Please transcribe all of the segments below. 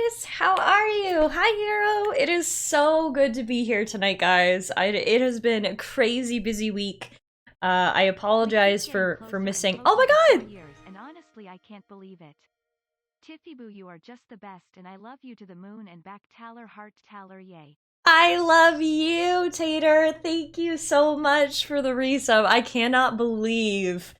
Grace, how are you? Hi, Hero. It is so good to be here tonight, guys. It has been a crazy busy week. I We keep apologize getting for closer and missing. Oh closer to my four God! years, and honestly, I can't believe it. Tiffy Boo, you are just the best, and I love you to the moon and back. Taller heart, Taller, yay. I love you, Tater. Thank you so much for the resub. I cannot believe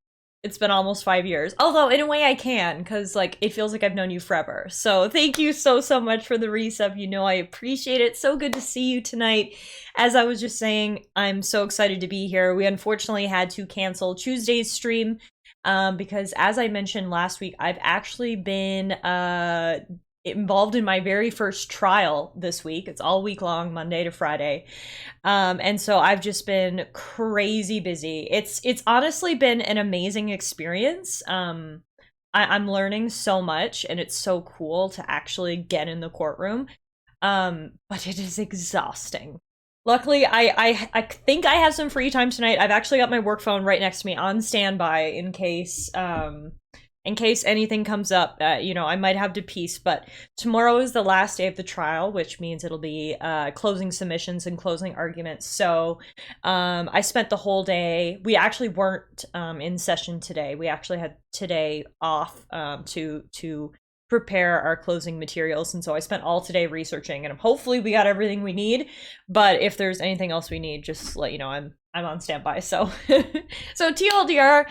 it's been almost 5 years. Although, in a way, I can, because, like, it feels like I've known you forever. So, thank you so much for the resub. You know I appreciate it. So good to see you tonight. As I was just saying, I'm so excited to be here. We unfortunately had to cancel Tuesday's stream because, as I mentioned last week, I've actually been involved in my very first trial this week. It's all week long, Monday to Friday. And so I've just been crazy busy. It's honestly been an amazing experience. I'm learning so much, and it's so cool to actually get in the courtroom. But it is exhausting. Luckily, I think I have some free time tonight. I've actually got my work phone right next to me on standby in case anything comes up. I might have to piece. But tomorrow is the last day of the trial, which means it'll be closing submissions and closing arguments. So I spent the whole day. We actually weren't in session today. We actually had today off to prepare our closing materials, and so I spent all today researching, and hopefully we got everything we need. But if there's anything else we need, just let you know I'm on standby. So so TLDR,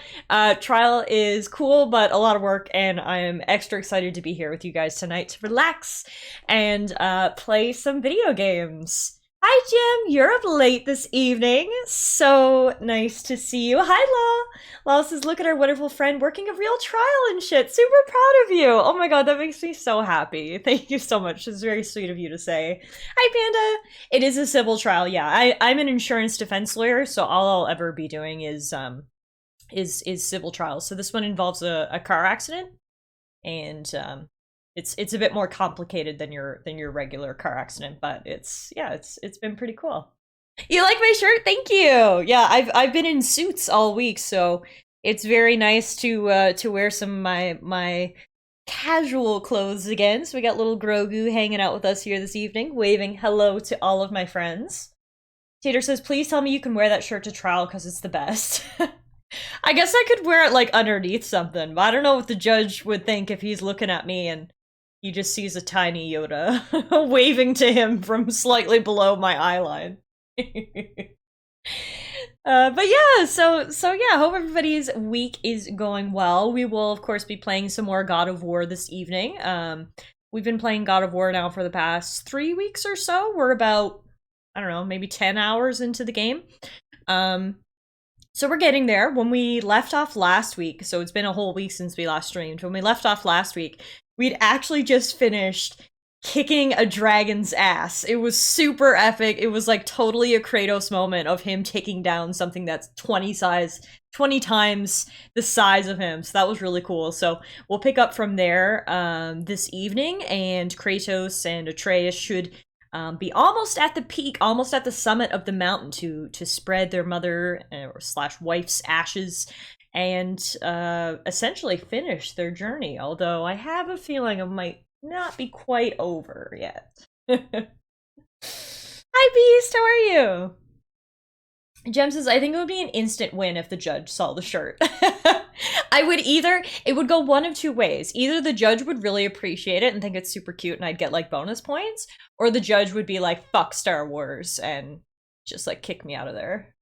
trial is cool but a lot of work, and I'm extra excited to be here with you guys tonight to relax and play some video games. Hi Jim, you're up late this evening. So nice to see you. Hi Law. Law says, look at our wonderful friend working a real trial and shit. Super proud of you. Oh my god, that makes me so happy. Thank you so much. It's very sweet of you to say. Hi Panda. It is a civil trial, yeah. I'm an insurance defense lawyer, so all I'll ever be doing is civil trials. So this one involves a car accident, and it's a bit more complicated than your regular car accident, but it's been pretty cool. You like my shirt? Thank you. Yeah, I've been in suits all week, so it's very nice to wear some of my casual clothes again. So we got little Grogu hanging out with us here this evening, waving hello to all of my friends. Tater says, please tell me you can wear that shirt to trial because it's the best. I guess I could wear it like underneath something, but I don't know what the judge would think if he's looking at me and he just sees a tiny Yoda waving to him from slightly below my eye line. But yeah, so yeah, hope everybody's week is going well. We will of course be playing some more God of War this evening. We've been playing God of War now for the past 3 weeks or so. We're about, I don't know, maybe 10 hours into the game. So we're getting there. When we left off last week, so it's been a whole week since we last streamed. When we left off last week, we'd actually just finished kicking a dragon's ass. It was super epic. It was like totally a Kratos moment of him taking down something that's 20 times the size of him. So that was really cool. So we'll pick up from there this evening, and Kratos and Atreus should be almost at the peak, almost at the summit of the mountain to spread their mother or slash wife's ashes and essentially finish their journey. Although I have a feeling it might not be quite over yet. Hi Beast, how are you? Jem says, I think it would be an instant win if the judge saw the shirt. It would go one of two ways. Either the judge would really appreciate it and think it's super cute and I'd get like bonus points, or the judge would be like, fuck Star Wars, and just like kick me out of there.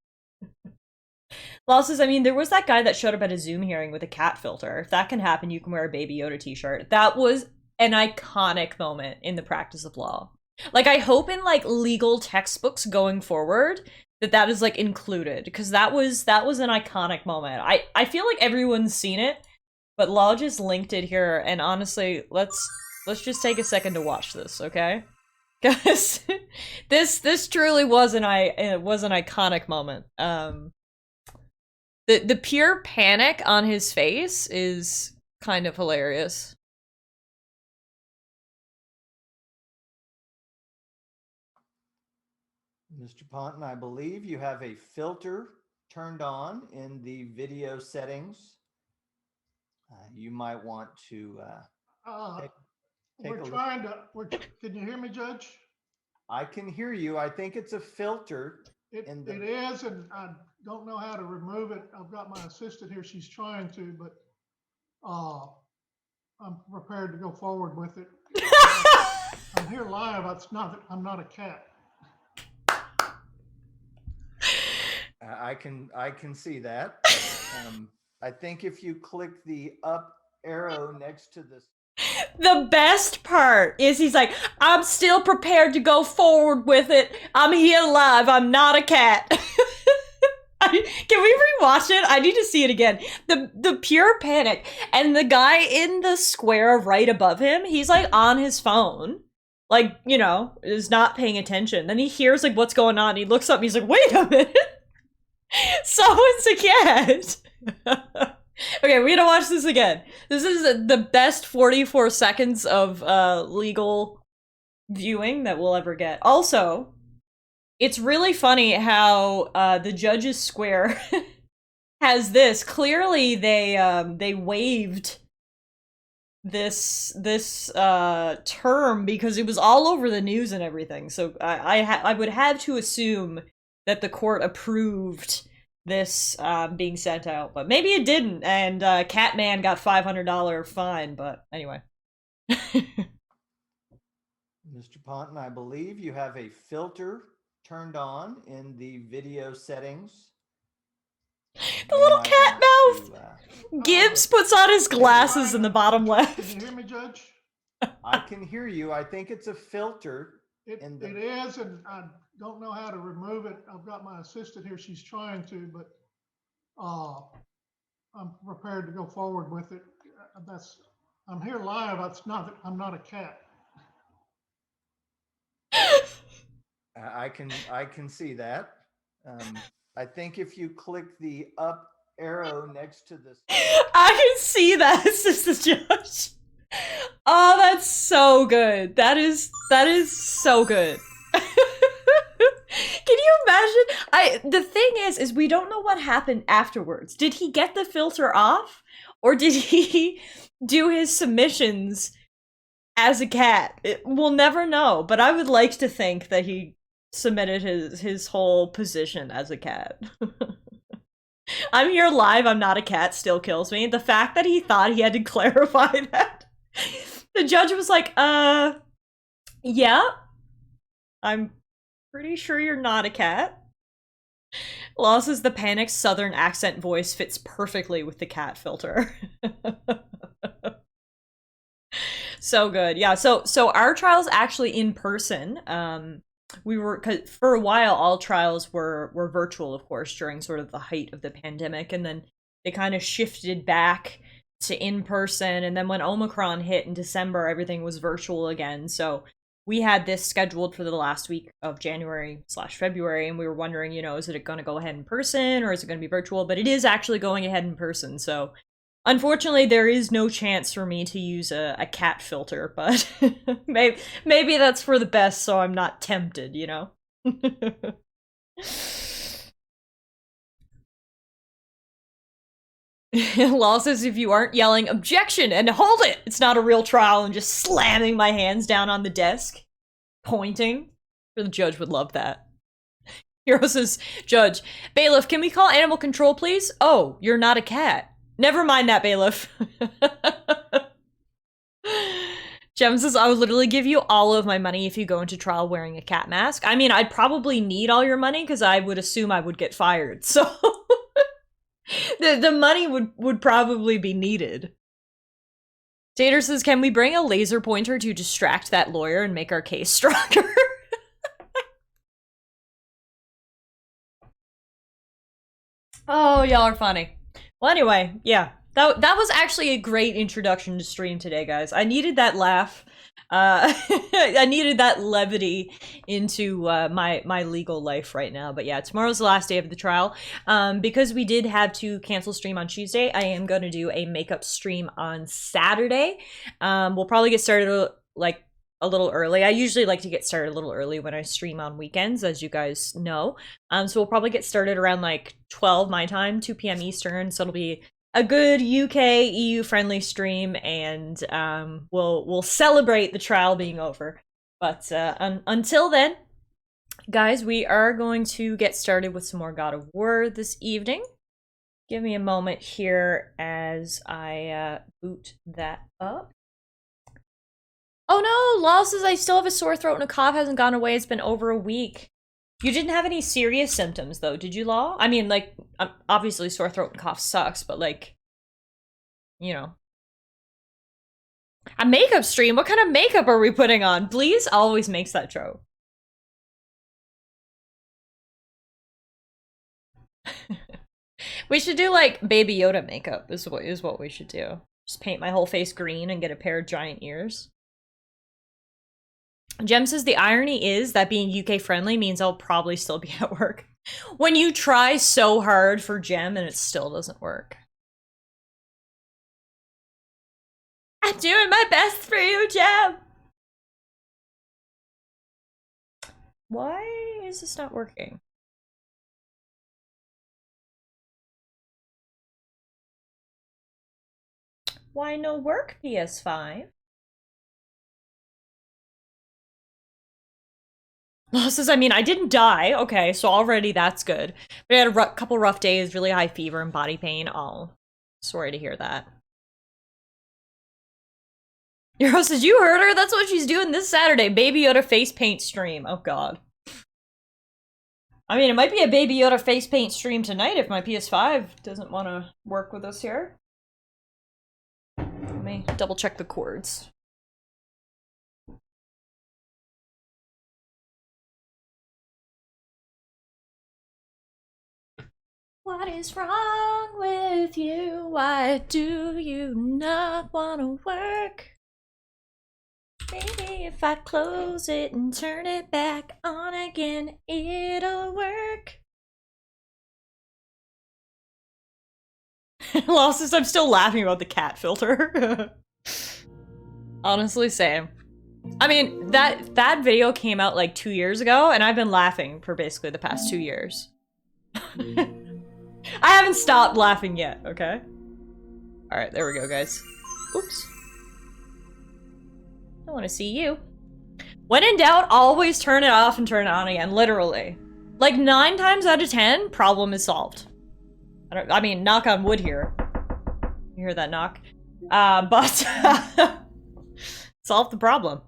Law says, I mean, there was that guy that showed up at a Zoom hearing with a cat filter. If that can happen, you can wear a Baby Yoda t-shirt. That was an iconic moment in the practice of law. Like, I hope in like legal textbooks going forward that is like included, because that was an iconic moment. I feel like everyone's seen it, but Law just linked it here, and honestly, let's just take a second to watch this, okay? Because this truly was an iconic moment. The pure panic on his face is kind of hilarious. Mr. Ponton, I believe you have a filter turned on in the video settings. You might want to. Uh, Take We're a look. trying to, can you hear me, Judge? I can hear you. I think it's a filter. It is, and I don't know how to remove it. I've got my assistant here. She's trying to, but I'm prepared to go forward with it. I'm here live. I'm not a cat. I can see that. I think if you click the up arrow next to this. The best part is he's like, I'm still prepared to go forward with it. I'm here live. I'm not a cat. Can we rewatch it? I need to see it again. The pure panic. And the guy in the square right above him, he's like on his phone. Like, you know, is not paying attention. Then he hears like what's going on. He looks up and he's like, wait a minute. Someone's a cat. Okay, we're gonna watch this again. This is the best 44 seconds of legal viewing that we'll ever get. Also, it's really funny how the judge's square has this. Clearly, they waived this term because it was all over the news and everything. So I would have to assume that the court approved this being sent out, but maybe it didn't, and Catman got $500 fine, but anyway. Mr. Ponton, I believe you have a filter turned on in the video settings. The little cat mouth! Gibbs puts on his glasses in the bottom left. Can you hear me, Judge? I can hear you. I think it's a filter. It is, and I don't know how to remove it. I've got my assistant here. She's trying to, but I'm prepared to go forward with it. I'm here live. I'm not a cat. I can see that. I think if you click the up arrow next to this. I can see that, Sister Josh. Oh, that's so good. That is so good. Can you imagine? The thing is we don't know what happened afterwards. Did he get the filter off? Or did he do his submissions as a cat? We'll never know, but I would like to think that he submitted his whole position as a cat. I'm here live, I'm not a cat still kills me. The fact that he thought he had to clarify that. The judge was like, yeah, I'm pretty sure you're not a cat. Law says the panicked southern accent voice fits perfectly with the cat filter. So good. Yeah, so our trial's actually in person. We were, 'cause for a while all trials were virtual, of course, during sort of the height of the pandemic, and then they kind of shifted back to in person, and then when Omicron hit in December, everything was virtual again. So we had this scheduled for the last week of January/February, and we were wondering, you know, is it going to go ahead in person or is it going to be virtual? But it is actually going ahead in person. So unfortunately, there is no chance for me to use a cat filter, but maybe that's for the best, so I'm not tempted, you know? Law says if you aren't yelling objection and hold it, it's not a real trial, and just slamming my hands down on the desk, pointing. The judge would love that. Hero says, Judge, bailiff, can we call animal control, please? Oh, you're not a cat. Never mind that, bailiff. Jem says, I would literally give you all of my money if you go into trial wearing a cat mask. I mean, I'd probably need all your money because I would assume I would get fired, so... the money would probably be needed. Tater says, can we bring a laser pointer to distract that lawyer and make our case stronger? Oh, y'all are funny. Well, anyway, yeah. That was actually a great introduction to stream today, guys. I needed that laugh. I needed that levity into my legal life right now. But yeah, tomorrow's the last day of the trial. Because we did have to cancel stream on Tuesday, I am going to do a makeup stream on Saturday. We'll probably get started like a little early. I usually like to get started a little early when I stream on weekends, as you guys know. So we'll probably get started around like 12 my time, 2 p.m. Eastern. So it'll be a good UK EU friendly stream, and we'll celebrate the trial being over. But until then, guys, we are going to get started with some more God of War this evening. Give me a moment here as I boot that up. Oh no, Law says I still have a sore throat and a cough hasn't gone away. It's been over a week. You didn't have any serious symptoms though, did you, Law? I mean, like, obviously sore throat and cough sucks, but like, you know. A makeup stream? What kind of makeup are we putting on? Please always makes that joke. We should do like Baby Yoda makeup is what we should do. Just paint my whole face green and get a pair of giant ears. Jem says the irony is that being UK friendly means I'll probably still be at work. When you try so hard for Jem and it still doesn't work. I'm doing my best for you, Jem! Why is this not working? Why no work, PS5? Losses, I mean, I didn't die. Okay, so already that's good. We had a couple rough days, really high fever and body pain. Oh, sorry to hear that. Your host says, you heard her? That's what she's doing this Saturday. Baby Yoda face paint stream. Oh, God. I mean, it might be a Baby Yoda face paint stream tonight if my PS5 doesn't want to work with us here. Let me double check the cords. What is wrong with you? Why do you not want to work? Maybe if I close it and turn it back on again, it'll work. Losses, I'm still laughing about the cat filter. Honestly, same. I mean, that video came out like 2 years ago, and I've been laughing for basically the past 2 years. I haven't stopped laughing yet, okay? Alright, there we go, guys. Oops. I want to see you. When in doubt, always turn it off and turn it on again, literally. Like 9 times out of 10, problem is solved. I mean, knock on wood here. You hear that knock? But solve the problem.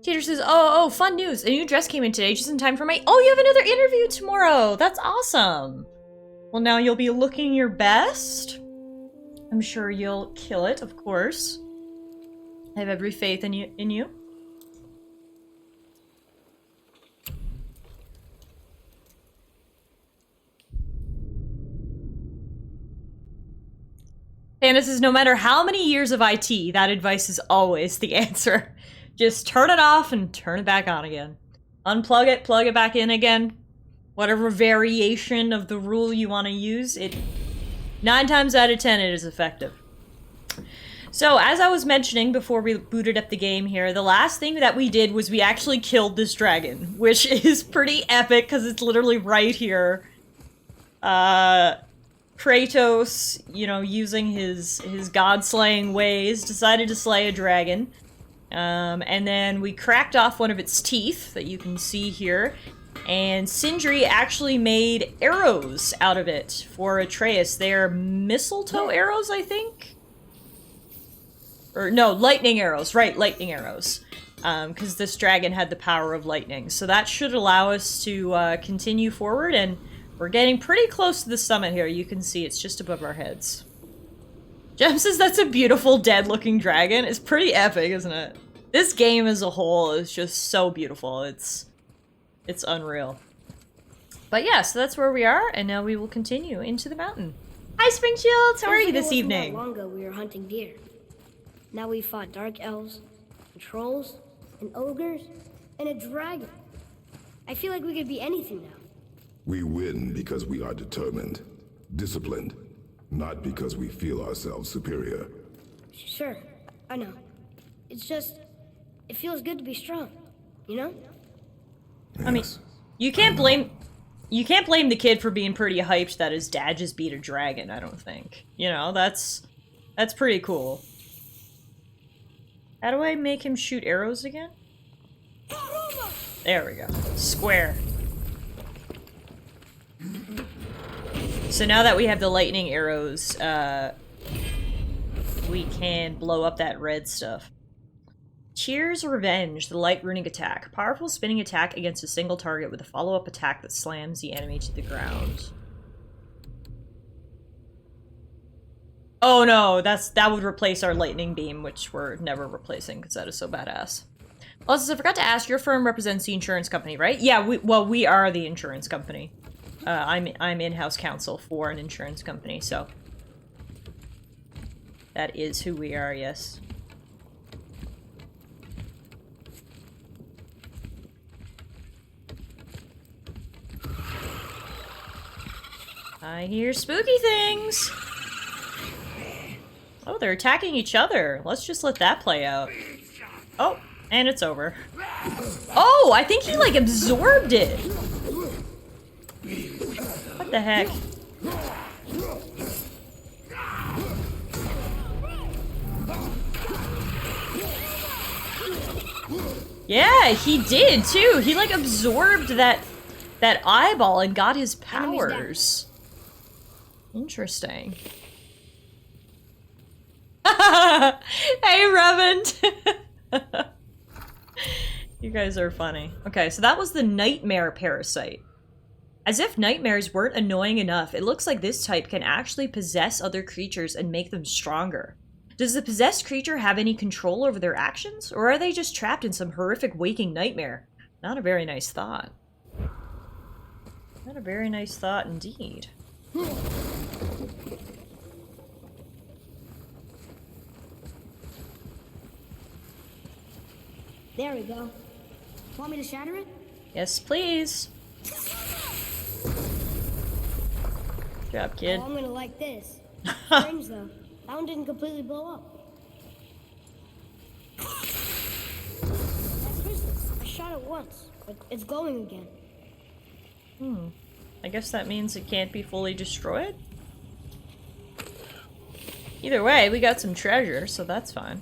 Teeter says, oh, fun news. A new dress came in today just in time for my- Oh, you have another interview tomorrow! That's awesome! Well, now you'll be looking your best. I'm sure you'll kill it, of course. I have every faith in you. Panda says, no matter how many years of IT, that advice is always the answer. Just turn it off and turn it back on again. Unplug it, plug it back in again. Whatever variation of the rule you want to use, 9 times out of 10 it is effective. So, as I was mentioning before we booted up the game here, the last thing that we did was we actually killed this dragon, which is pretty epic because it's literally right here. Kratos, you know, using his god-slaying ways, decided to slay a dragon. And then we cracked off one of its teeth that you can see here. And Sindri actually made arrows out of it for Atreus. They're mistletoe arrows, I think? Or no, lightning arrows. Right, lightning arrows. Because this dragon had the power of lightning. So that should allow us to continue forward, and we're getting pretty close to the summit here. You can see it's just above our heads. Jem says that's a beautiful dead-looking dragon. It's pretty epic, isn't it? This game as a whole is just so beautiful. It's unreal. But yeah, so that's where we are, and now we will continue into the mountain. Hi, Spring Shields! How are you this evening? Not long ago we were hunting deer. Now we fought dark elves, and trolls, and ogres, and a dragon. I feel like we could be anything now. We win because we are determined, disciplined, not because we feel ourselves superior. Sure, I know. It's just, it feels good to be strong, you know? I mean, you can't blame the kid for being pretty hyped that his dad just beat a dragon, I don't think. You know, that's pretty cool. How do I make him shoot arrows again? There we go. Square. So now that we have the lightning arrows, we can blow up that red stuff. Cheers Revenge, the light runic attack. Powerful spinning attack against a single target with a follow-up attack that slams the enemy to the ground. Oh no, that would replace our lightning beam, which we're never replacing because that is so badass. Also, I forgot to ask, your firm represents the insurance company, right? Yeah, we are the insurance company. I'm in-house counsel for an insurance company, so that is who we are, yes. I hear spooky things! Oh, they're attacking each other. Let's just let that play out. Oh, and it's over. Oh, I think he, like, absorbed it! What the heck? Yeah, he did, too! He, like, absorbed that eyeball and got his powers. Interesting. Hey, Reverend! You guys are funny. Okay, so that was the Nightmare Parasite. As if nightmares weren't annoying enough, it looks like this type can actually possess other creatures and make them stronger. Does the possessed creature have any control over their actions, or are they just trapped in some horrific waking nightmare? Not a very nice thought. Not a very nice thought indeed. There we go. Want me to shatter it? Yes, please. Good job, kid. Oh, I'm gonna like this. Strange though. That one didn't completely blow up. That's crystal. I shot it once, but it's glowing again. I guess that means it can't be fully destroyed? Either way, we got some treasure, so that's fine.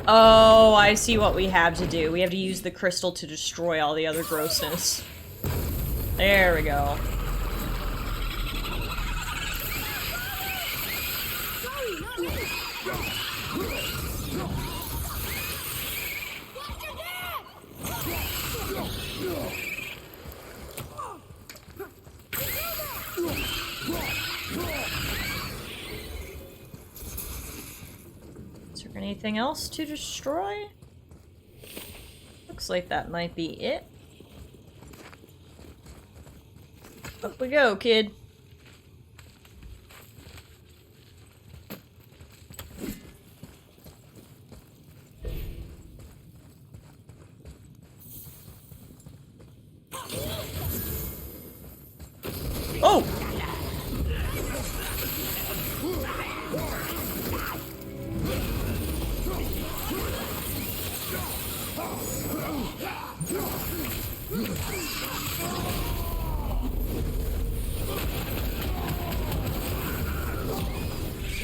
Oh, I see what we have to do. We have to use the crystal to destroy all the other grossness. There we go. Is there anything else to destroy? Looks like that might be it. Up we go, kid. Oh!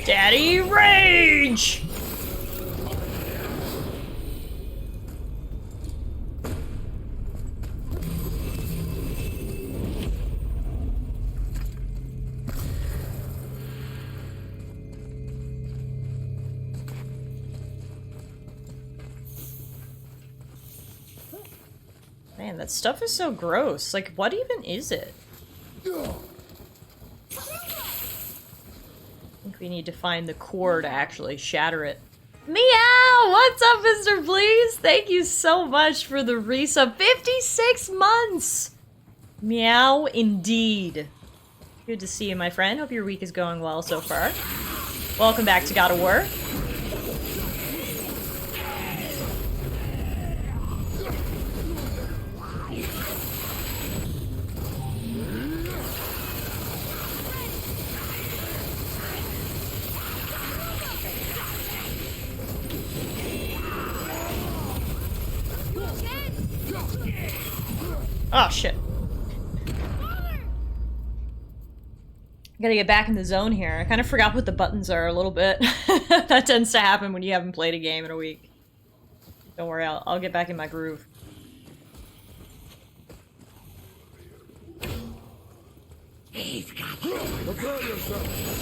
Daddy Rage! Man, that stuff is so gross. Like, what even is it? I think we need to find the core to actually shatter it. Meow! What's up, Mr. Please? Thank you so much for the resub. 56 months! Meow, indeed. Good to see you, my friend. Hope your week is going well so far. Welcome back to God of War. Oh, shit. Gotta get back in the zone here. I kind of forgot what the buttons are a little bit. That tends to happen when you haven't played a game in a week. Don't worry, I'll get back in my groove. Prepare yourself.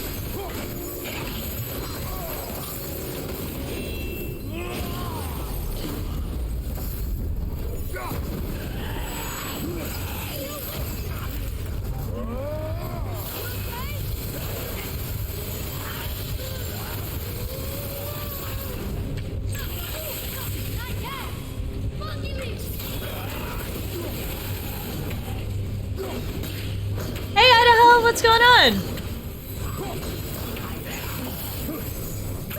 Hey, Idaho, what's going on?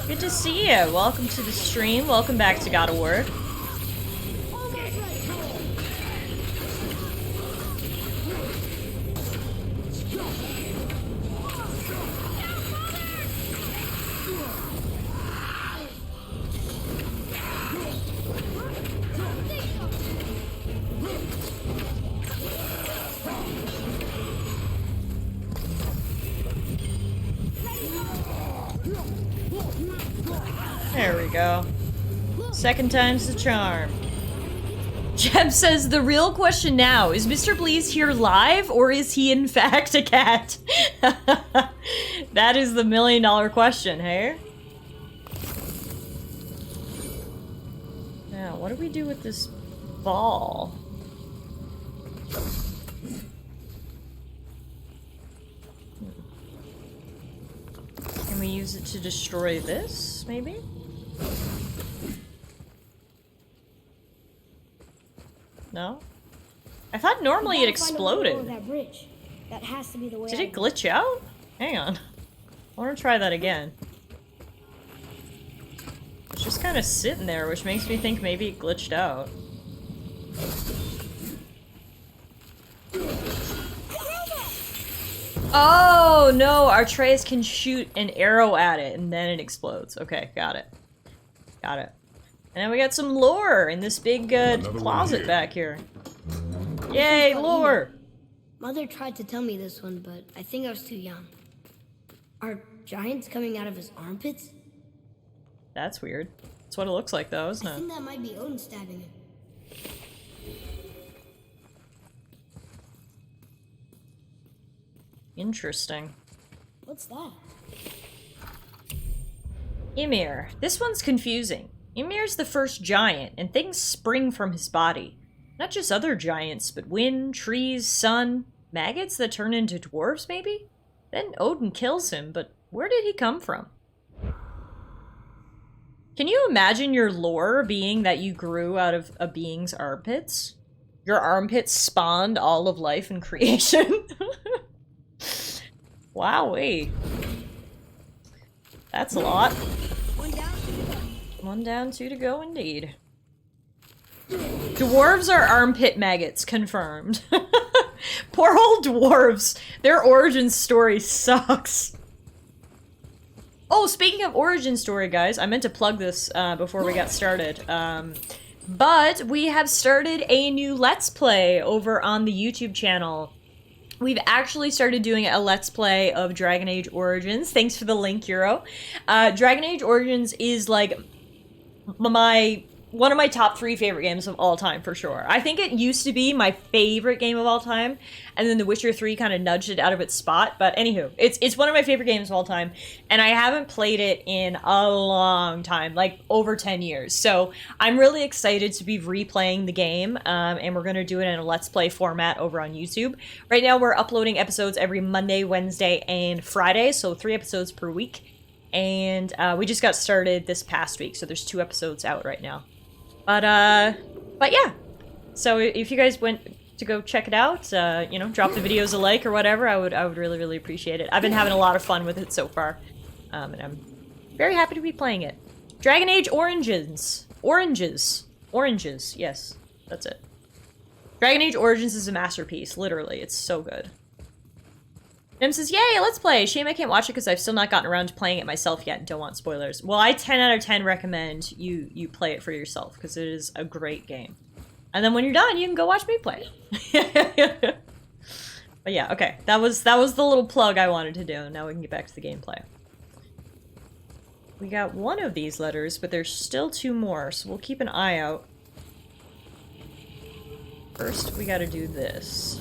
Good to see you. Welcome to the stream. Welcome back to God of War. There we go. Second time's the charm. Jeb says, the real question now, is Mr. Bleeze here live, or is he in fact a cat? That is the million-dollar question, hey? Now, what do we do with this ball? Can we use it to destroy this, maybe? No? I thought normally it exploded. That bridge. That has to be the way. Did it glitch out? Hang on. I want to try that again. It's just kind of sitting there, which makes me think maybe it glitched out. Oh, no! Artreus can shoot an arrow at it, and then it explodes. Okay, got it. Got it. And then we got some lore in this big closet back here. Yay, lore! Mother tried to tell me this one, but I think I was too young. Are giants coming out of his armpits? That's weird. That's what it looks like, though, isn't I it? think that might be Odin stabbing him. Interesting. What's that? Ymir. This one's confusing. Ymir's the first giant, and things spring from his body. Not just other giants, but wind, trees, sun, maggots that turn into dwarves, maybe? Then Odin kills him, but where did he come from? Can you imagine your lore being that you grew out of a being's armpits? Your armpits spawned all of life and creation? Wowee. That's a lot. One down, two to go indeed. Dwarves are armpit maggots, confirmed. Poor old dwarves. Their origin story sucks. Oh, speaking of origin story, guys, I meant to plug this before we got started. But we have started a new Let's Play over on the YouTube channel. We've actually started doing a Let's Play of Dragon Age Origins. Thanks for the link, Euro. Dragon Age Origins is like one of my top 3 favorite games of all time, for sure. I think it used to be my favorite game of all time, and then The Witcher 3 kind of nudged it out of its spot. But anywho, it's one of my favorite games of all time, and I haven't played it in a long time, like over 10 years. So I'm really excited to be replaying the game, and we're going to do it in a Let's Play format over on YouTube. Right now we're uploading episodes every Monday, Wednesday, and Friday, so 3 episodes per week. And we just got started this past week, so there's 2 episodes out right now. But yeah. So if you guys went to go check it out, you know, drop the videos a like or whatever, I would really, really appreciate it. I've been having a lot of fun with it so far. And I'm very happy to be playing it. Dragon Age Origins. Oranges. Yes, that's it. Dragon Age Origins is a masterpiece, literally. It's so good. Nim says, yay, let's play. Shame I can't watch it because I've still not gotten around to playing it myself yet and don't want spoilers. Well, I 10 out of 10 recommend you play it for yourself because it is a great game. And then when you're done, you can go watch me play. But yeah, okay. That was the little plug I wanted to do. Now we can get back to the gameplay. We got one of these letters, but there's still 2 more, so we'll keep an eye out. First, we gotta do this.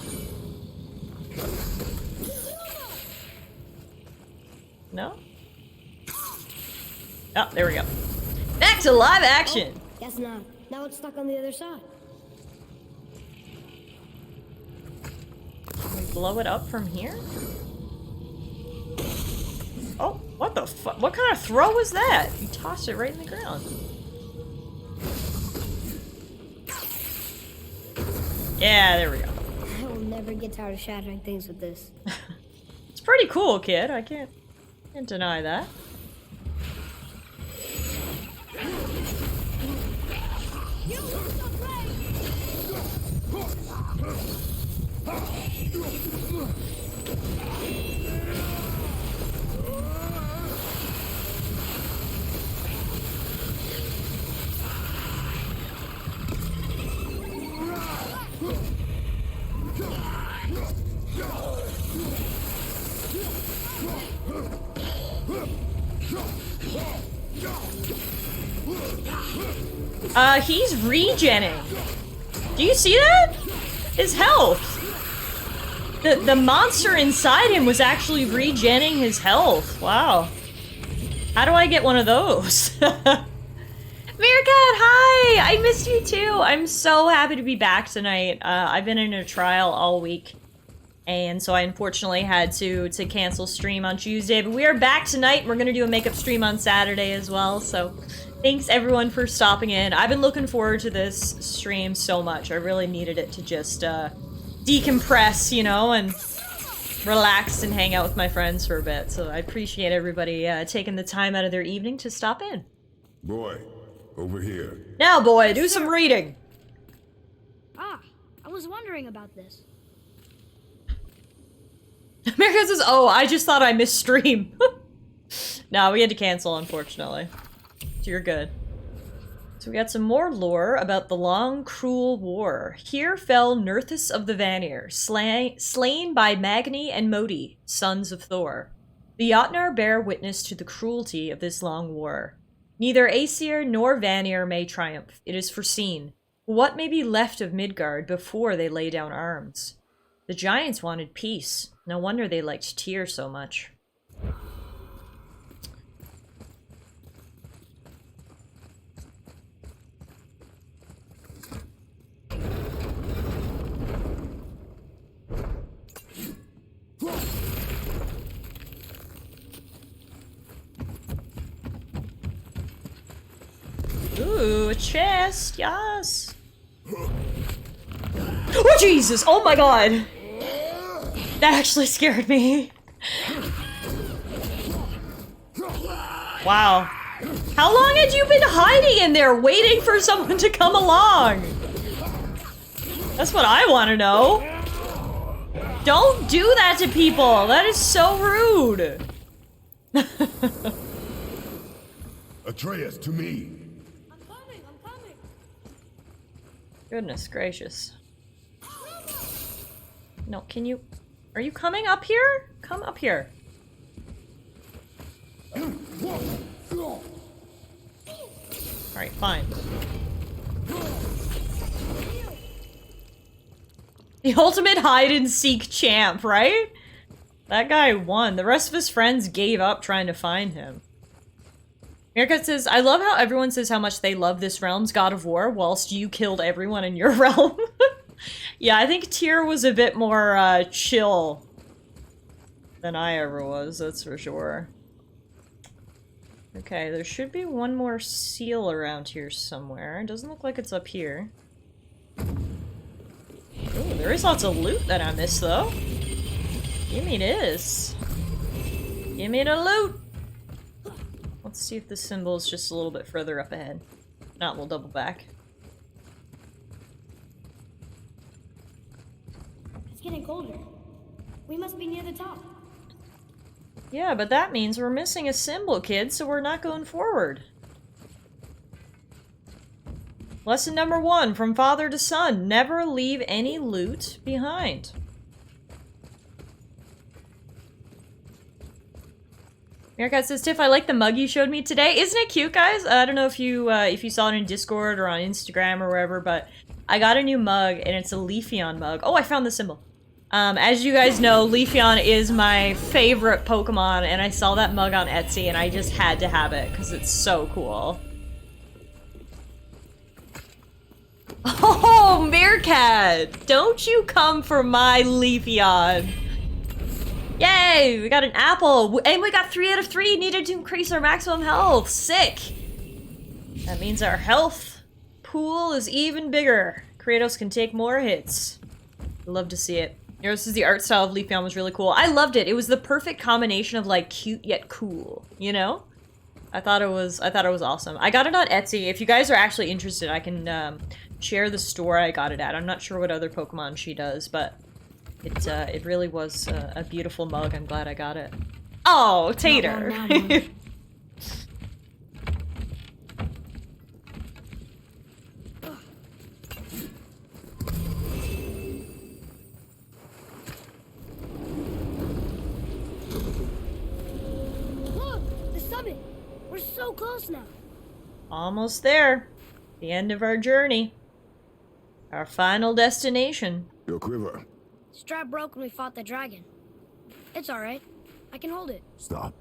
No? Oh, there we go. Back to live action! Oh, guess not. Now it's stuck on the other side. Can we blow it up from here? Oh, what the fuck? What kind of throw was that? You tossed it right in the ground. Yeah, there we go. I will never get tired of shattering things with this. It's pretty cool, kid. I can't deny that. He's regenning. Do you see that? His health. The monster inside him was actually regenning his health. Wow. How do I get one of those? Meerkat, hi! I missed you too. I'm so happy to be back tonight. I've been in a trial all week. And so I unfortunately had to cancel stream on Tuesday. But we are back tonight. And we're going to do a makeup stream on Saturday as well. So thanks everyone for stopping in. I've been looking forward to this stream so much. I really needed it to just decompress, you know, and relax and hang out with my friends for a bit. So I appreciate everybody taking the time out of their evening to stop in. Boy, over here. Now, boy, do some reading. Ah, I was wondering about this. America says, oh, I just thought I missed stream. No, we had to cancel, unfortunately. So you're good. So we got some more lore about the long, cruel war. Here fell Nerthus of the Vanir, slain by Magni and Modi, sons of Thor. The Jotnar bear witness to the cruelty of this long war. Neither Aesir nor Vanir may triumph, it is foreseen. What may be left of Midgard before they lay down arms? The giants wanted peace. No wonder they liked Tyr so much. Ooh, a chest, yes. Oh, Jesus! Oh my god! That actually scared me. Wow. How long had you been hiding in there, waiting for someone to come along? That's what I want to know. Don't do that to people! That is so rude! Atreus, to me. I'm coming! Goodness gracious. No, can you... Are you coming up here? Come up here. Alright, fine. The ultimate hide-and-seek champ, right? That guy won. The rest of his friends gave up trying to find him. Mirka says, I love how everyone says how much they love this realm's God of War, whilst you killed everyone in your realm. Yeah, I think Tyr was a bit more, chill than I ever was, that's for sure. Okay, there should be one more seal around here somewhere. It doesn't look like it's up here. Ooh, there is lots of loot that I missed, though. Give me this. Give me the loot! Let's see if the symbol is just a little bit further up ahead. If not, we'll double back. It's getting colder. We must be near the top. Yeah, but that means we're missing a symbol, kids, so we're not going forward. Lesson number 1 from father to son. Never leave any loot behind. Meerkat says, Tiff, I like the mug you showed me today. Isn't it cute, guys? I don't know if you saw it in Discord or on Instagram or wherever, but I got a new mug, and it's a Leafeon mug. Oh, I found the symbol. As you guys know, Leafeon is my favorite Pokemon, and I saw that mug on Etsy, and I just had to have it, because it's so cool. Oh, Meerkat! Don't you come for my Leafeon! Yay! We got an apple! And we got 3 out of 3 needed to increase our maximum health! Sick! That means our health pool is even bigger. Kratos can take more hits. Love to see it. You know, this is the art style of Leafeon was really cool. I loved it. It was the perfect combination of like cute yet cool, you know? I thought it was awesome. I got it on Etsy. If you guys are actually interested, I can share the store I got it at. I'm not sure what other Pokemon she does, but it really was a beautiful mug. I'm glad I got it. Oh, Tater! Look, the summit. We're so close now. Almost there. The end of our journey. Our final destination. Your quiver. Strap broke when we fought the dragon. It's alright. I can hold it. Stop.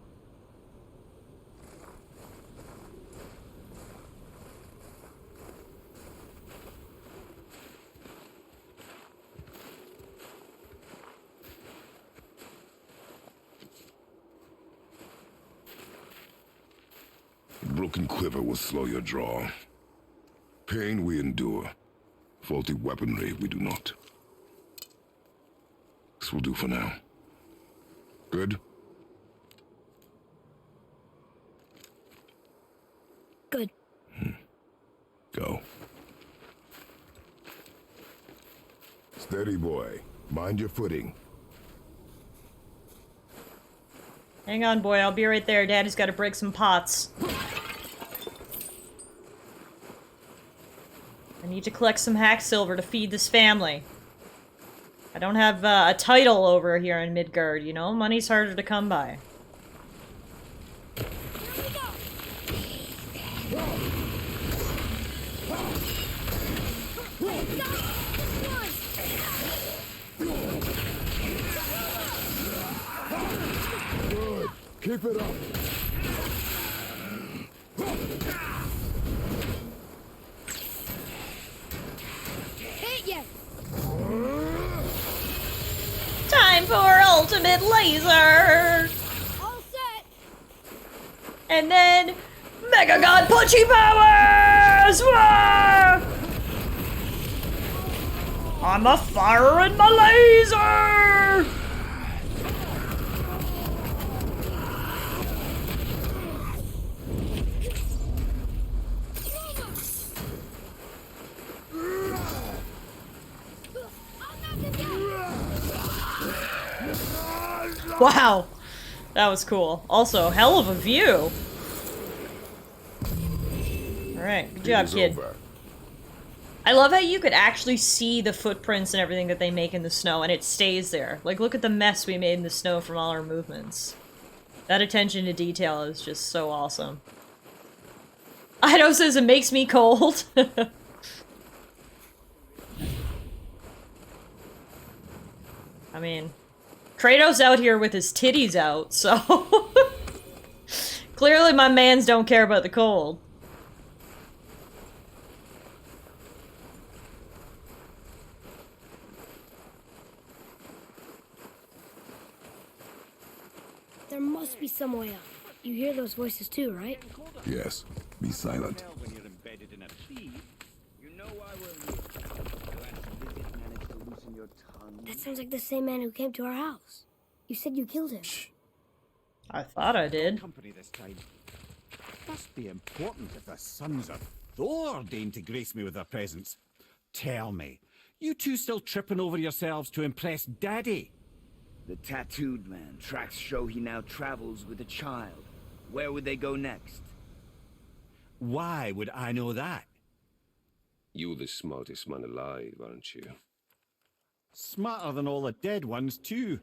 Broken quiver will slow your draw. Pain we endure. Faulty weaponry we do not. This will do for now. Good? Good. Go. Steady, boy. Mind your footing. Hang on, boy. I'll be right there. Daddy's got to break some pots. I need to collect some hack silver to feed this family. I don't have a title over here in Midgard, you know? Money's harder to come by. Good. Keep it up. Hit ya! Time for ultimate laser! All set! And then... Mega God Punchy Powers! Wah! I'm a firing my laser! Wow, that was cool. Also, hell of a view. Alright, good job, kid. I love how you could actually see the footprints and everything that they make in the snow, and it stays there. Like, look at the mess we made in the snow from all our movements. That attention to detail is just so awesome. Ido says it makes me cold. I mean... Kratos out here with his titties out, so... Clearly my mans don't care about the cold. There must be some way up. You hear those voices too, right? Yes. Be silent. When you're embedded in a tree, you know why we're managed to loosen your tongue. That sounds like the same man who came to our house. You said you killed him. I thought I did. Company this time. Must be important if the sons of Thor deign to grace me with their presence. Tell me, you two still tripping over yourselves to impress Daddy? The tattooed man. Tracks show he now travels with a child. Where would they go next? Why would I know that? You're the smartest man alive, aren't you? Smarter than all the dead ones, too.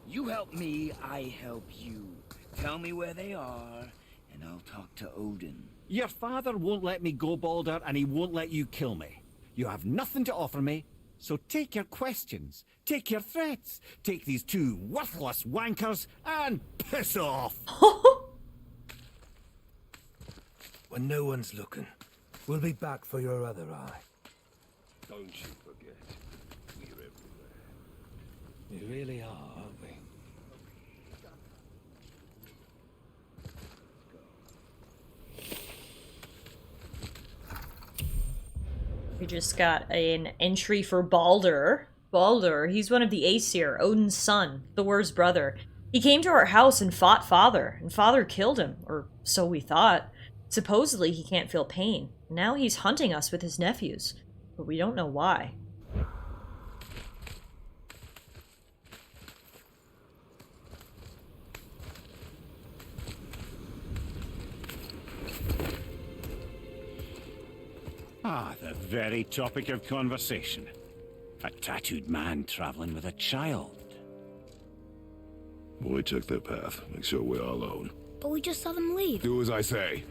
You help me, I help you. Tell me where they are, and I'll talk to Odin. Your father won't let me go, Balder, and he won't let you kill me. You have nothing to offer me, so take your questions, take your threats, take these two worthless wankers, and piss off! When no one's looking, we'll be back for your other eye. Don't you forget, we're everywhere. We really are, aren't we? We just got an entry for Balder. Balder, he's one of the Aesir, Odin's son, Thor's brother. He came to our house and fought Father, and Father killed him, or so we thought. Supposedly he can't feel pain. Now he's hunting us with his nephews, but we don't know why. Ah, the very topic of conversation. A tattooed man traveling with a child. Boy, check their path. Make sure we're alone. But we just saw them leave. Do as I say.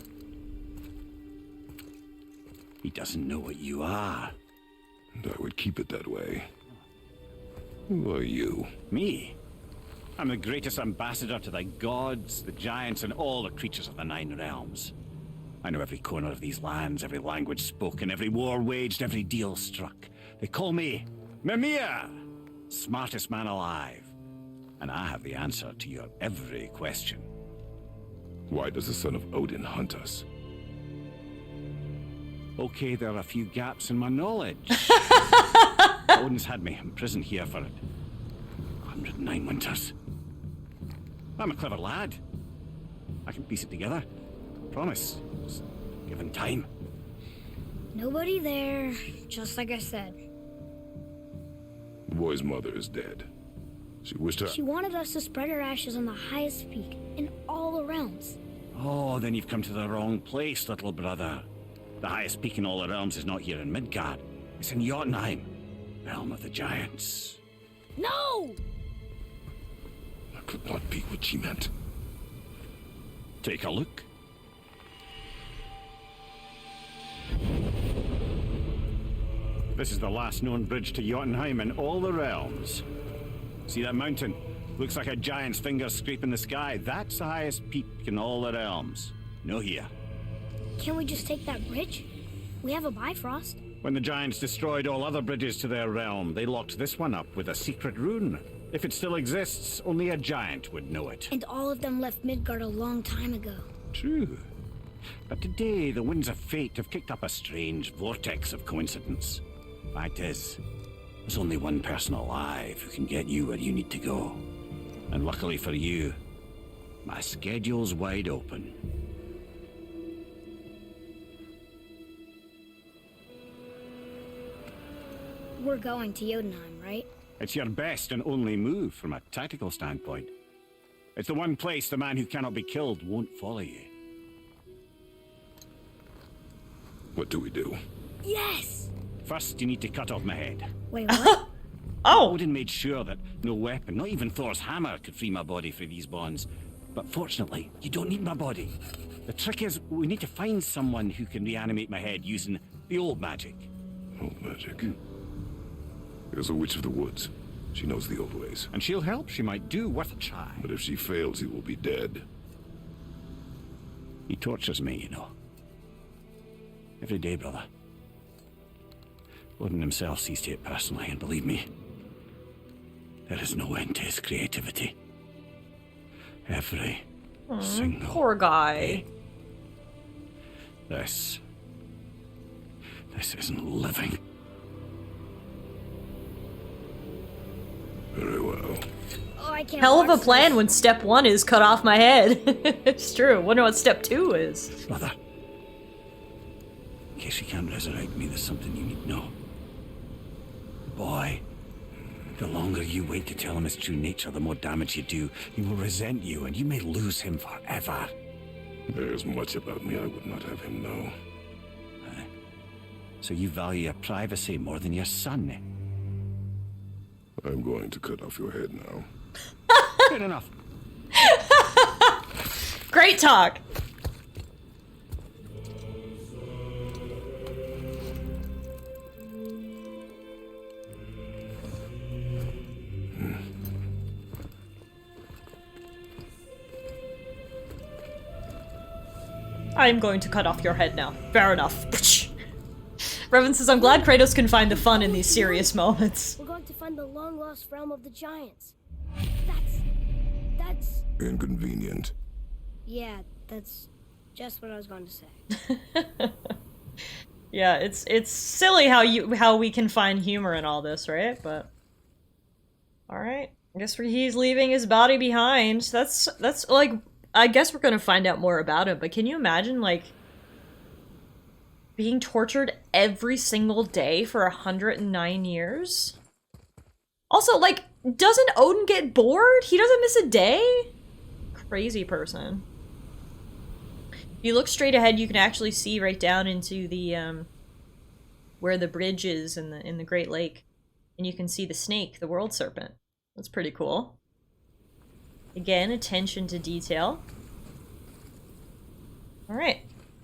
He doesn't know what you are. And I would keep it that way. Who are you? Me? I'm the greatest ambassador to the gods, the giants, and all the creatures of the Nine Realms. I know every corner of these lands, every language spoken, every war waged, every deal struck. They call me Mimir, smartest man alive. And I have the answer to your every question. Why does the son of Odin hunt us? Okay, there are a few gaps in my knowledge. Odin's had me imprisoned here for 109 winters. I'm a clever lad. I can piece it together. Promise. Just given time. Nobody there, just like I said. The boy's mother is dead. She wished her... She wanted us to spread her ashes on the highest peak in all the realms. Oh, then you've come to the wrong place, little brother. The highest peak in all the realms is not here in Midgard. It's in Jotunheim, realm of the giants. No! That could not be what she meant. Take a look. This is the last known bridge to Jotunheim in all the realms. See that mountain? Looks like a giant's finger scraping the sky. That's the highest peak in all the realms. No here. Can't we just take that bridge? We have a Bifrost. When the giants destroyed all other bridges to their realm, they locked this one up with a secret rune. If it still exists, only a giant would know it. And all of them left Midgard a long time ago. True. But today, the winds of fate have kicked up a strange vortex of coincidence. Fact is, there's only one person alive who can get you where you need to go. And luckily for you, my schedule's wide open. We're going to Jotunheim, right? It's your best and only move from a tactical standpoint. It's the one place the man who cannot be killed won't follow you. What do we do? Yes! First, you need to cut off my head. Wait, what? Oh! Odin made sure that no weapon, not even Thor's hammer, could free my body from these bonds. But fortunately, you don't need my body. The trick is, we need to find someone who can reanimate my head using the old magic. Old magic? There's a witch of the woods. She knows the old ways. And she'll help, she might do, worth a try. But if she fails, he will be dead. He tortures me, you know. Every day, brother. Odin himself sees to it personally, and believe me, there is no end to his creativity. Every single Poor guy. day. This isn't living. Very well. Oh, I can't Hell of a watch plan this. when step 1 is cut off my head. It's true. Wonder what step 2 is. Brother, in case you can't resurrect me, there's something you need to know. Boy, the longer you wait to tell him his true nature, the more damage you do. He will resent you, and you may lose him forever. There's much about me I would not have him know. So you value your privacy more than your son? I'm going to cut off your head now. Good enough. Great talk. I'm going to cut off your head now. Fair enough. Revan says, I'm glad Kratos can find the fun in these serious moments. We're going to find the long-lost realm of the giants. That's... Inconvenient. Yeah, that's just what I was going to say. Yeah, it's silly how we can find humor in all this, right? But all right, I guess he's leaving his body behind. That's like, I guess we're gonna find out more about him. But can you imagine like being tortured every single day for 109 years? Also, like, doesn't Odin get bored? He doesn't miss a day? Crazy person. If you look straight ahead, you can actually see right down into the, where the bridge is in the Great Lake. And you can see the snake, the World Serpent. That's pretty cool. Again, attention to detail. Alright.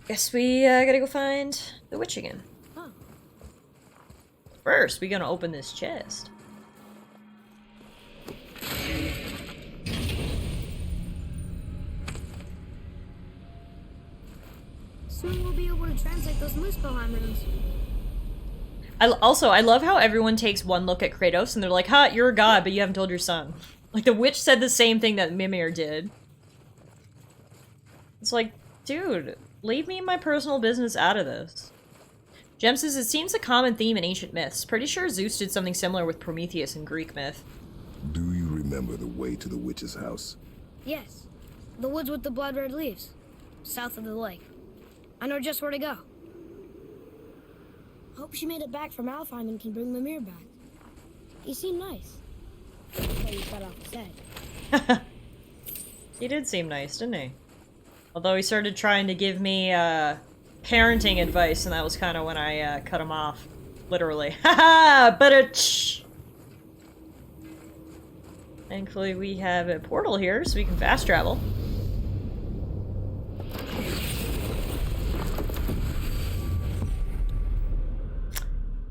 Guess we gotta go find the witch again. Oh. First, we're gonna open this chest. Soon we'll be able to translate those Moosefulheim runes. I love how everyone takes one look at Kratos and they're like, ha, you're a god, but you haven't told your son. Like, the witch said the same thing that Mimir did. It's like, dude, leave me and my personal business out of this. Jem says, it seems a common theme in ancient myths. Pretty sure Zeus did something similar with Prometheus in Greek myth. Do you remember the way to the witch's house? Yes. The woods with the blood-red leaves. South of the lake. I know just where to go. Hope she made it back from Alfheim and can bring Mimir back. He seemed nice. Until he cut off his head. He did seem nice, didn't he? Although he started trying to give me, parenting advice, and that was kind of when I, cut him off. Literally. Haha! But thankfully we have a portal here, so we can fast travel.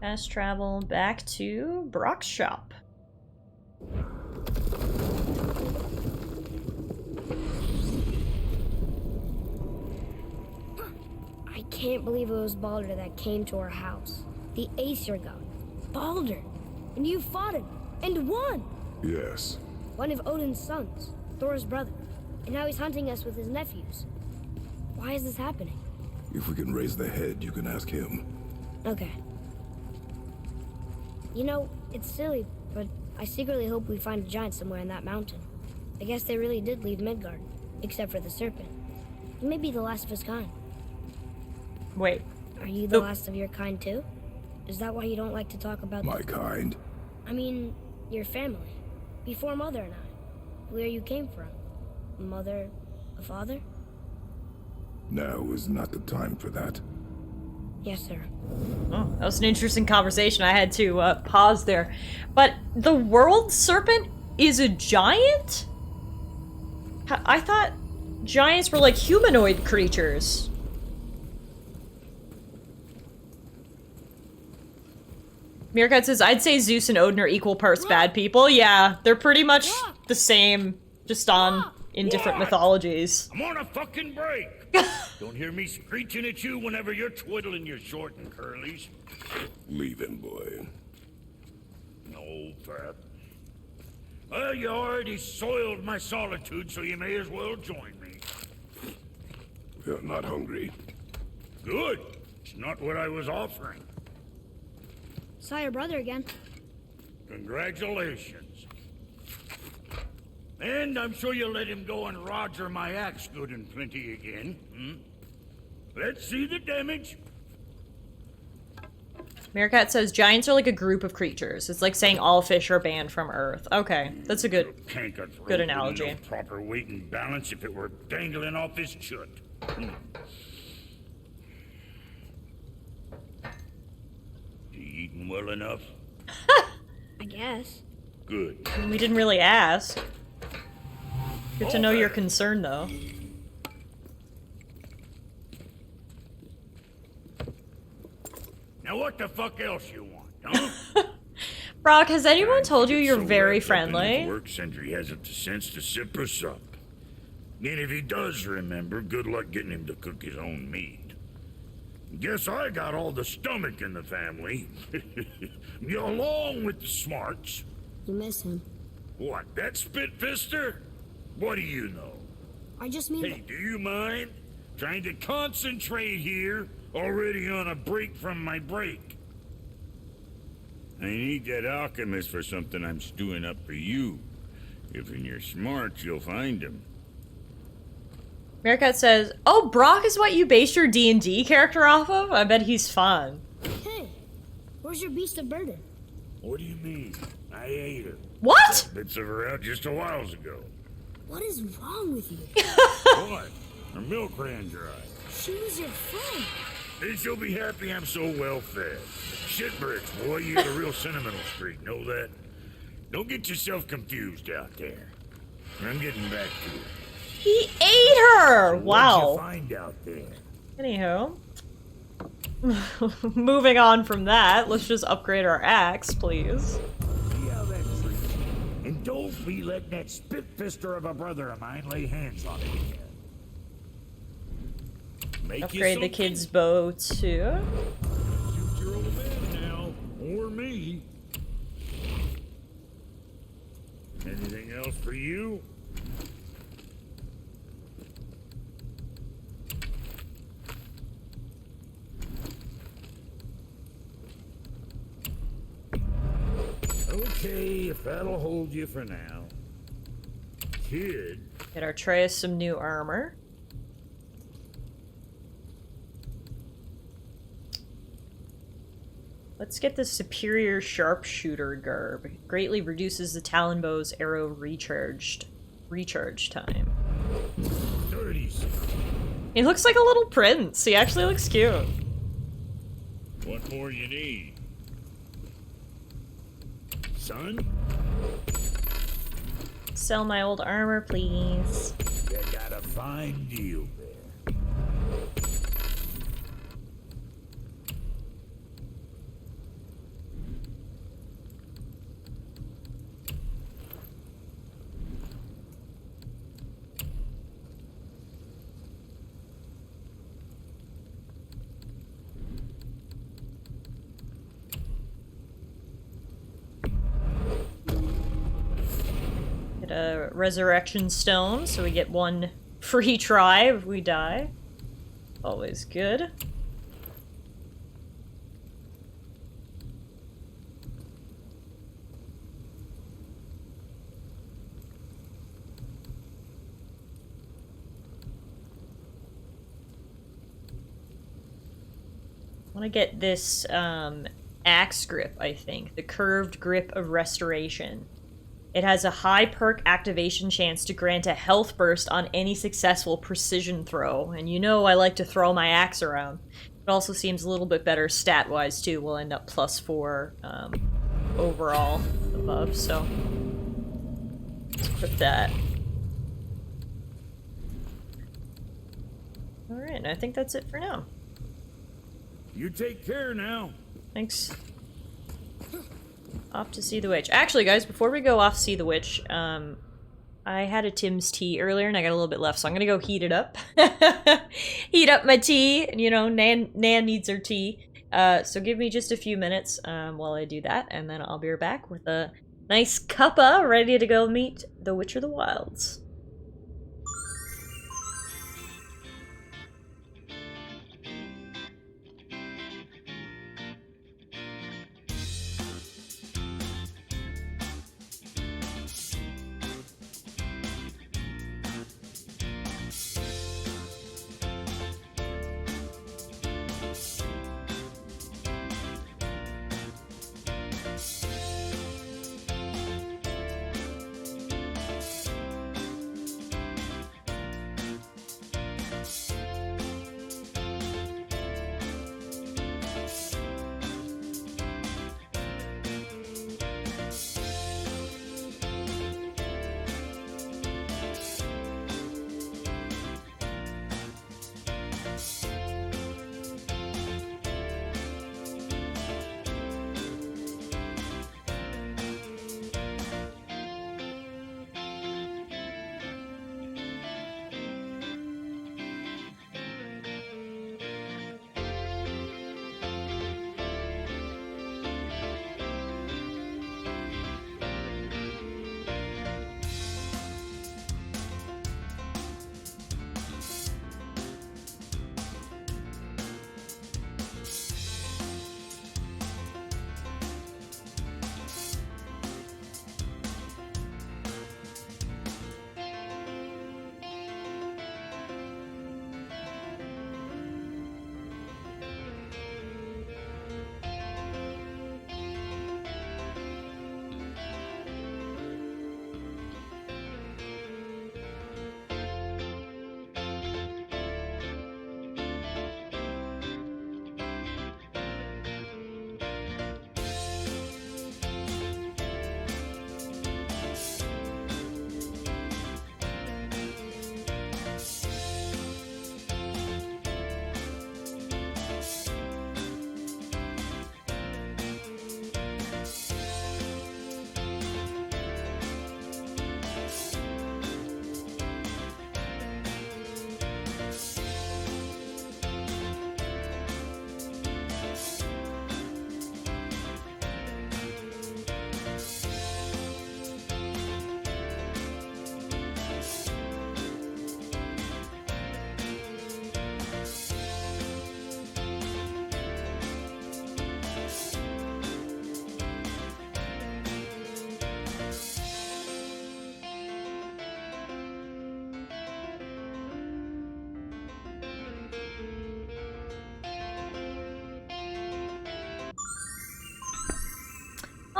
Fast travel back to Brock's shop. I can't believe it was Baldur that came to our house. The Aesir god. Baldur! And you fought him! And won! Yes. One of Odin's sons. Thor's brother. And now he's hunting us with his nephews. Why is this happening? If we can raise the head, you can ask him. Okay. You know, it's silly, but I secretly hope we find a giant somewhere in that mountain. I guess they really did leave Midgard, except for the serpent. He may be the last of his kind. Wait. Are you the last of your kind too? Is that why you don't like to talk about my kind? I mean, your family. Before Mother and I. Where you came from. Mother, a father? Now is not the time for that. Yes, sir. Oh, that was an interesting conversation. I had to pause there. But the World Serpent is a giant? I thought giants were like humanoid creatures. Meerkat says, I'd say Zeus and Odin are equal parts bad people. Yeah, they're pretty much the same, just in different mythologies. I'm on a fucking break. Don't hear me screeching at you whenever you're twiddling your short and curlies. Leave him, boy. No, Fat. Well, you already soiled my solitude, so you may as well join me. You're not hungry. Good. It's not what I was offering. Saw your brother again. Congratulations. And I'm sure you'll let him go and Roger my axe good and plenty again. Let's see the damage. Meerkat says, giants are like a group of creatures. It's like saying all fish are banned from Earth. Okay, that's a good analogy. No proper weight and balance if it were dangling off his chut. eating well enough? I guess. Good. I mean, we didn't really ask. Good to know Okay. your concern, though. Now what the fuck else you want, huh? Brock, has anyone told you Get you're so very wrapped up in his friendly? work, Sentry hasn't the sense to sip us up. And if he does remember, good luck getting him to cook his own meat. Guess I got all the stomach in the family. Along with the smarts. You miss him. What, that spit-fister? What do you know? I just mean Hey, do you mind? Trying to concentrate here, already on a break from my break. I need that alchemist for something I'm stewing up for you. If in your smarts, you'll find him. Meerkat says, "Oh, Brock is what you based your D&D character off of? I bet he's fun." Hey, where's your beast of burden? What do you mean? I ate her. What? Got bits of her out just a while ago. What is wrong with you? What? Her milk ran dry. She was your friend. And she'll be happy I'm so well fed. Shitbricks, boy, you got a real sentimental streak, know that? Don't get yourself confused out there. I'm getting back to it. He ate her! So Wow. what'd you find out there? Anywho. Moving on from that, let's just upgrade our axe, please. See how that treats you. And don't be letting that spit-fister of a brother of mine lay hands on it again. Make Upgrade the kid's bow, too. Shoot your old man now, or me. Anything else for you? Okay, if that'll hold you for now. Kid. Get Artreus some new armor. Let's get the superior sharpshooter garb. Greatly reduces the Talon bow's arrow recharge time. 30 seconds. He looks like a little prince. He actually looks cute. What more you need? Son? Sell my old armor, please. You got a fine deal there. Get a resurrection stone, so we get one free try if we die. Always good. I want to get this axe grip, I think. The curved grip of restoration. It has a high perk activation chance to grant a health burst on any successful precision throw. And you know I like to throw my axe around. It also seems a little bit better stat-wise, too. We'll end up +4 overall above, so... let's equip that. Alright, I think that's it for now. You take care now. Thanks. Off to see the witch. Actually, guys, before we go off to see the witch, I had a Tim's tea earlier and I got a little bit left, so I'm gonna go heat it up. Heat up my tea. You know, Nan needs her tea. So give me just a few minutes while I do that, and then I'll be right back with a nice cuppa ready to go meet the Witch of the Wilds.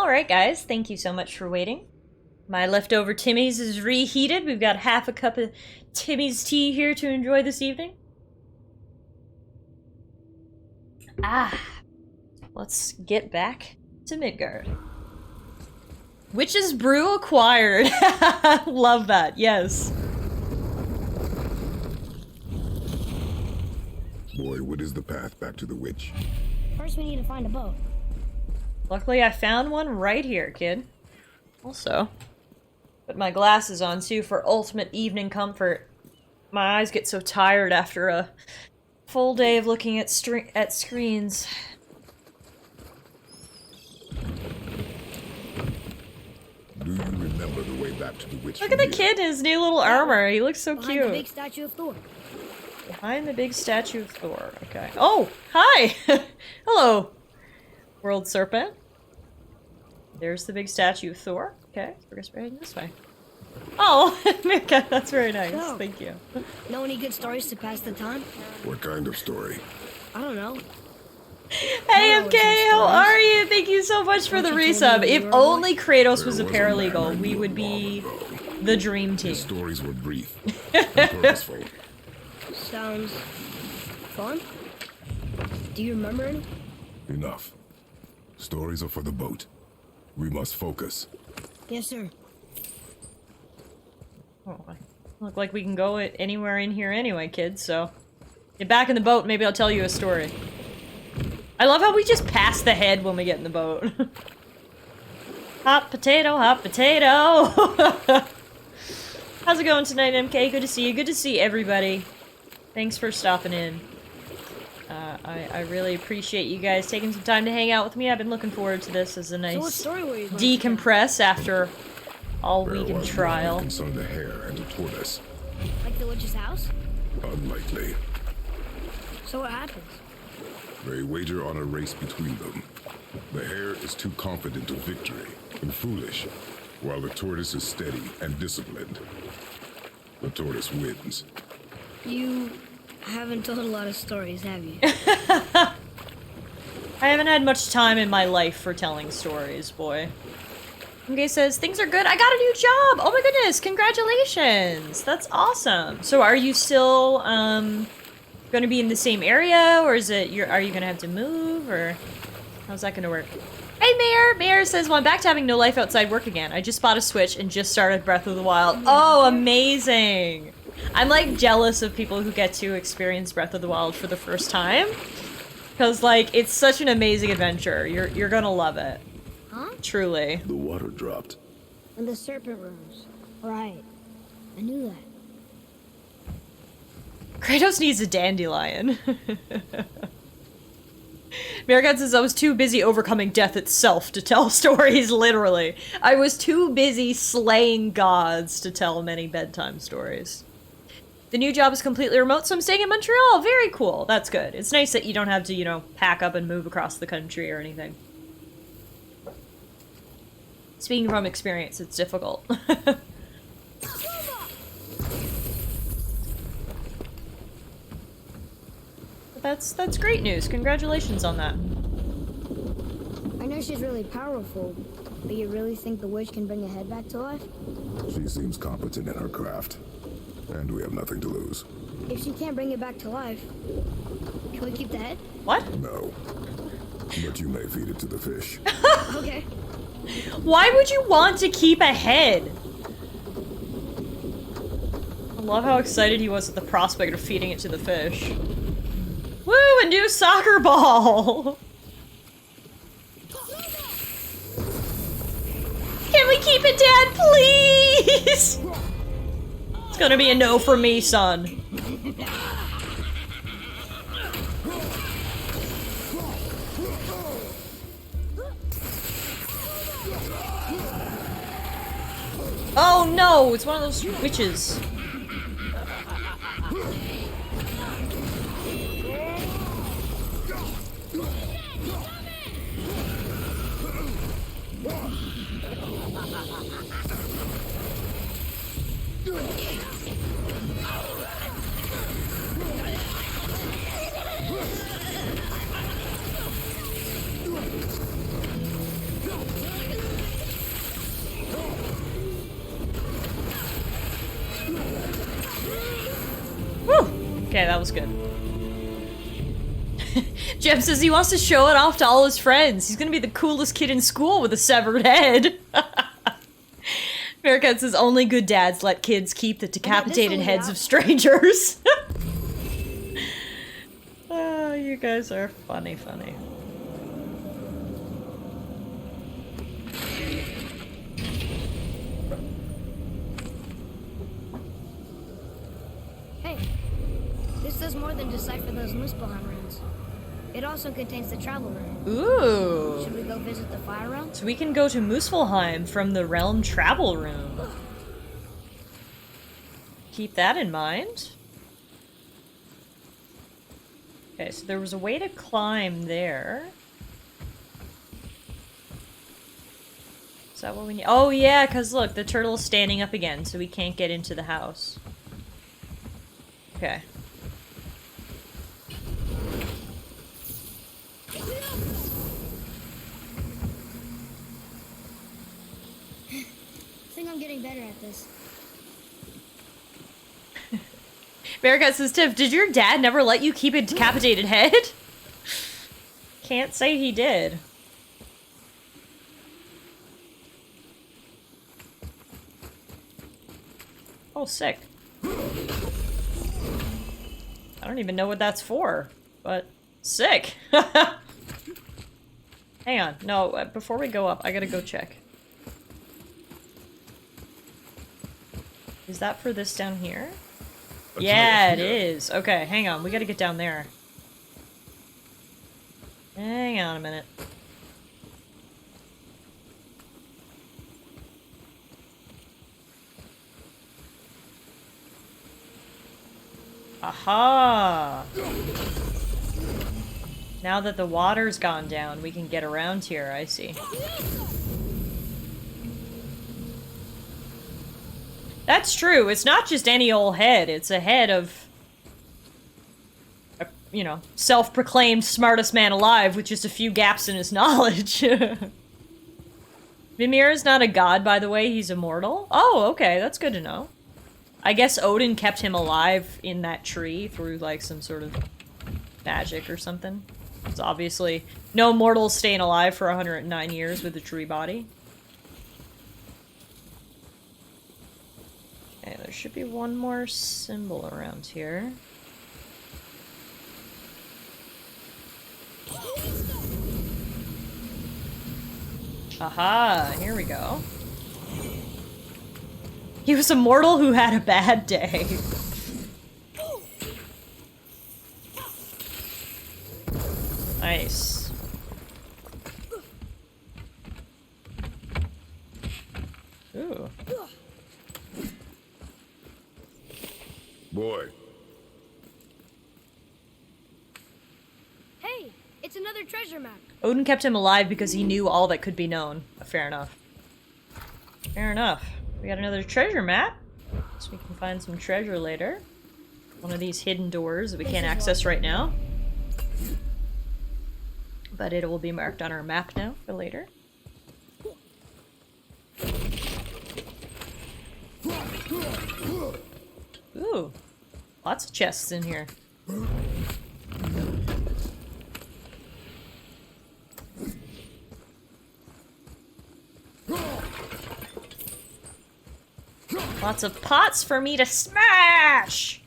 Alright guys, thank you so much for waiting. My leftover Timmy's is reheated. We've got half a cup of Timmy's tea here to enjoy this evening. Let's get back to Midgard. Witch's Brew acquired. Love that, yes. Boy, what is the path back to the witch? First, we need to find a boat. Luckily, I found one right here, kid. Also, put my glasses on too for ultimate evening comfort. My eyes get so tired after a full day of looking at screens. Do you remember the way back to the witch? Look at the kid in his new little armor. He looks so Behind cute. the big statue of Thor. Behind the big statue of Thor. Okay. Oh, hi! Hello, World Serpent. There's the big statue of Thor. Okay, we're just heading this way. Oh, okay, that's very nice. So, thank you. Know any good stories to pass the time? What kind of story? I don't know. Hey MK, how are you? Thank you so much for the resub. If only Kratos was a paralegal, we would be the dream team. His stories were brief and purposeful. Sounds fun. Do you remember any? Enough. Stories are for the boat. We must focus. Yes, sir. Oh, look like we can go anywhere in here anyway, kids, so... Get back in the boat, maybe I'll tell you a story. I love how we just pass the head when we get in the boat. Hot potato, hot potato! How's it going tonight, MK? Good to see you. Good to see everybody. Thanks for stopping in. I really appreciate you guys taking some time to hang out with me. I've been looking forward to this as a nice So what story were you going decompress after all There week in was trial. one concerned a hare and a tortoise. Like the witch's house? Unlikely. So what happens? They wager on a race between them. The hare is too confident of victory and foolish, while the tortoise is steady and disciplined. The tortoise wins. You haven't told a lot of stories, have you? I haven't had much time in my life for telling stories, boy. Okay, says, things are good. I got a new job! Oh my goodness, congratulations! That's awesome. So are you still, gonna be in the same area, or is it, are you gonna have to move, or how's that gonna work? Hey, Mayor! Mayor says, well, I'm back to having no life outside work again. I just bought a Switch and just started Breath of the Wild. Oh, amazing! I'm, like, jealous of people who get to experience Breath of the Wild for the first time. Because, like, it's such an amazing adventure. You're gonna love it. Huh? Truly. The water dropped. And the serpent rose. Right. I knew that. Kratos needs a dandelion. Marigat says, I was too busy overcoming death itself to tell stories, literally. I was too busy slaying gods to tell many bedtime stories. The new job is completely remote, so I'm staying in Montreal. Very cool. That's good. It's nice that you don't have to, you know, pack up and move across the country or anything. Speaking from experience, it's difficult. That's great news. Congratulations on that. I know she's really powerful, but you really think the witch can bring a head back to life? She seems competent in her craft, and we have nothing to lose. If she can't bring it back to life, can we keep the head? What? No. But you may feed it to the fish. Okay. Why would you want to keep a head? I love how excited he was at the prospect of feeding it to the fish. Woo, a new soccer ball! Can we keep it, Dad, please? It's gonna be a no from me, son. Oh no, it's one of those witches. Okay, that was good. Jem says he wants to show it off to all his friends. He's gonna be the coolest kid in school with a severed head. Bearcat says only good dads let kids keep the decapitated heads of strangers. Oh, you guys are funny. Hey, this does more than decipher those Moosefulheim runes. It also contains the travel rune. Ooh. Should we go visit the fire realm? So we can go to Moosefulheim from the realm travel room. Keep that in mind. Okay, so there was a way to climb there. Is that what we need? Oh yeah, because look, the turtle's standing up again, so we can't get into the house. Okay. I think I'm getting better at this. Bearcat says, Tiff, did your dad never let you keep a decapitated head? Can't say he did. Oh, sick. I don't even know what that's for, but sick. Hang on. No, before we go up, I gotta go check. Is that for this down here? Yeah, it is. Okay, hang on. We gotta get down there. Hang on a minute. Aha! Now that the water's gone down, we can get around here, I see. That's true. It's not just any old head. It's a head of, you know, self-proclaimed smartest man alive with just a few gaps in his knowledge. Mimir is not a god, by the way. He's immortal. Oh, okay. That's good to know. I guess Odin kept him alive in that tree through, like, some sort of magic or something. It's obviously no mortals staying alive for 109 years with a tree body. Okay, there should be one more symbol around here. Aha, here we go. He was a mortal who had a bad day. Nice. Ooh. Boy. Hey, it's another treasure map. Odin kept him alive because he knew all that could be known. Fair enough. Fair enough. We got another treasure map. So we can find some treasure later. One of these hidden doors that we can't access right now. But it will be marked on our map now for later. Ooh. Lots of chests in here. Lots of pots for me to smash!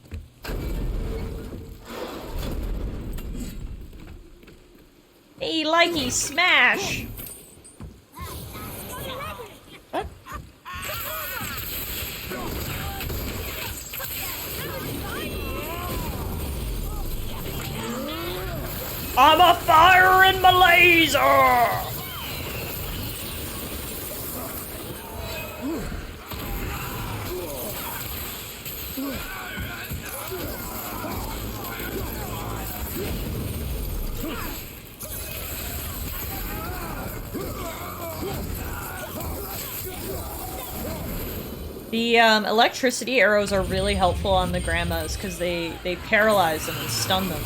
Hey, likey, smash! What? I'm a fire in my laser! The electricity arrows are really helpful on the grandmas because they paralyze them and stun them.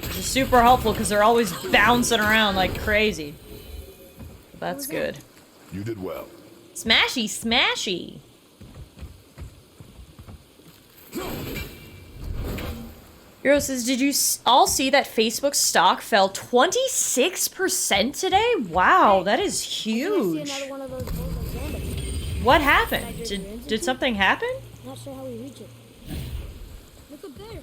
Which is super helpful because they're always bouncing around like crazy. That's good. You did well. Smashy, smashy! Hero says, did you all see that Facebook stock fell 26% today? Wow, that is huge. What happened? Did something happen? Not sure how we reach it. Look up there.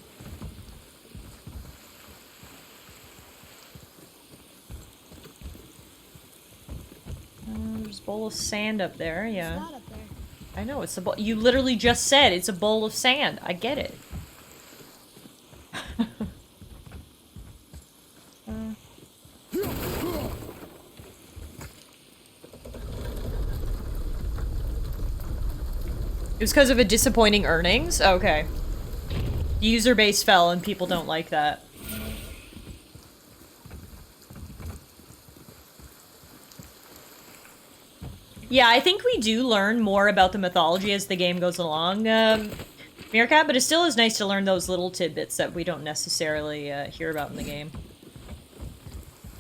There's a bowl of sand up there, yeah. It's not up there. I know, it's a bowl. You literally just said it's a bowl of sand. I get it. It was because of a disappointing earnings? Okay. User base fell and people don't like that. Yeah, I think we do learn more about the mythology as the game goes along, Meerkat, but it still is nice to learn those little tidbits that we don't necessarily hear about in the game.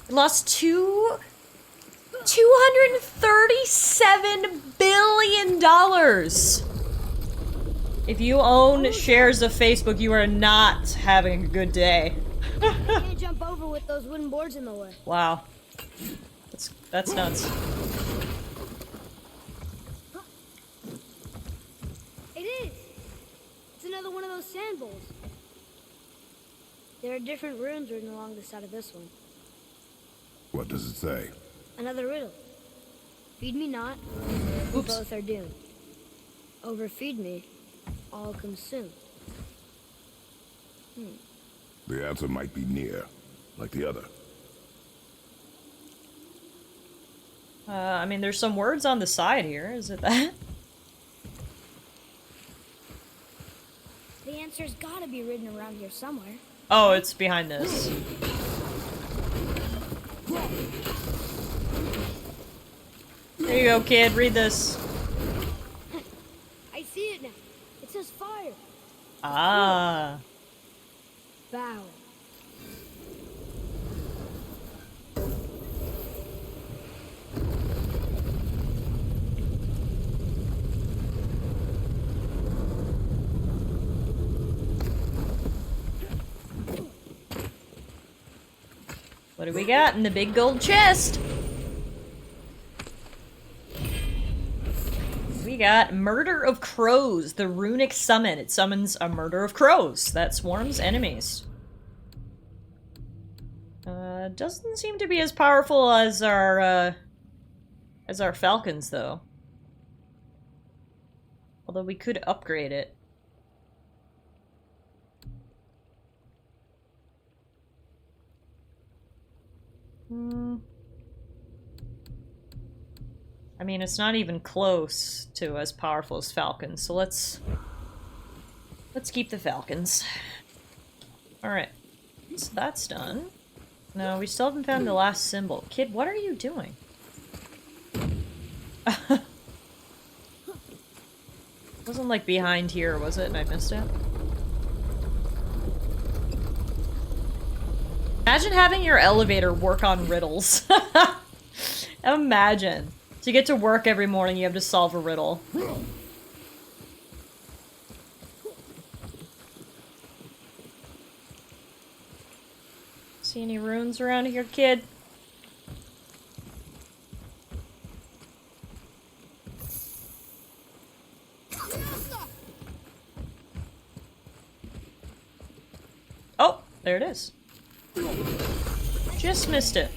We lost $237 billion! If you own shares of Facebook, you are not having a good day. I can't jump over with those wooden boards in the way. Wow. That's nuts. It is! It's another one of those sand bowls. There are different runes written along the side of this one. What does it say? Another riddle. Feed me not, we both are doomed. Overfeed me, all consumed. The answer might be near, like the other. I mean, there's some words on the side here. Is it that? The answer's gotta be written around here somewhere. Oh, it's behind this. There you go, kid. Read this. I see it now. It says fire. Ah. Bow. What do we got in the big gold chest? We got Murder of Crows, the runic summon. It summons a murder of crows that swarms enemies. Doesn't seem to be as powerful as our falcons, though. Although we could upgrade it. I mean, it's not even close to as powerful as falcons, so let's keep the falcons. Alright, so that's done. No, we still haven't found the last symbol. Kid, what are you doing? Wasn't like behind here, was it? And I missed it? Imagine having your elevator work on riddles. Imagine. So you get to work every morning, you have to solve a riddle. See any runes around here, kid? Oh, there it is. Just missed it.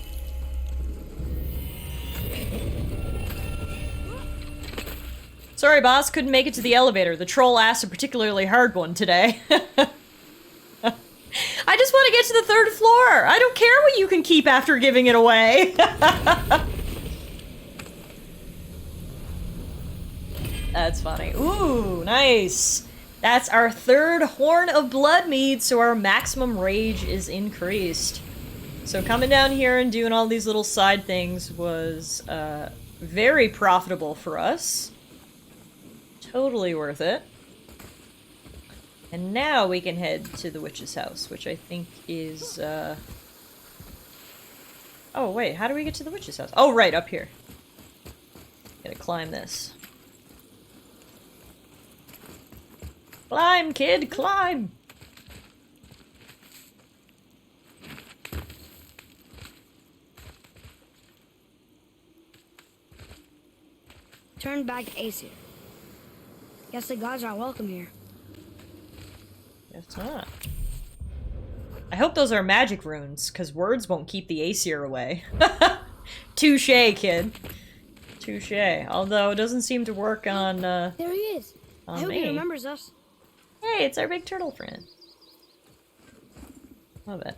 Sorry, boss, couldn't make it to the elevator. The troll asked a particularly hard one today. I just want to get to the 3rd floor. I don't care what you can keep after giving it away. That's funny. Ooh, nice. That's our 3rd Horn of Blood mead, so our maximum rage is increased. So coming down here and doing all these little side things was very profitable for us. Totally worth it. And now we can head to the witch's house, which I think is, Oh, wait, how do we get to the witch's house? Oh, right, up here. Gotta climb this. Climb, kid, climb! turned back to Aesir. Guess the gods aren't welcome here. Guess not. I hope those are magic runes, because words won't keep the Aesir away. Touche, kid. Touche. Although it doesn't seem to work on, There he is. I hope me. he remembers us. Hey, it's our big turtle friend. Love it.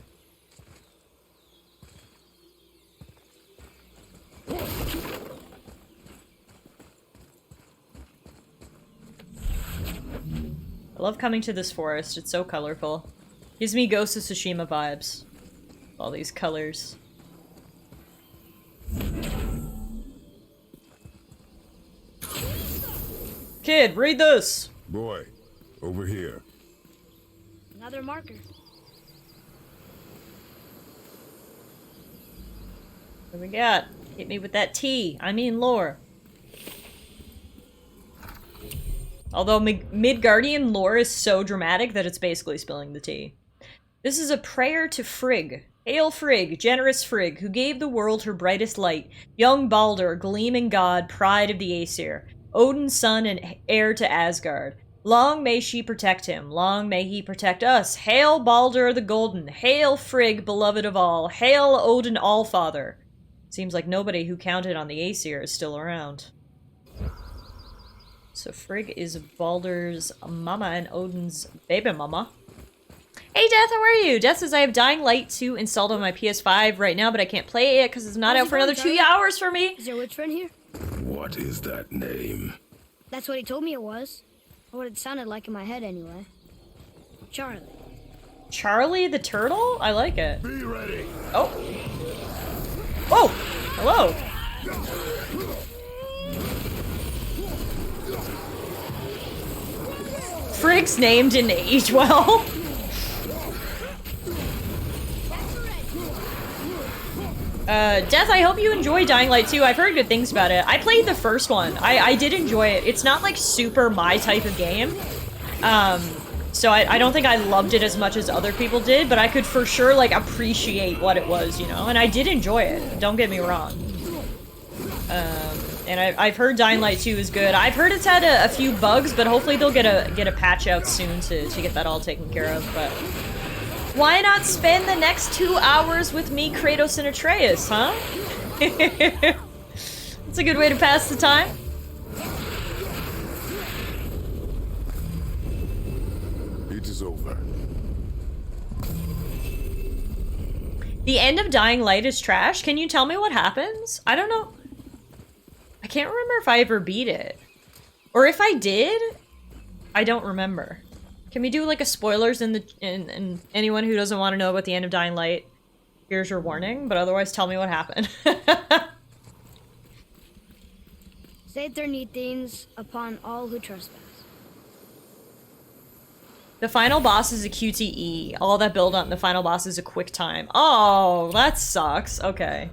I love coming to this forest. It's so colorful. Gives me Ghost of Tsushima vibes. All these colors. Kid, read this! Boy, over here. Another marker. What do we got? Hit me with that tea. I mean lore. Although Midgardian lore is so dramatic that it's basically spilling the tea. This is a prayer to Frigg. Hail Frigg, generous Frigg, who gave the world her brightest light. Young Baldur, gleaming god, pride of the Aesir. Odin's son and heir to Asgard. Long may she protect him. Long may he protect us. Hail Baldur the Golden. Hail Frigg, beloved of all. Hail Odin Allfather. Seems like nobody who counted on the Aesir is still around. So Frigg is Baldur's mama and Odin's baby mama. Hey Death, how are you? Death says I have Dying Light 2 installed on my PS5 right now, but I can't play it because it's not out for another 2 hours for me. Is there a witch friend here? What is that name? That's what he told me it was. Or what it sounded like in my head anyway. Charlie. Charlie the turtle? I like it. Be ready. Oh. Oh! Hello. Frigg's name didn't age well. Death, I hope you enjoy Dying Light 2. I've heard good things about it. I played the first one. I did enjoy it. It's not like super my type of game. So I don't think I loved it as much as other people did, but I could for sure like appreciate what it was, you know? And I did enjoy it. Don't get me wrong. And I've heard Dying Light 2 is good. I've heard it's had a few bugs, but hopefully they'll get a patch out soon to get that all taken care of, but... Why not spend the next 2 hours with me, Kratos, and Atreus, huh? It's a good way to pass the time. It is over. The end of Dying Light is trash. Can you tell me what happens? I don't know. I can't remember if I ever beat it. Or if I did, I don't remember. Can we do like a spoilers in anyone who doesn't want to know about the end of Dying Light? Here's your warning, but otherwise tell me what happened. Say their neat things upon all who trespass. The final boss is a QTE. All that build up, the final boss is a quick time. Oh, that sucks. Okay.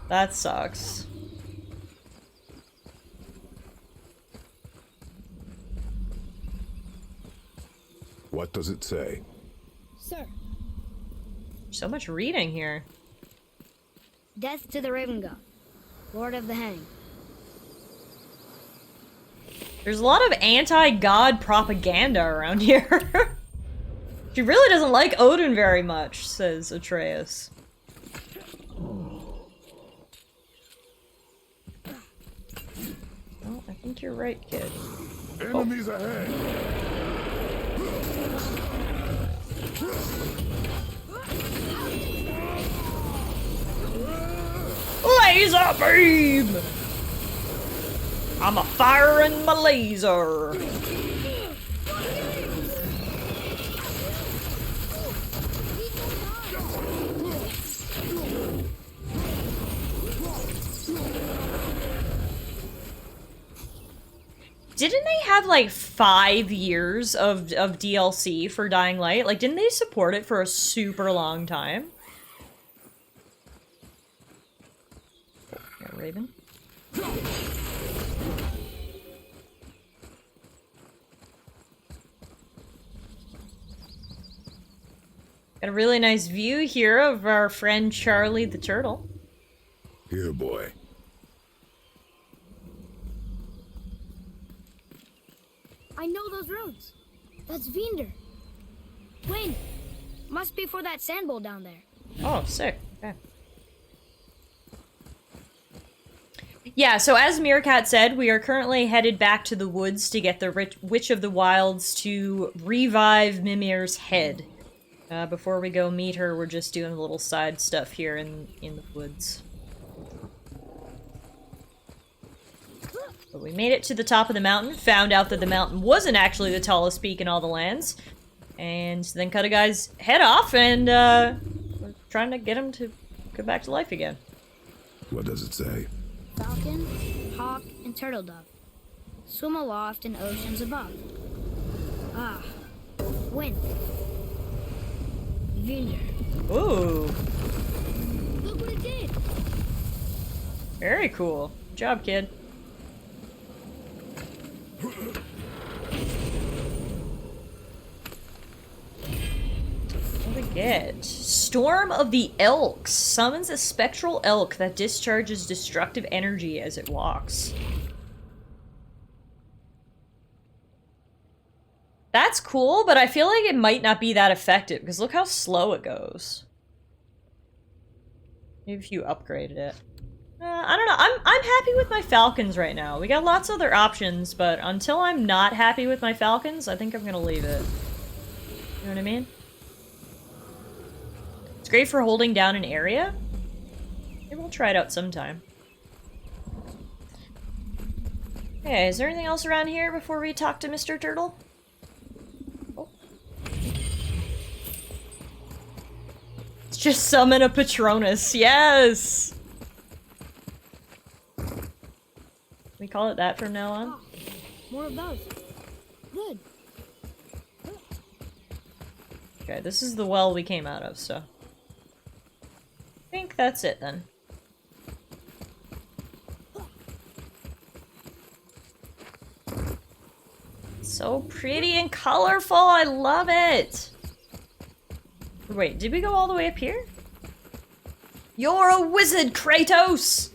That sucks. What does it say? Sir. So much reading here. Death to the Raven God, Lord of the Hang. There's a lot of anti-god propaganda around here. She really doesn't like Odin very much, says Atreus. Well, I think you're right, kid. Enemies ahead. Laser beam! I'm a firing my laser. Didn't they have like 5 years of DLC for Dying Light? Like, didn't they support it for a super long time? Yeah, Raven. Got a really nice view here of our friend Charlie the Turtle. Here, boy. I know those roads. That's Volunder. Wind. Must be for that sand bowl down there. Oh, sick. Okay. Yeah, so as Meerkat said, we are currently headed back to the woods to get the Witch of the Wilds to revive Mimir's head. Before we go meet her, we're just doing a little side stuff here in the woods. But we made it to the top of the mountain, found out that the mountain wasn't actually the tallest peak in all the lands, and then cut a guy's head off, and we're trying to get him to go back to life again. What does it say? Falcon, hawk, and turtle dove swim aloft in oceans above. Ah, wind. Volunder. Ooh. Look what it did. Very cool. Good job, kid. What do we get? Storm of the Elks. Summons a spectral elk that discharges destructive energy as it walks. That's cool, but I feel like it might not be that effective, because look how slow it goes. Maybe if you upgraded it. I don't know. I'm happy with my falcons right now. We got lots of other options, but until I'm not happy with my falcons, I think I'm gonna leave it. You know what I mean? It's great for holding down an area. Maybe we'll try it out sometime. Okay, is there anything else around here before we talk to Mr. Turtle? Oh. Let's just summon a Patronus. Yes! We call it that from now on? Oh, more of those. Good. Okay, this is the well we came out of, so... I think that's it, then. So pretty and colorful, I love it! Wait, did we go all the way up here? You're a wizard, Kratos!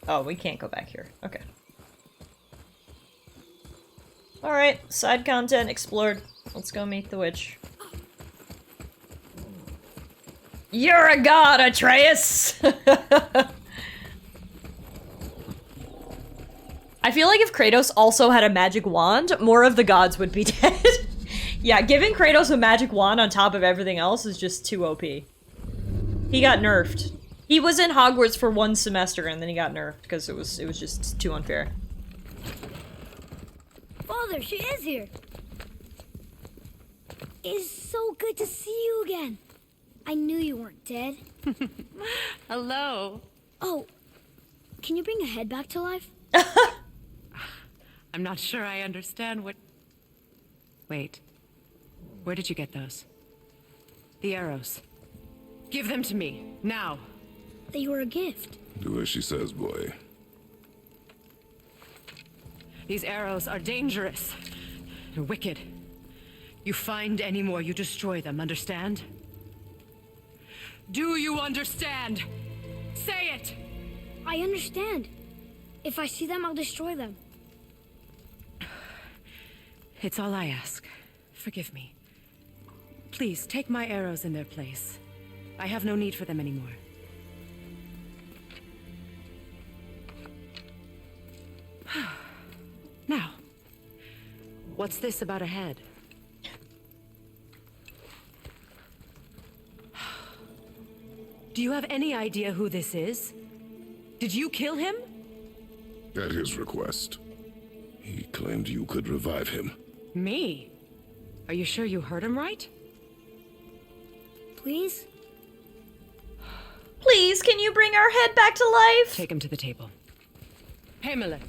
Oh, we can't go back here. Okay. Alright, side content explored. Let's go meet the witch. You're a god, Atreus! I feel like if Kratos also had a magic wand, more of the gods would be dead. Yeah, giving Kratos a magic wand on top of everything else is just too OP. He got nerfed. He was in Hogwarts for 1 semester and then he got nerfed because it was just too unfair. Father, she is here. It's so good to see you again. I knew you weren't dead. Hello. Oh, can you bring a head back to life? I'm not sure I understand what... Wait. Where did you get those? The arrows. Give them to me, now. They were a gift. Do as she says, boy. These arrows are dangerous. They're wicked. You find any more, you destroy them, understand? Do you understand? Say it! I understand. If I see them, I'll destroy them. It's all I ask. Forgive me. Please, take my arrows in their place. I have no need for them anymore. Now, what's this about a head? Do you have any idea who this is? Did you kill him? At his request. He claimed you could revive him. Me? Are you sure you heard him right? Please? Please, can you bring our head back to life? Take him to the table. Pamela.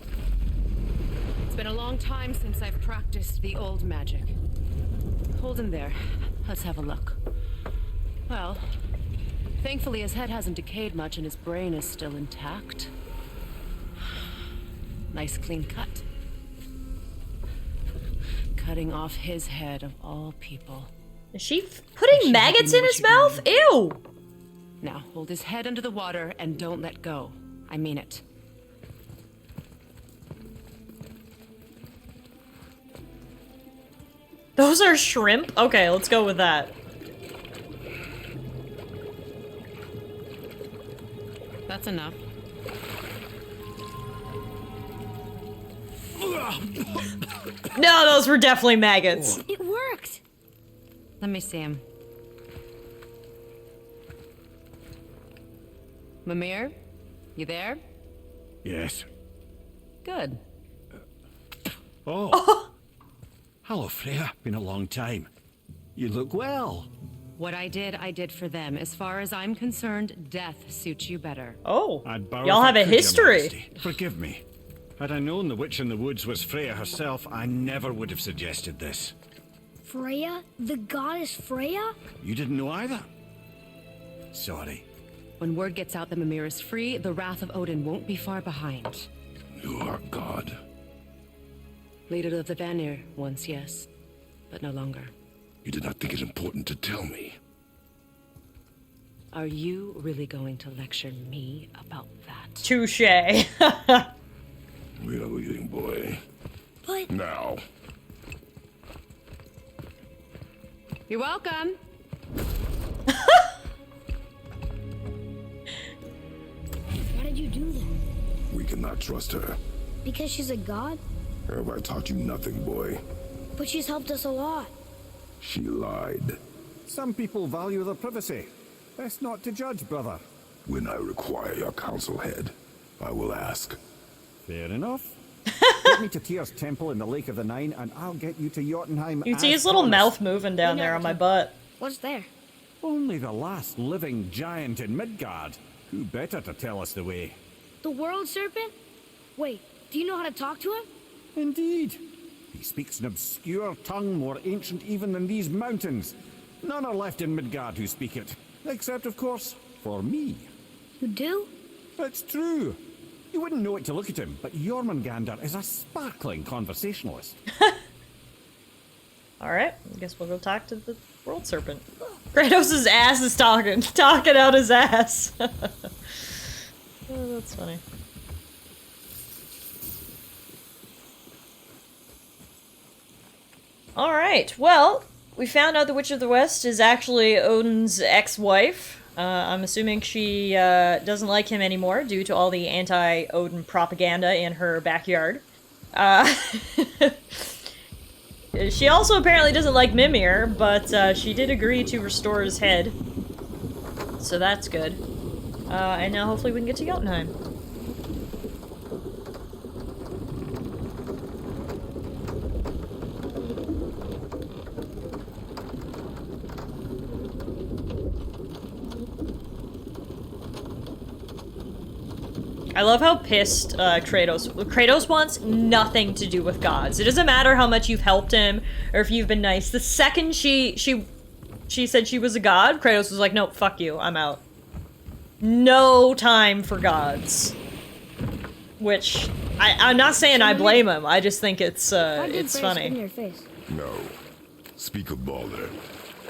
It's been a long time since I've practiced the old magic. Hold him there. Let's have a look. Well, thankfully his head hasn't decayed much and his brain is still intact. Nice clean cut. Cutting off his head of all people. Is she putting maggots in his mouth? Ew! Now, hold his head under the water and don't let go. I mean it. Those are shrimp? Okay, let's go with that. That's enough. No, those were definitely maggots. It worked. Let me see him. Mimir, you there? Yes. Good. Oh. Hello, Freya. Been a long time. You look well. What I did for them. As far as I'm concerned, death suits you better. Oh, I'd borrow y'all if I have a could, Your history. Majesty. Forgive me. Had I known the witch in the woods was Freya herself, I never would have suggested this. Freya? The goddess Freya? You didn't know either? Sorry. When word gets out that Mimir is free, the wrath of Odin won't be far behind. You are God. Leader of the Vanir, once yes, but no longer. You did not think it important to tell me. Are you really going to lecture me about that? Touche. We are leaving, boy. But... Now. You're welcome. Why did you do that? We cannot trust her. Because she's a god? Have I taught you nothing, boy? But she's helped us a lot. She lied. Some people value their privacy. Best not to judge, brother. When I require your council head, I will ask. Fair enough. Take me to Tyr's temple in the Lake of the Nine, and I'll get you to Jotunheim. You can see his little mouth moving down there on my butt. What's there? Only the last living giant in Midgard. Who better to tell us the way? The World Serpent? Wait, do you know how to talk to him? Indeed. He speaks an obscure tongue more ancient even than these mountains. None are left in Midgard who speak it. Except, of course, for me. You do? It's true. You wouldn't know it to look at him, but Jormungandr is a sparkling conversationalist. Alright, I guess we'll go talk to the World Serpent. Kratos' ass is talking out his ass. Oh, that's funny. Alright, well, we found out the Witch of the West is actually Odin's ex-wife. I'm assuming she doesn't like him anymore due to all the anti-Odin propaganda in her backyard. She also apparently doesn't like Mimir, but she did agree to restore his head. So that's good. And now hopefully we can get to Jotunheim. I love how pissed Kratos wants nothing to do with gods. It doesn't matter how much you've helped him or if you've been nice. The second she said she was a god, Kratos was like, nope, fuck you, I'm out. No time for gods. Which, I'm not saying I blame him, I just think it's funny. In your face? No. Speak of Balder.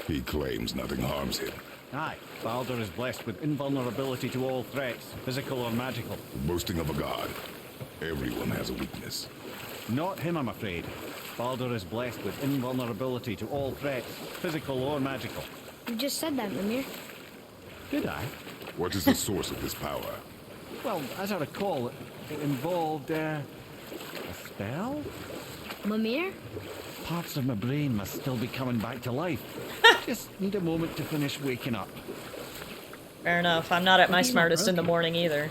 He claims nothing harms him. Aye, Balder is blessed with invulnerability to all threats, physical or magical. Boasting of a god. Everyone has a weakness. Not him, I'm afraid. Balder is blessed with invulnerability to all threats, physical or magical. You just said that, Mimir. Did I? What is the source of this power? Well, as I recall, it involved, a spell? Mimir? Parts of my brain must still be coming back to life. Just need a moment to finish waking up. Fair enough, I'm not at my smartest in the morning either.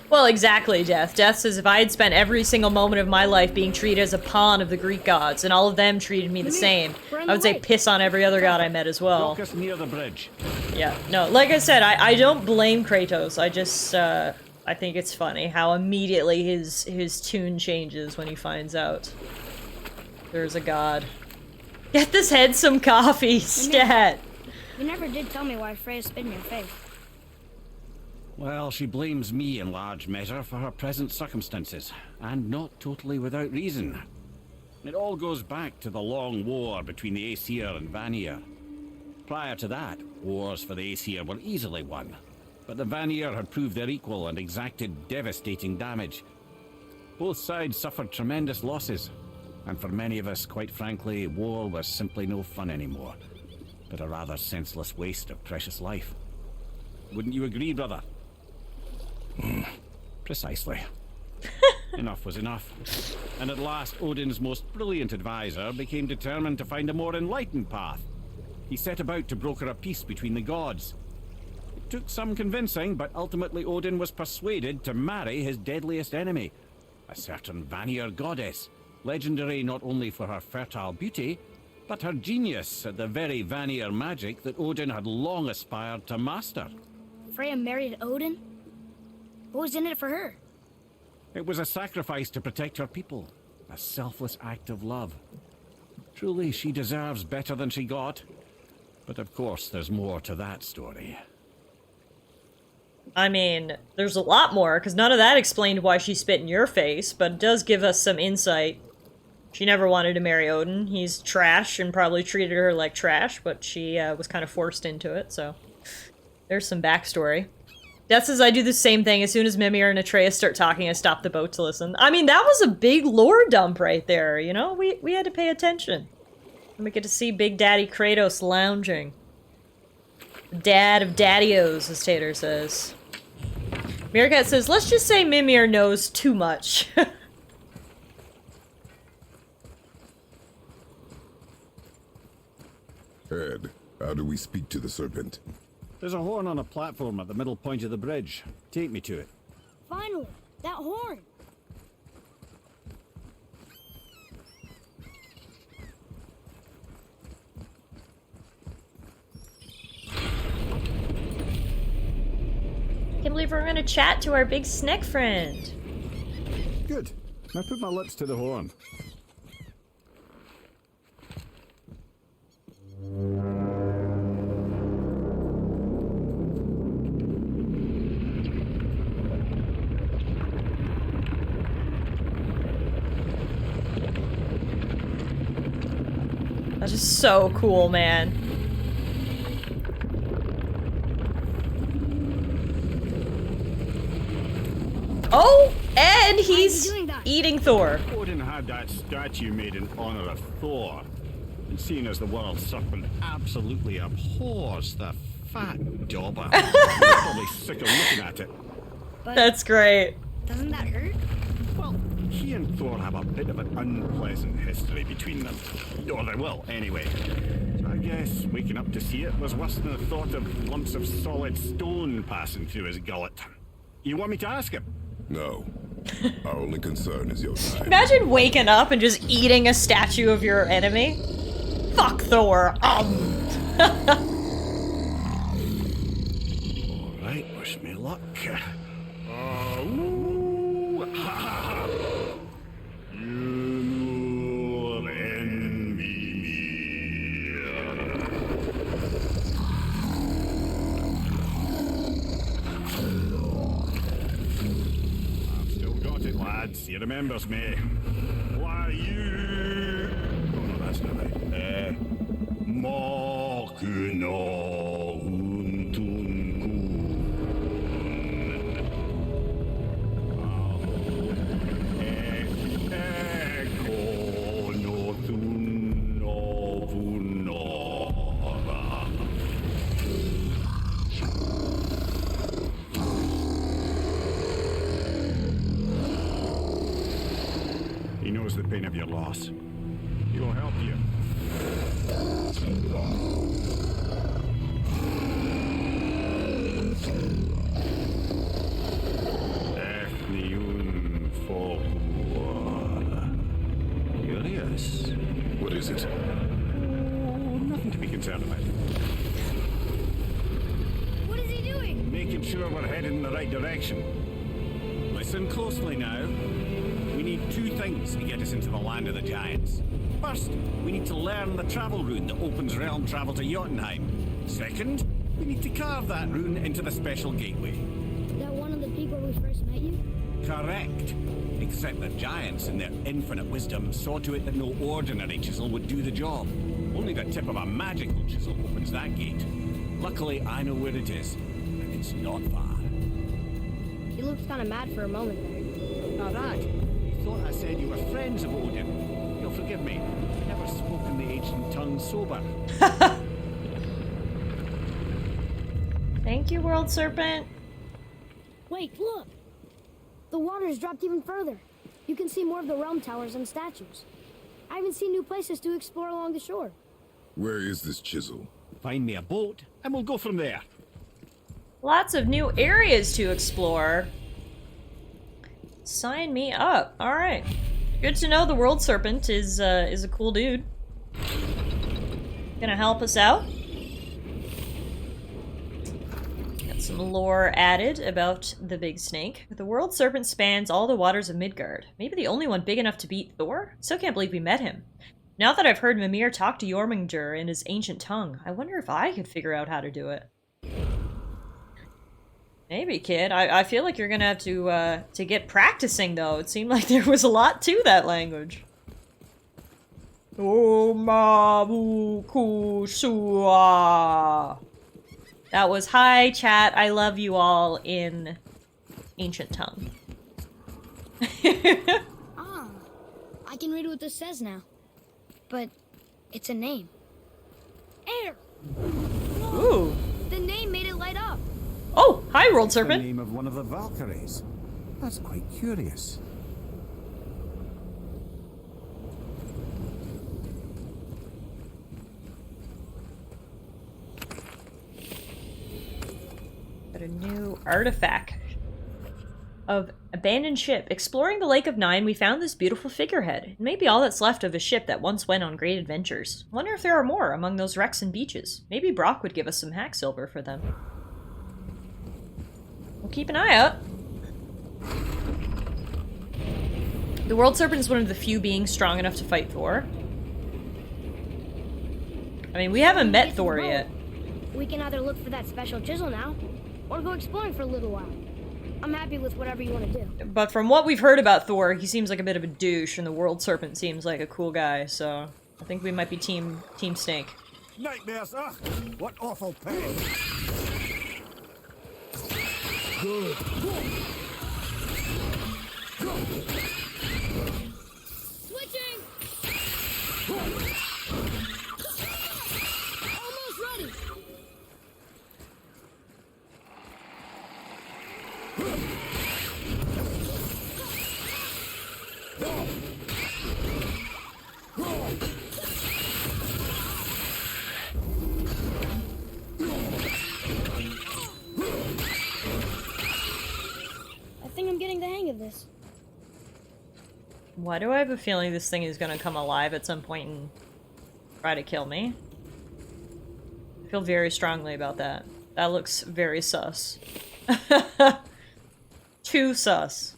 Well, exactly, Death. Death says if I had spent every single moment of my life being treated as a pawn of the Greek gods, and all of them treated me the same, I would say piss on every other god I met as well. Focus near the bridge. Yeah, no, like I said, I don't blame Kratos, I just, I think it's funny how immediately his tune changes when he finds out there's a god. Get this head some coffee, stat! You never did tell me why Freya spit in your face. Well, she blames me in large measure for her present circumstances, and not totally without reason. It all goes back to the long war between the Aesir and Vanir. Prior to that, wars for the Aesir were easily won, but the Vanir had proved their equal and exacted devastating damage. Both sides suffered tremendous losses, and for many of us, quite frankly, war was simply no fun anymore, but a rather senseless waste of precious life. Wouldn't you agree, brother? Precisely. Enough was enough. And at last, Odin's most brilliant advisor became determined to find a more enlightened path. He set about to broker a peace between the gods. It took some convincing, but ultimately Odin was persuaded to marry his deadliest enemy, a certain Vanir goddess, legendary not only for her fertile beauty, but her genius at the very Vanir magic that Odin had long aspired to master. Freya married Odin? What was in it for her? It was a sacrifice to protect her people, a selfless act of love. Truly, she deserves better than she got. But of course, there's more to that story. I mean, there's a lot more, because none of that explained why she spit in your face, but it does give us some insight. She never wanted to marry Odin. He's trash and probably treated her like trash, but she was kind of forced into it, so there's some backstory. Death says I do the same thing. As soon as Mimir and Atreus start talking, I stop the boat to listen. I mean, that was a big lore dump right there, you know? We had to pay attention. And we get to see Big Daddy Kratos lounging. Dad of daddios, as Tater says. Meerkat says, let's just say Mimir knows too much. Ed, how do we speak to the serpent? There's a horn on a platform at the middle point of the bridge. Take me to it. Finally, that horn. Can't believe we're gonna chat to our big snack friend. Good. Now put my lips to the horn. That is so cool, man. Oh, and he's eating Thor. Odin had that statue made in honor of Thor. And seeing as the World Serpent absolutely abhors the fat dauber, he's probably sick of looking at it. But that's great. Doesn't that hurt? Well, he and Thor have a bit of an unpleasant history between them. Or they will, anyway. So I guess waking up to see it was worse than the thought of lumps of solid stone passing through his gullet. You want me to ask him? No. Our only concern is your time. Imagine waking up and just eating a statue of your enemy. Fuck Thor. Alright, wish me luck. He remembers me. Why you? Oh no, that's not right. Mokuno He knows the pain of your loss. He will help you. Curious. What is it? Oh, nothing to be concerned about. What is he doing? Making sure we're headed in the right direction. Listen closely now. We need two things to get us into the land of the giants. First, we need to learn the travel rune that opens realm travel to Jotunheim. Second, we need to carve that rune into the special gateway. Is that one of the peak where we first met you? Correct. Except the giants, in their infinite wisdom, saw to it that no ordinary chisel would do the job. Only the tip of a magical chisel opens that gate. Luckily, I know where it is, and it's not far. He looked kind of mad for a moment there. Now that, you thought I said you were friends of Odin. You'll forgive me. I've never spoken the ancient tongue sober. Thank you, World Serpent. Wait, look! The water's dropped even further. You can see more of the realm towers and statues. I haven't seen new places to explore along the shore. Where is this chisel? Find me a boat, and we'll go from there. Lots of new areas to explore. Sign me up. All right. Good to know the World Serpent is a cool dude. Gonna help us out. Got some lore added about the big snake. The World Serpent spans all the waters of Midgard. Maybe the only one big enough to beat Thor? Still can't believe we met him. Now that I've heard Mimir talk to Jormungandr in his ancient tongue, I wonder if I could figure out how to do it. Maybe, kid. I feel like you're gonna have to get practicing, though. It seemed like there was a lot to that language. That was hi, chat. I love you all in ancient tongue. Ah, I can read what this says now. But it's a name. Air! Ooh. The name made it light up. Oh, hi, World Serpent. The name of one of the Valkyries. That's quite curious. Got a new artifact of abandoned ship. Exploring the Lake of Nine, we found this beautiful figurehead. It may be all that's left of a ship that once went on great adventures. Wonder if there are more among those wrecks and beaches. Maybe Brock would give us some hack silver for them. We'll keep an eye out. The World Serpent is one of the few beings strong enough to fight Thor. I mean, we haven't met Thor yet. We can either look for that special chisel now, or go exploring for a little while. I'm happy with whatever you want to do. But from what we've heard about Thor, he seems like a bit of a douche, and the World Serpent seems like a cool guy, so I think we might be Team Snake. Nightmares, ugh! What awful pain! Good. Switching! Almost ready! I think I'm getting the hang of this. Why do I have a feeling this thing is gonna come alive at some point and try to kill me? I feel very strongly about that. That looks very sus. Too sus.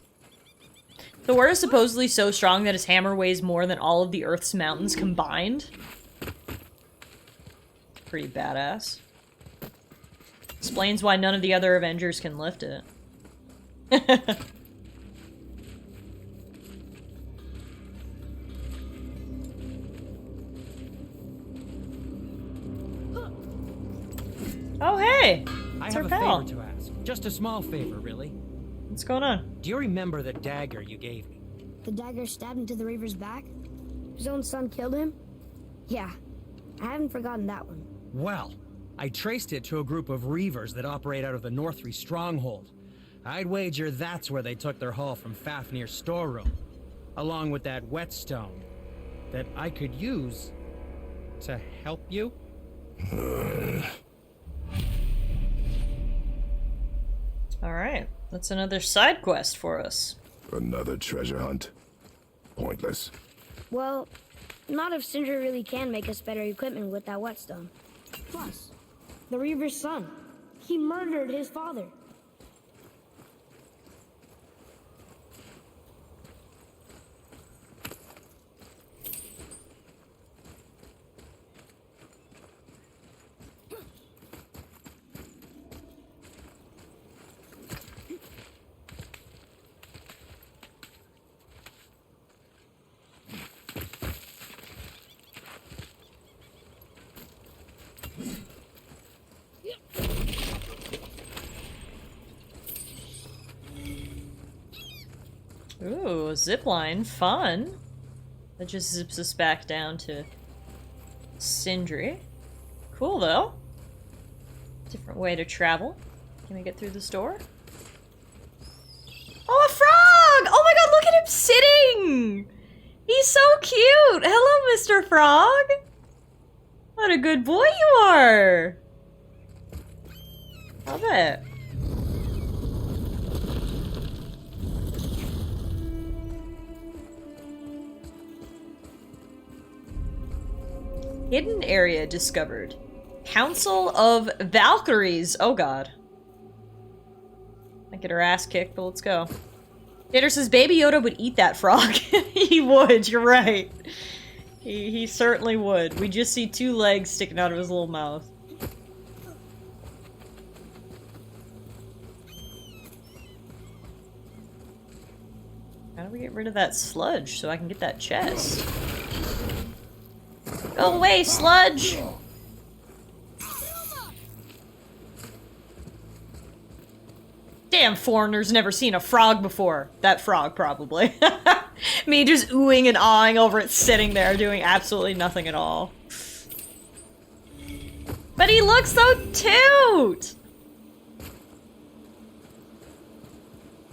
Thor is supposedly so strong that his hammer weighs more than all of the Earth's mountains combined. Pretty badass. Explains why none of the other Avengers can lift it. Oh, hey! I It's have our a pal. favor to ask. Just a small favor, really. What's going on? Do you remember the dagger you gave me? The dagger stabbed into the Reaver's back? His own son killed him? Yeah, I haven't forgotten that one. Well, I traced it to a group of Reavers that operate out of the Northree stronghold. I'd wager that's where they took their haul from Fafnir's storeroom, along with that whetstone that I could use to help you. Alright, that's another side quest for us. Another treasure hunt. Pointless. Well, not if Sindri really can make us better equipment with that whetstone. Plus, the Reaver's son. He murdered his father. Ooh, zipline, fun. That just zips us back down to Sindri. Cool though. Different way to travel. Can we get through this door? Oh, a frog! Oh my god, look at him sitting! He's so cute! Hello, Mr. Frog! What a good boy you are! Love it. Hidden area discovered. Council of Valkyries. Oh god. Might get her ass kicked, but let's go. Tater says Baby Yoda would eat that frog. He would, you're right. He certainly would. We just see 2 legs sticking out of his little mouth. How do we get rid of that sludge so I can get that chest? Go away, sludge! Damn, foreigner's never seen a frog before. That frog, probably. Me just oohing and awing over it sitting there doing absolutely nothing at all. But he looks so cute!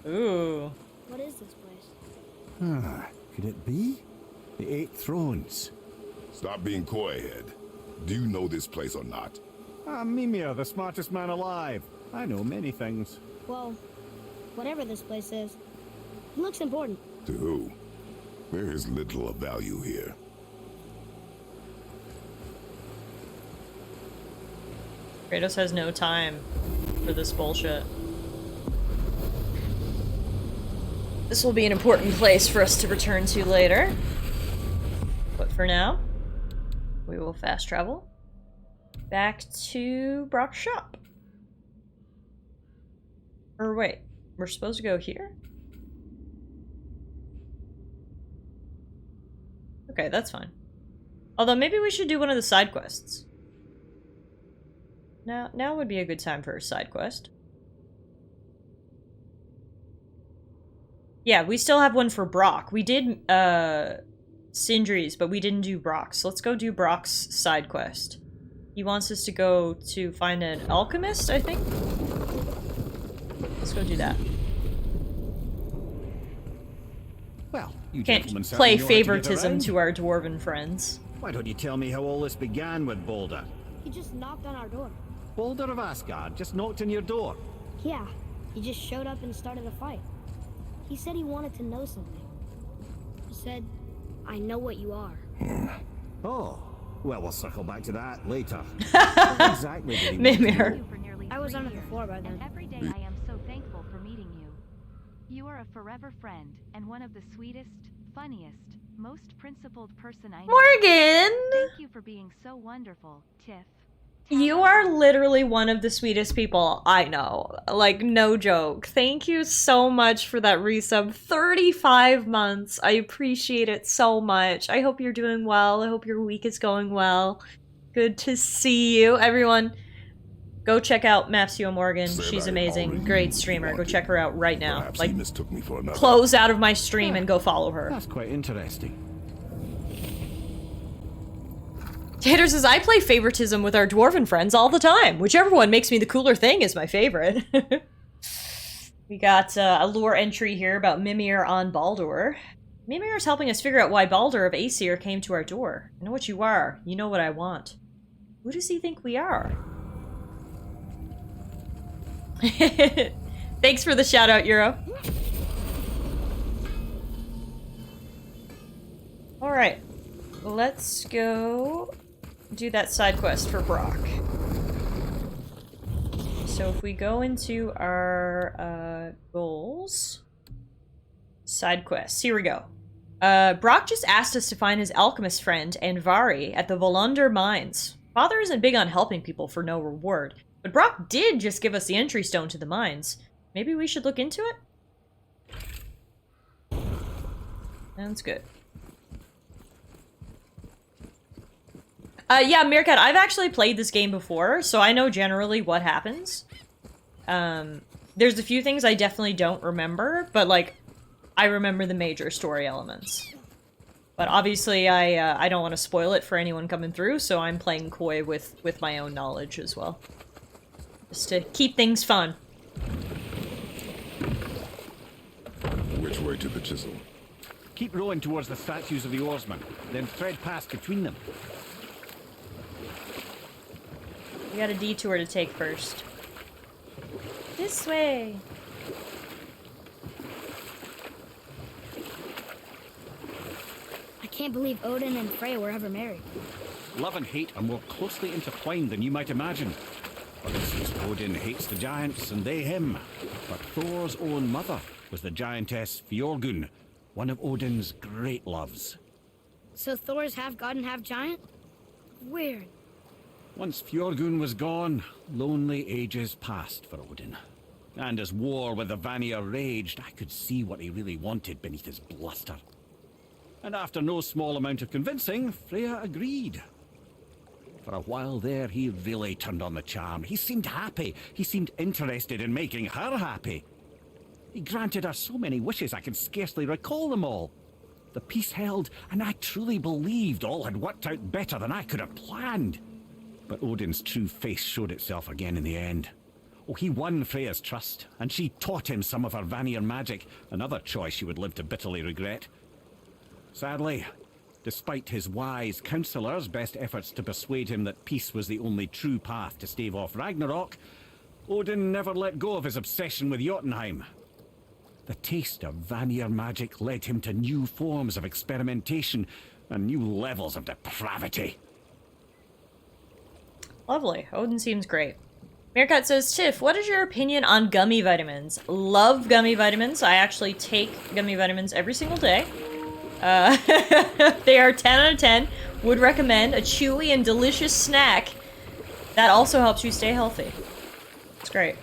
Ooh. What is this place? Ah, could it be? The 8 Thrones. Stop being coy, Head. Do you know this place or not? I'm Mimir, the smartest man alive. I know many things. Well, whatever this place is, it looks important. To who? There is little of value here. Kratos has no time for this bullshit. This will be an important place for us to return to later. But for now, we will fast travel back to Brock's shop. Or wait, we're supposed to go here? Okay, that's fine. Although maybe we should do one of the side quests. Now would be a good time for a side quest. Yeah, we still have one for Brock. We did Sindri's, but we didn't do Brock's. So let's go do Brock's side quest. He wants us to go to find an alchemist, I think. Let's go do that. Well, you can't gentlemen play certainly know how to get favoritism around. to our dwarven friends. Why don't you tell me how all this began with Boulder? He just knocked on our door. Boulder of Asgard just knocked on your door. Yeah, he just showed up and started a fight. He said he wanted to know something. He said, I know what you are. Oh, well, we'll circle back to that later. What exactly did he want to Mimir. know? I was on the floor by then. And every day I am so thankful for meeting you. You are a forever friend, and one of the sweetest, funniest, most principled person I know. Morgan! Thank you for being so wonderful, Tiff. You are literally one of the sweetest people I know. Like, no joke. Thank you so much for that resub. 35 months. I appreciate it so much. I hope you're doing well. I hope your week is going well. Good to see you. Everyone, go check out Mapsio Morgan. She's amazing. Great streamer. Go check her out right now. Perhaps Like, he mistook me for another. close out of my stream and go follow her. That's quite interesting. Tater says, I play favoritism with our dwarven friends all the time. Whichever one makes me the cooler thing is my favorite. We got a lore entry here about Mimir on Baldur. Mimir is helping us figure out why Baldur of Aesir came to our door. I know what you are. You know what I want. Who does he think we are? Thanks for the shout out, Euro. Alright. Let's go do that side quest for Brock. So if we go into our goals, side quests, here we go. Brock just asked us to find his alchemist friend, Anvari, at the Volunder mines. Father isn't big on helping people for no reward, but Brock did just give us the entry stone to the mines. Maybe we should look into it? Sounds good. Yeah, Meerkat, I've actually played this game before, so I know generally what happens. There's a few things I definitely don't remember, but, like, I remember the major story elements. But obviously, I don't want to spoil it for anyone coming through, so I'm playing coy with my own knowledge as well. Just to keep things fun. Which way to the chisel? Keep rowing towards the statues of the oarsmen, then thread past between them. We got a detour to take first. This way! I can't believe Odin and Freya were ever married. Love and hate are more closely intertwined than you might imagine. For instance, Odin hates the giants and they him. But Thor's own mother was the giantess Fjorgun, one of Odin's great loves. So Thor's half god and half giant? Weird. Once Fjorgun was gone, lonely ages passed for Odin. And as war with the Vanir raged, I could see what he really wanted beneath his bluster. And after no small amount of convincing, Freya agreed. For a while there, he really turned on the charm. He seemed happy. He seemed interested in making her happy. He granted her so many wishes I can scarcely recall them all. The peace held, and I truly believed all had worked out better than I could have planned. But Odin's true face showed itself again in the end. Oh, he won Freya's trust, and she taught him some of her Vanir magic, another choice she would live to bitterly regret. Sadly, despite his wise counselors' best efforts to persuade him that peace was the only true path to stave off Ragnarok, Odin never let go of his obsession with Jotunheim. The taste of Vanir magic led him to new forms of experimentation and new levels of depravity. Lovely. Odin seems great. Meerkat says, Tiff, what is your opinion on gummy vitamins? Love gummy vitamins. I actually take gummy vitamins every single day. They are 10 out of 10. Would recommend a chewy and delicious snack that also helps you stay healthy. It's great.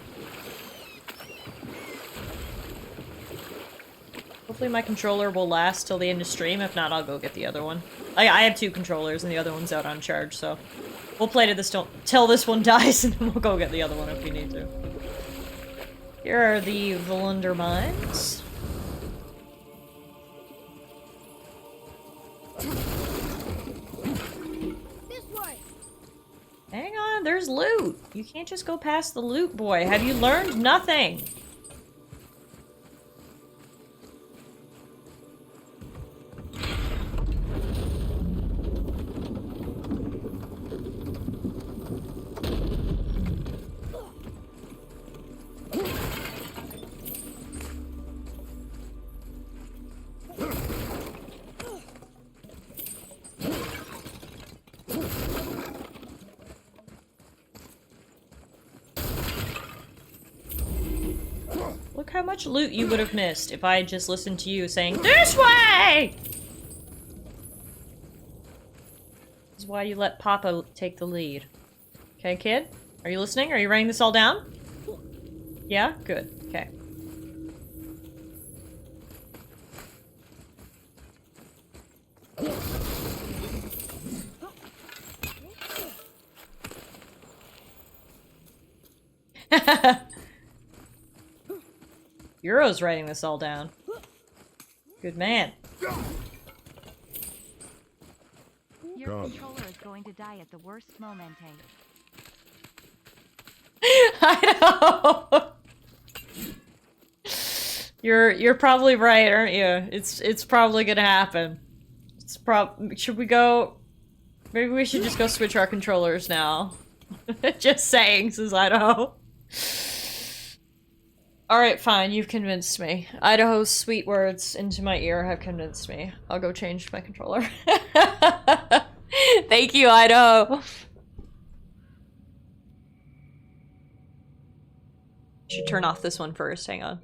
Hopefully my controller will last till the end of stream. If not, I'll go get the other one. I have 2 controllers and the other one's out on charge, so we'll play till this one dies and then we'll go get the other one if we need to. Here are the Volunder mines. This way. Hang on, there's loot. You can't just go past the loot, boy. Have you learned nothing? Look how much loot you would have missed if I had just listened to you saying, this way! This is why you let Papa take the lead. Okay, kid? Are you listening? Are you writing this all down? Yeah? Good. Okay. Euro's writing this all down. Good man. Your controller is going to die at the worst moment. I know. You're probably right, aren't you? It's probably gonna happen. Should we go? Maybe we should just go switch our controllers now. Just saying, says Idaho. Alright, fine, you've convinced me. Idaho's sweet words into my ear have convinced me. I'll go change my controller. Thank you, Idaho. Should turn off this one first, hang on.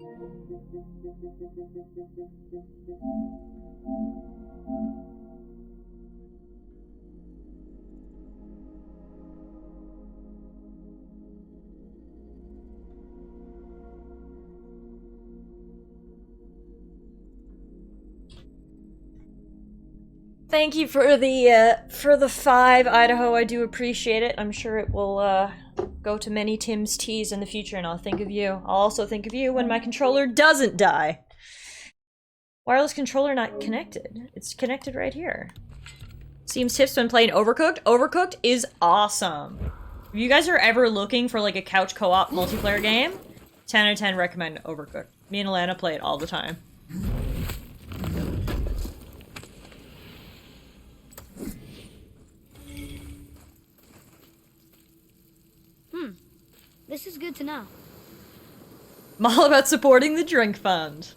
Thank you for the 5, Idaho. I do appreciate it. I'm sure it will go to many Tim's teas in the future, and I'll think of you. I'll also think of you when my controller doesn't die. Wireless controller not connected. It's connected right here. Seems Tiff's been playing Overcooked. Overcooked is awesome. If you guys are ever looking for like a couch co-op multiplayer game, 10 out of 10 recommend Overcooked. Me and Alana play it all the time. This is good to know. I'm all about supporting the drink fund.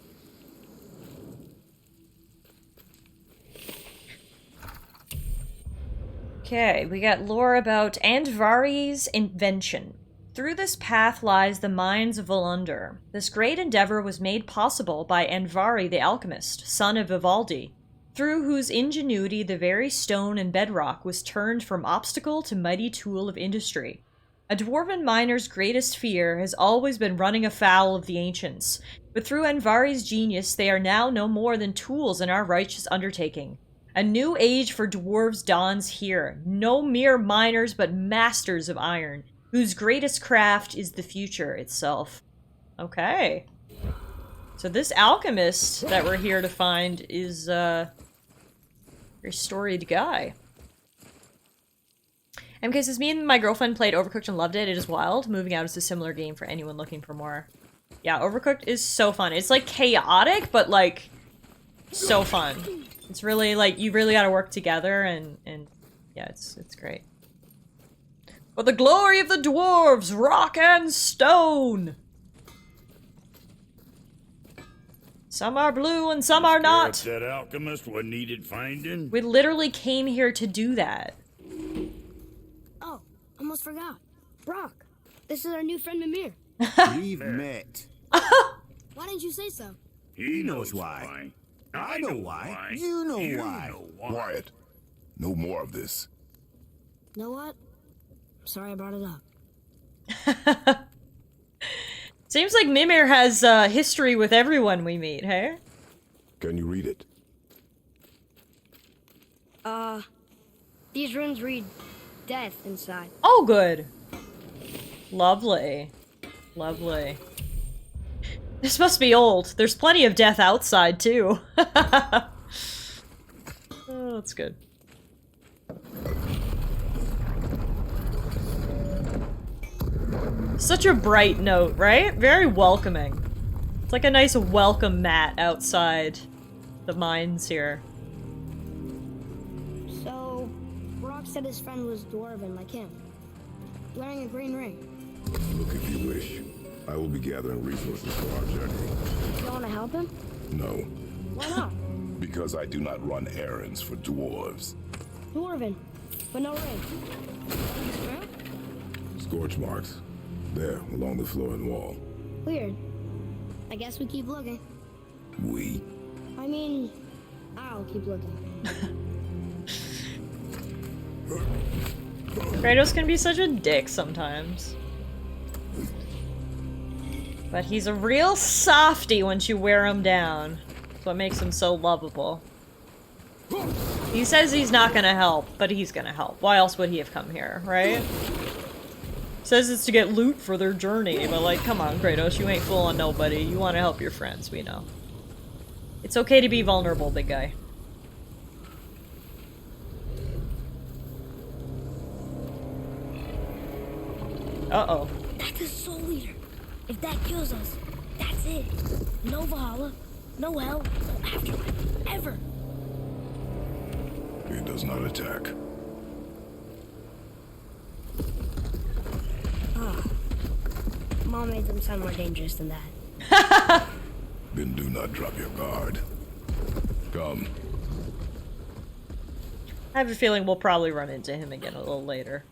Okay, we got lore about Andvari's invention. Through this path lies the mines of Volunder. This great endeavor was made possible by Andvari the alchemist, son of Vivaldi, through whose ingenuity the very stone and bedrock was turned from obstacle to mighty tool of industry. A dwarven miner's greatest fear has always been running afoul of the ancients, but through Andvari's genius they are now no more than tools in our righteous undertaking. A new age for dwarves dawns here, no mere miners but masters of iron, whose greatest craft is the future itself. Okay. So this alchemist that we're here to find is a very storied guy. MK says, me and my girlfriend played Overcooked and loved it. It is wild. Moving Out is a similar game for anyone looking for more. Yeah, Overcooked is so fun. It's like chaotic, but like so fun. It's really like, you really gotta work together and yeah, it's great. For the glory of the dwarves, rock and stone! Some are blue and some are not. That alchemist what needed finding? We literally came here to do that. Oh, almost forgot. Brock, this is our new friend Mimir. We've met. Why didn't you say so? He knows why. I know why. You know why. Quiet. No more of this. You know what? I'm sorry I brought it up. Seems like Mimir has history with everyone we meet, hey? Can you read it? These runes read death inside. Oh, good. Lovely. Lovely. This must be old. There's plenty of death outside, too. Oh, that's good. Such a bright note, right? Very welcoming. It's like a nice welcome mat outside the mines here. So, Brock said his friend was dwarven like him, wearing a green ring. Look if you wish. I will be gathering resources for our journey. You want to help him? No. Why not? Because I do not run errands for dwarves. Dwarven, but no ring. Scorch marks. There, along the floor and wall. Weird. I guess we keep looking. We? I mean, I'll keep looking. Kratos can be such a dick sometimes. But he's a real softie once you wear him down. That's what makes him so lovable. He says he's not gonna help, but he's gonna help. Why else would he have come here, right? Says it's to get loot for their journey, but like, come on, Kratos, you ain't fooling nobody. You want to help your friends, we know. It's okay to be vulnerable, big guy. Uh-oh. That's a soul eater. If that kills us, that's it. No Valhalla, no hell, no afterlife, ever. It does not attack. Mom made them sound more dangerous than that. Then do not drop your guard. Come. I have a feeling we'll probably run into him again a little later.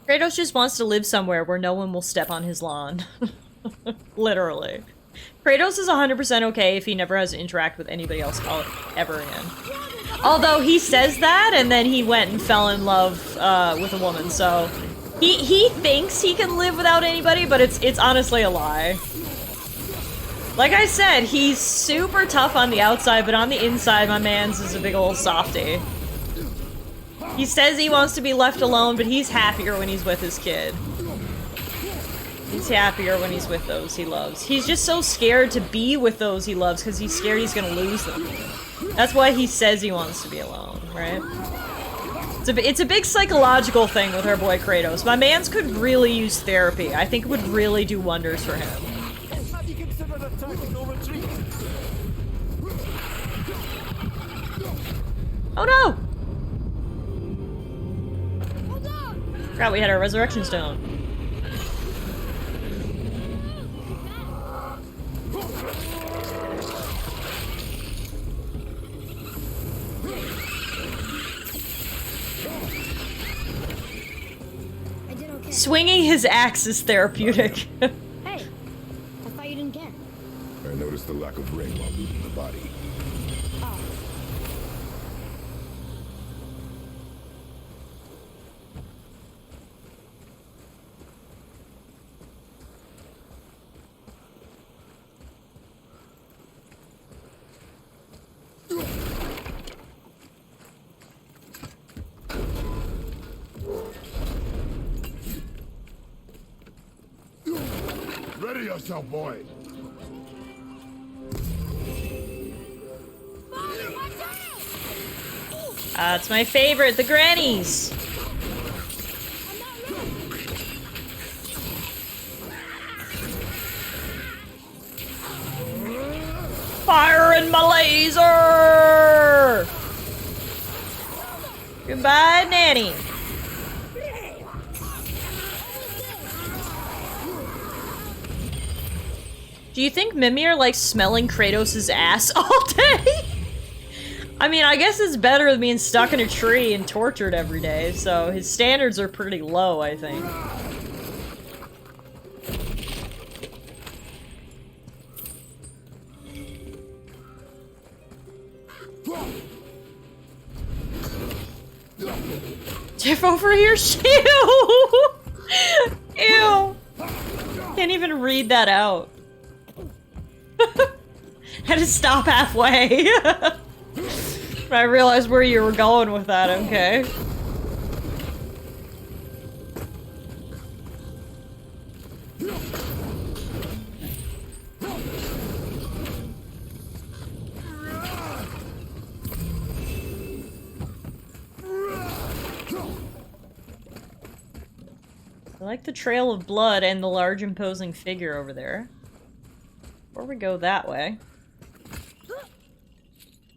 Kratos just wants to live somewhere where no one will step on his lawn. Literally. Kratos is 100% okay if he never has to interact with anybody else ever again. Although he says that, and then he went and fell in love with a woman, so... He thinks he can live without anybody, but it's honestly a lie. Like I said, he's super tough on the outside, but on the inside, my man's is a big old softie. He says he wants to be left alone, but he's happier when he's with his kid. He's happier when he's with those he loves. He's just so scared to be with those he loves because he's scared he's gonna lose them. That's why he says he wants to be alone, right? It's a big psychological thing with our boy Kratos. My mans could really use therapy. I think it would really do wonders for him. Have you considered a tactical retreat? Oh no! Forgot we had our resurrection stone. Swinging his axe is therapeutic. Hey, I thought you didn't care. I noticed the lack of ring while looting the body. Oh. Ready yourself, boy. It's my favorite, the grannies. Firing my laser! Goodbye, Nanny. Do you think Mimir likes smelling Kratos' ass all day? I mean, I guess it's better than being stuck in a tree and tortured every day, so his standards are pretty low, I think. Tiff over here, ew! Ew! Can't even read that out. Had to stop halfway. I realized where you were going with that, okay. I like the trail of blood and the large imposing figure over there. Or we go that way.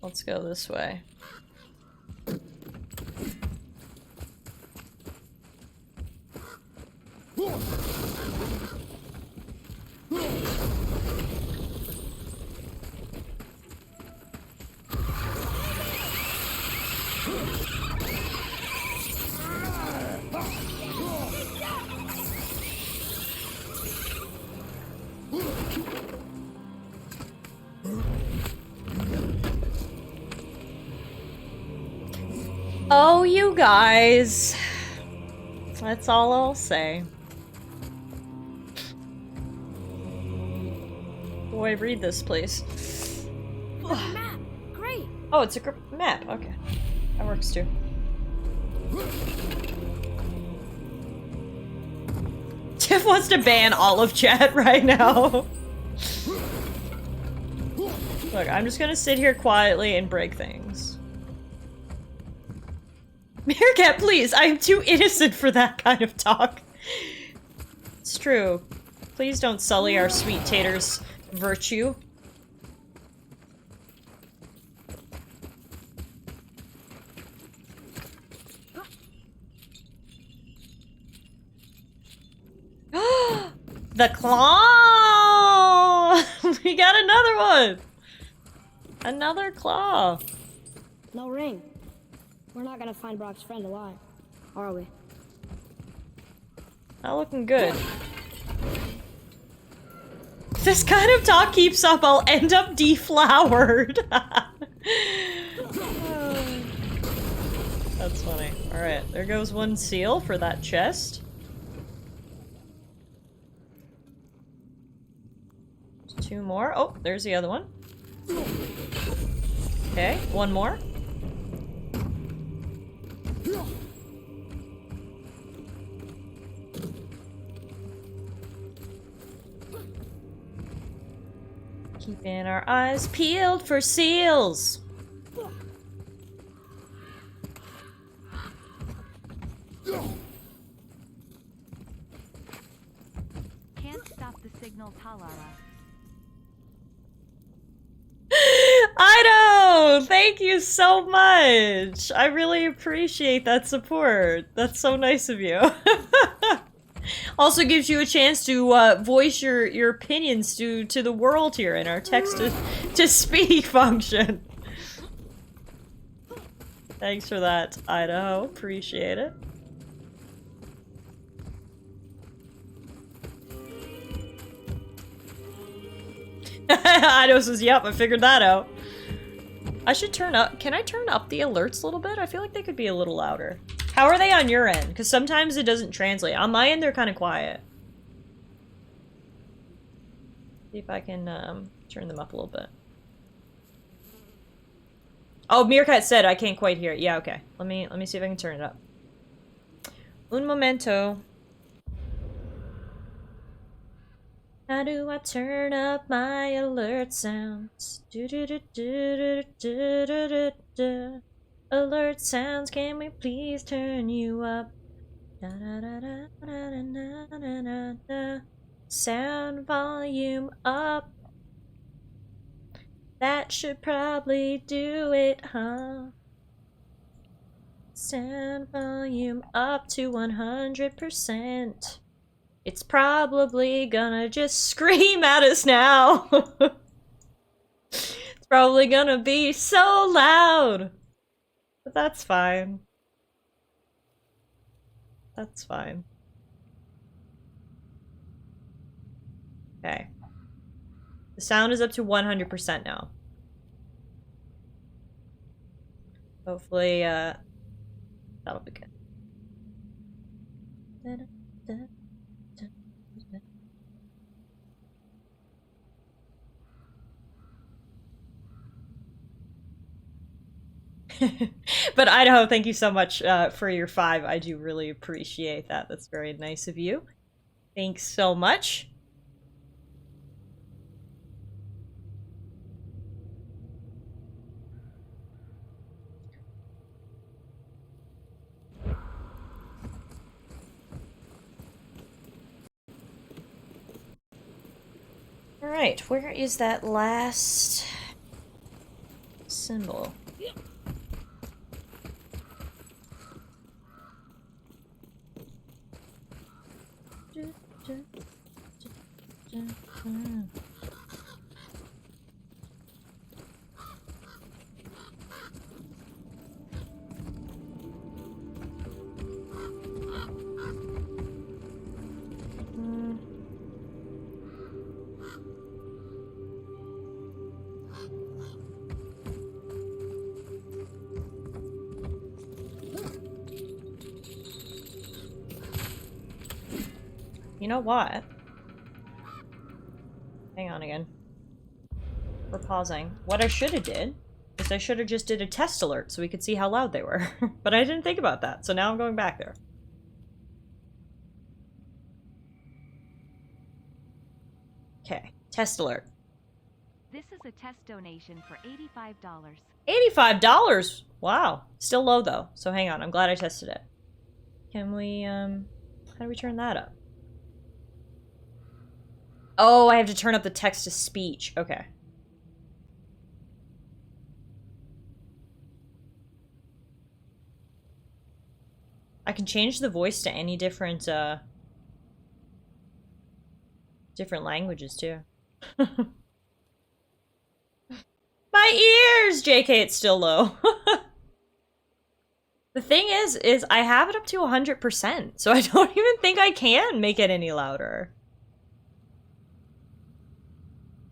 Let's go this way. Oh, you guys. That's all I'll say. Boy, read this, please. Oh, map. Great. Oh, it's a map. Okay. That works too. Tiff wants to ban all of chat right now. Look, I'm just gonna sit here quietly and break things. Meerkat, please! I am too innocent for that kind of talk. It's true. Please don't sully our sweet tater's virtue. The claw! We got another one! Another claw. No ring. We're not gonna find Brock's friend alive, are we? Not looking good. If this kind of talk keeps up, I'll end up deflowered. That's funny. Alright, there goes one seal for that chest. Two more. Oh, there's the other one. Okay, one more. Keeping our eyes peeled for seals. Can't stop the signal, Tallara. I know! Thank you so much! I really appreciate that support. That's so nice of you. Also gives you a chance to voice your opinions to the world here in our text to speak function. Thanks for that, Idaho. Appreciate it. Idaho says, yep, I figured that out. I should turn up. Can I turn up the alerts a little bit? I feel like they could be a little louder. How are they on your end? Because sometimes it doesn't translate. On my end, they're kind of quiet. See if I can turn them up a little bit. Oh, Meerkat said I can't quite hear it. Yeah, okay. Let me see if I can turn it up. Un momento. How do I turn up my alert sounds? Do do do do do do do do. Alert sounds, can we please turn you up? Da da da da da da da da da. Sound volume up. That should probably do it, huh? Sound volume up to 100%. It's probably gonna just scream at us now. It's probably gonna be so loud. But that's fine. That's fine. Okay. The sound is up to 100% now. Hopefully, that'll be good. Da, da, da. But Idaho, thank you so much for your 5. I do really appreciate that. That's very nice of you. Thanks so much. All right, where is that last symbol? You know what? Hang on again. We're pausing. What I should have did is I should have just did a test alert so we could see how loud they were. But I didn't think about that, so now I'm going back there. Okay, test alert. This is a test donation for $85. $85? Wow. Still low though, so hang on. I'm glad I tested it. Can we, how do we turn that up? Oh, I have to turn up the text to speech. Okay. I can change the voice to any different, different languages, too. My ears! JK, it's still low. The thing is I have it up to 100%, so I don't even think I can make it any louder.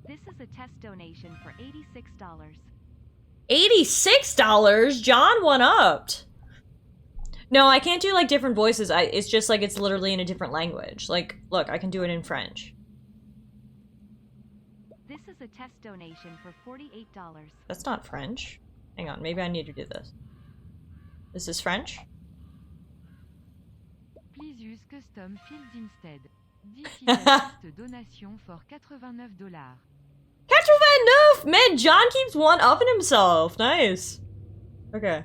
This is a test donation for $86. $86? John one-upped. No, I can't do like different voices. It's just like it's literally in a different language. Like, look, I can do it in French. This is a test donation for $48. That's not French. Hang on, maybe I need to do this. This is French? Please use custom fields instead. 10 fidéliste donation for $89. 89! Man, John keeps one-upping himself. Nice. Okay.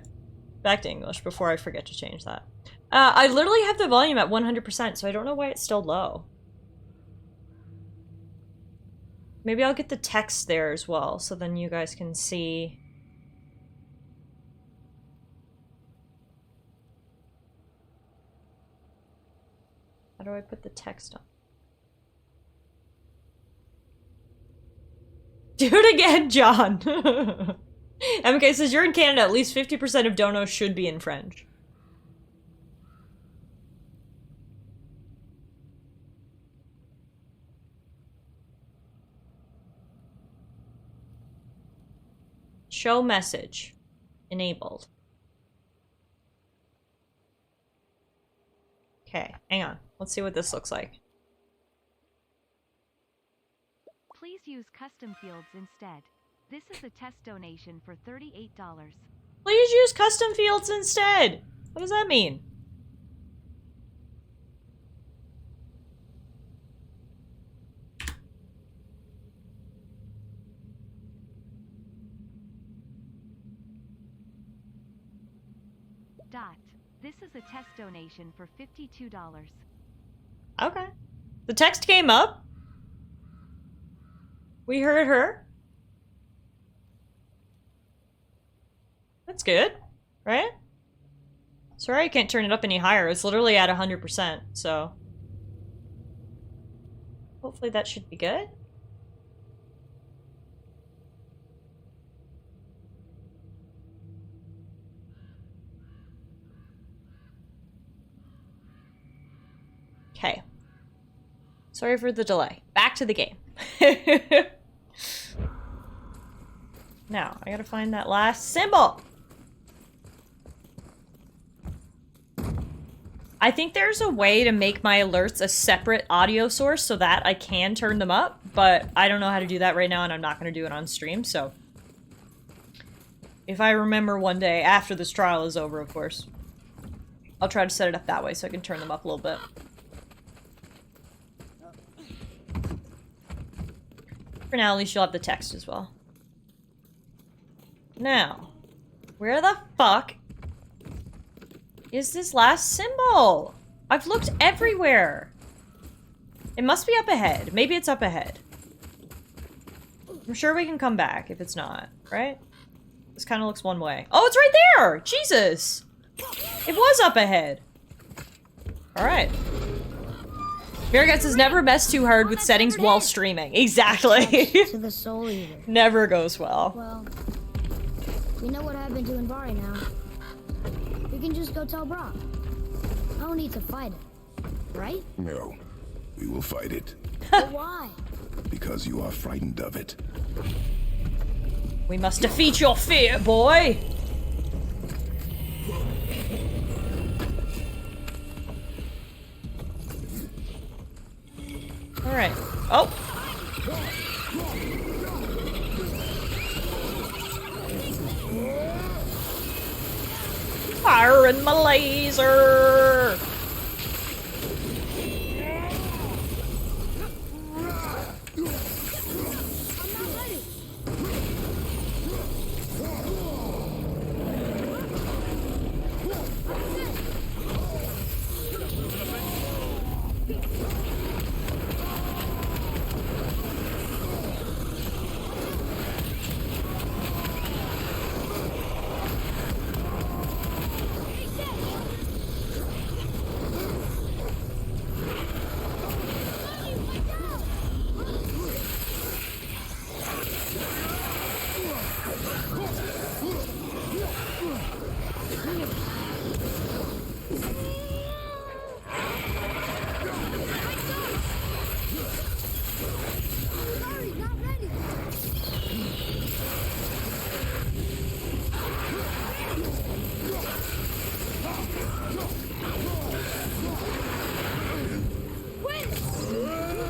Back to English before I forget to change that. I literally have the volume at 100%, so I don't know why it's still low. Maybe I'll get the text there as well, so then you guys can see. How do I put the text on? Do it again, John! MK says, you're in Canada, at least 50% of donos should be in French. Show message. Enabled. Okay, hang on. Let's see what this looks like. Please use custom fields instead. This is a test donation for $38. Please use custom fields instead. What does that mean? This is a test donation for $52. Okay. The text came up. We heard her. That's good, right? Sorry I can't turn it up any higher. It's literally at 100%, so... hopefully that should be good. Okay. Sorry for the delay. Back to the game. Now, I gotta find that last symbol. I think there's a way to make my alerts a separate audio source so that I can turn them up, but I don't know how to do that right now and I'm not gonna do it on stream, so... if I remember one day, after this trial is over, of course, I'll try to set it up that way so I can turn them up a little bit. For now, at least you'll have the text as well. Now, where the fuck is this last symbol? I've looked everywhere. It must be up ahead. Maybe it's up ahead. I'm sure we can come back if it's not, right? This kind of looks one way. Oh, it's right there! Jesus! It was up ahead. Alright. Miragax has never messed too hard with settings while streaming. Exactly. To the Soul Eater. Never goes well. Well, we know what happened to Invari now. We can just go tell Brock. No need to fight it, right? No, we will fight it. But why? Because you are frightened of it. We must defeat your fear, boy! Alright. Oh! Firing my laser!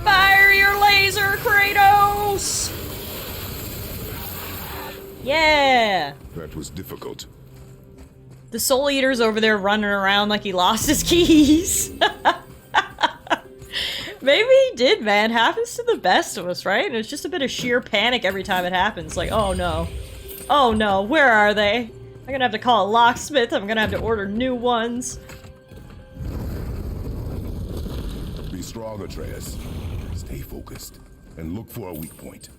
Fire your laser, Kratos! Yeah! That was difficult. The Soul Eater's over there running around like he lost his keys. Maybe he did, man. Happens to the best of us, right? And it's just a bit of sheer panic every time it happens. Like, oh no. Oh no, where are they? I'm gonna have to call a locksmith. I'm gonna have to order new ones. Be strong, Atreus. Stay focused and look for a weak point.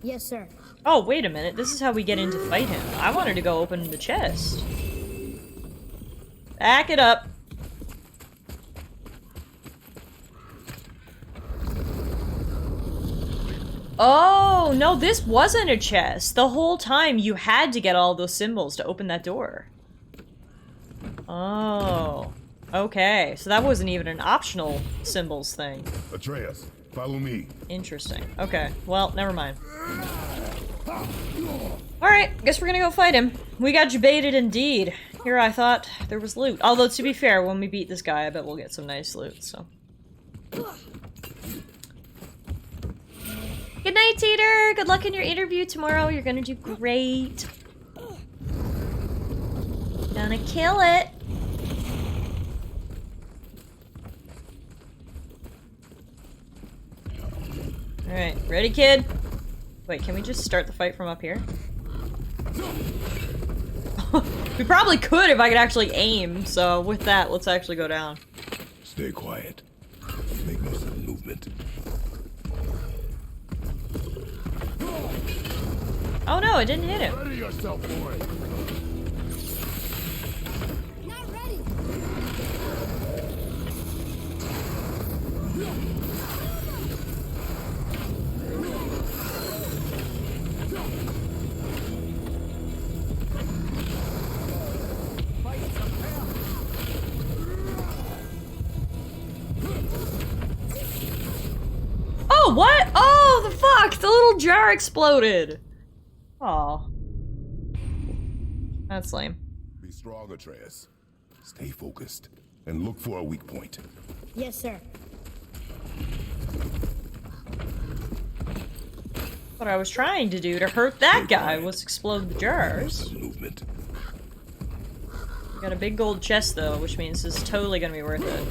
Yes, sir. Oh, wait a minute. This is how we get in to fight him. I wanted to go open the chest. Back it up. Oh, no, this wasn't a chest. The whole time you had to get all those symbols to open that door. Oh. Okay, so that wasn't even an optional symbols thing. Atreus, follow me. Interesting. Okay, well, never mind. Alright, guess we're gonna go fight him. We got jebaited indeed. Here I thought there was loot. Although, to be fair, when we beat this guy, I bet we'll get some nice loot, so. Good night, Teeter! Good luck in your interview tomorrow. You're gonna do great. Gonna kill it. Alright, ready, kid? Wait, can we just start the fight from up here? We probably could if I could actually aim, so with that, let's actually go down. Stay quiet. Make most of the movement. Oh no, it didn't hit him. Ready yourself, boy. Not ready. Oh, what? Oh, the fuck! The little jar exploded! Oh. That's lame. Be strong, Atreus. Stay focused and look for a weak point. Yes, sir. What I was trying to do to hurt that guy was explode the jars. Movement. We got a big gold chest though, which means this is totally gonna be worth it.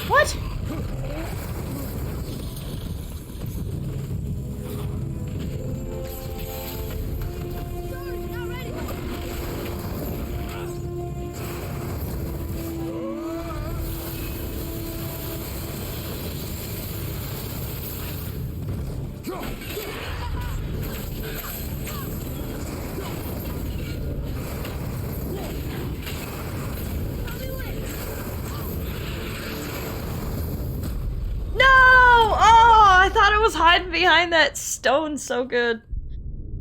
What? Hiding behind that stone so good.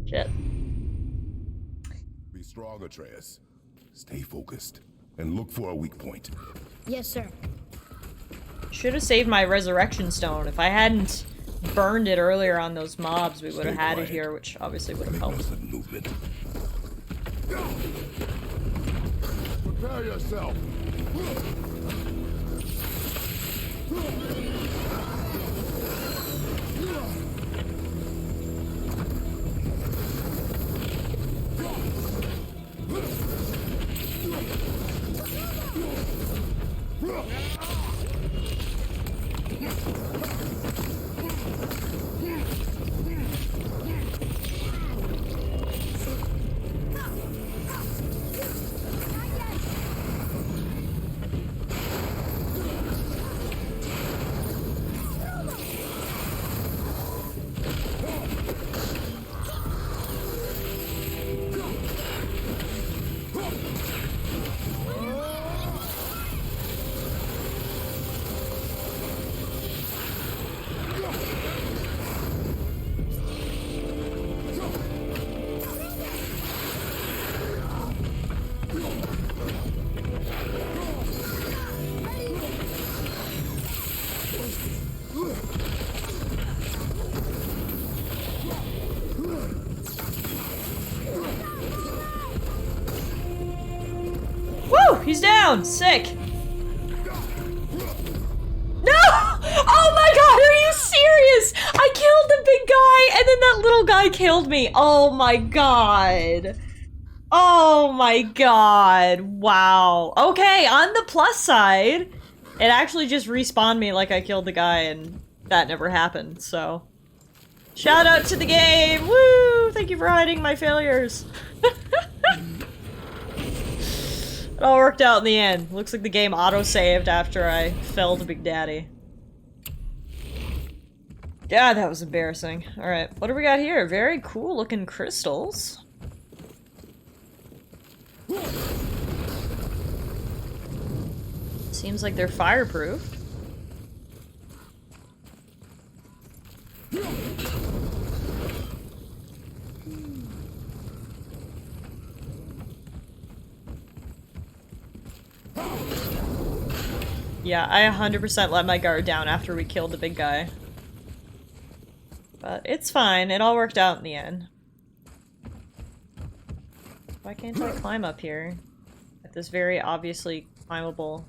Shit. Be strong, Atreus. Stay focused and look for a weak point. Yes, sir. Should have saved my resurrection stone. If I hadn't burned it earlier on those mobs, we would have had it here, which obviously would have helped. Movement. Prepare yourself. He's down! Sick! No! Oh my god, are you serious? I killed the big guy and then that little guy killed me. Oh my god. Oh my god. Wow. Okay, on the plus side, it actually just respawned me like I killed the guy and that never happened, so. Shout out to the game! Woo! Thank you for hiding my failures. It all worked out in the end. Looks like the game auto-saved after I felled Big Daddy. God, that was embarrassing. Alright, what do we got here? Very cool looking crystals. Seems like they're fireproof. Yeah, I 100% let my guard down after we killed the big guy. But it's fine, it all worked out in the end. Why can't I climb up here? At this very obviously climbable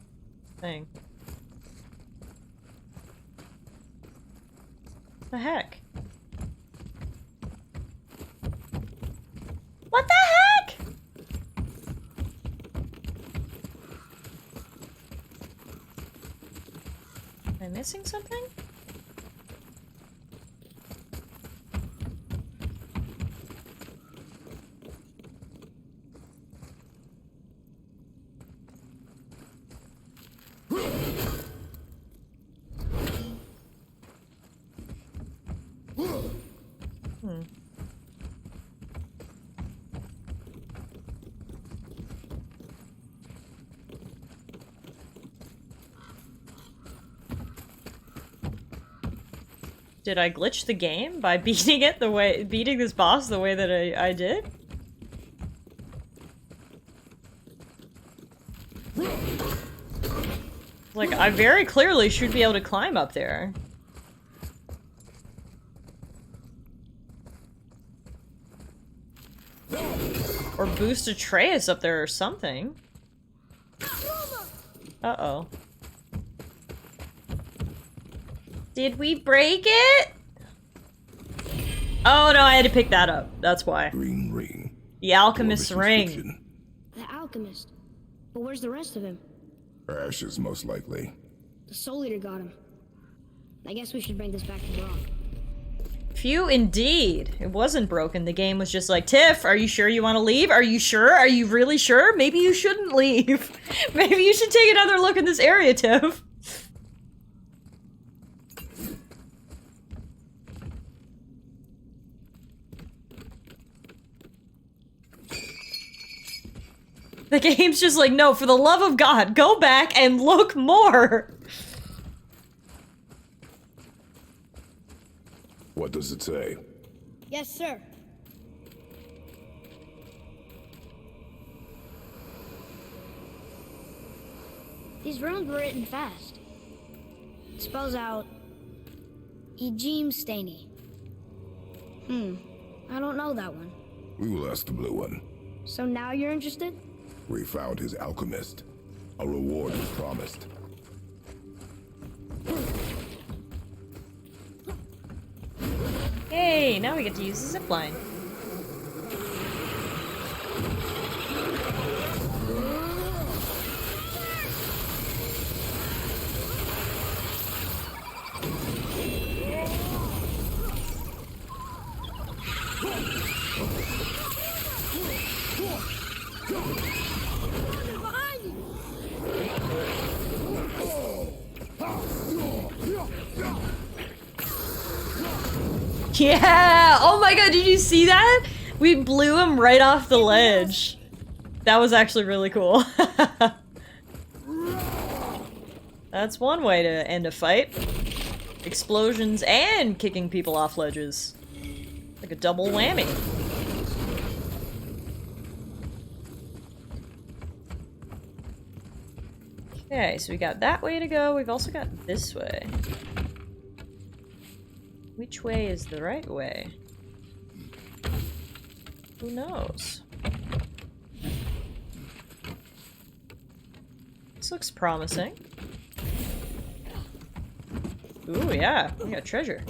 thing. What the heck? What the heck? Am I missing something? Did I glitch the game by beating this boss the way that I did? Like, I very clearly should be able to climb up there. Or boost Atreus up there or something. Uh-oh. Did we break it? Oh no, I had to pick that up. That's why. Green ring. The alchemist's ring. The alchemist. But where's the rest of him? Ashes, most likely. The Soul Eater got him. I guess we should bring this back to Brock. Phew, indeed. It wasn't broken. The game was just like, Tiff, are you sure you want to leave? Are you sure? Are you really sure? Maybe you shouldn't leave. Maybe you should take another look in this area, Tiff. The game's just like, no, for the love of God, go back and look more! What does it say? Yes, sir. These runes were written fast. It spells out Ejim Staney. I don't know that one. We will ask the blue one. So now you're interested? We found his alchemist. A reward is promised. Hey, now we get to use the zipline. Yeah! Oh my god, did you see that? We blew him right off the ledge. That was actually really cool. That's one way to end a fight. Explosions and kicking people off ledges. Like a double whammy. Okay, so we got that way to go. We've also got this way. Which way is the right way? Who knows? looks promising. Ooh, yeah, we got treasure.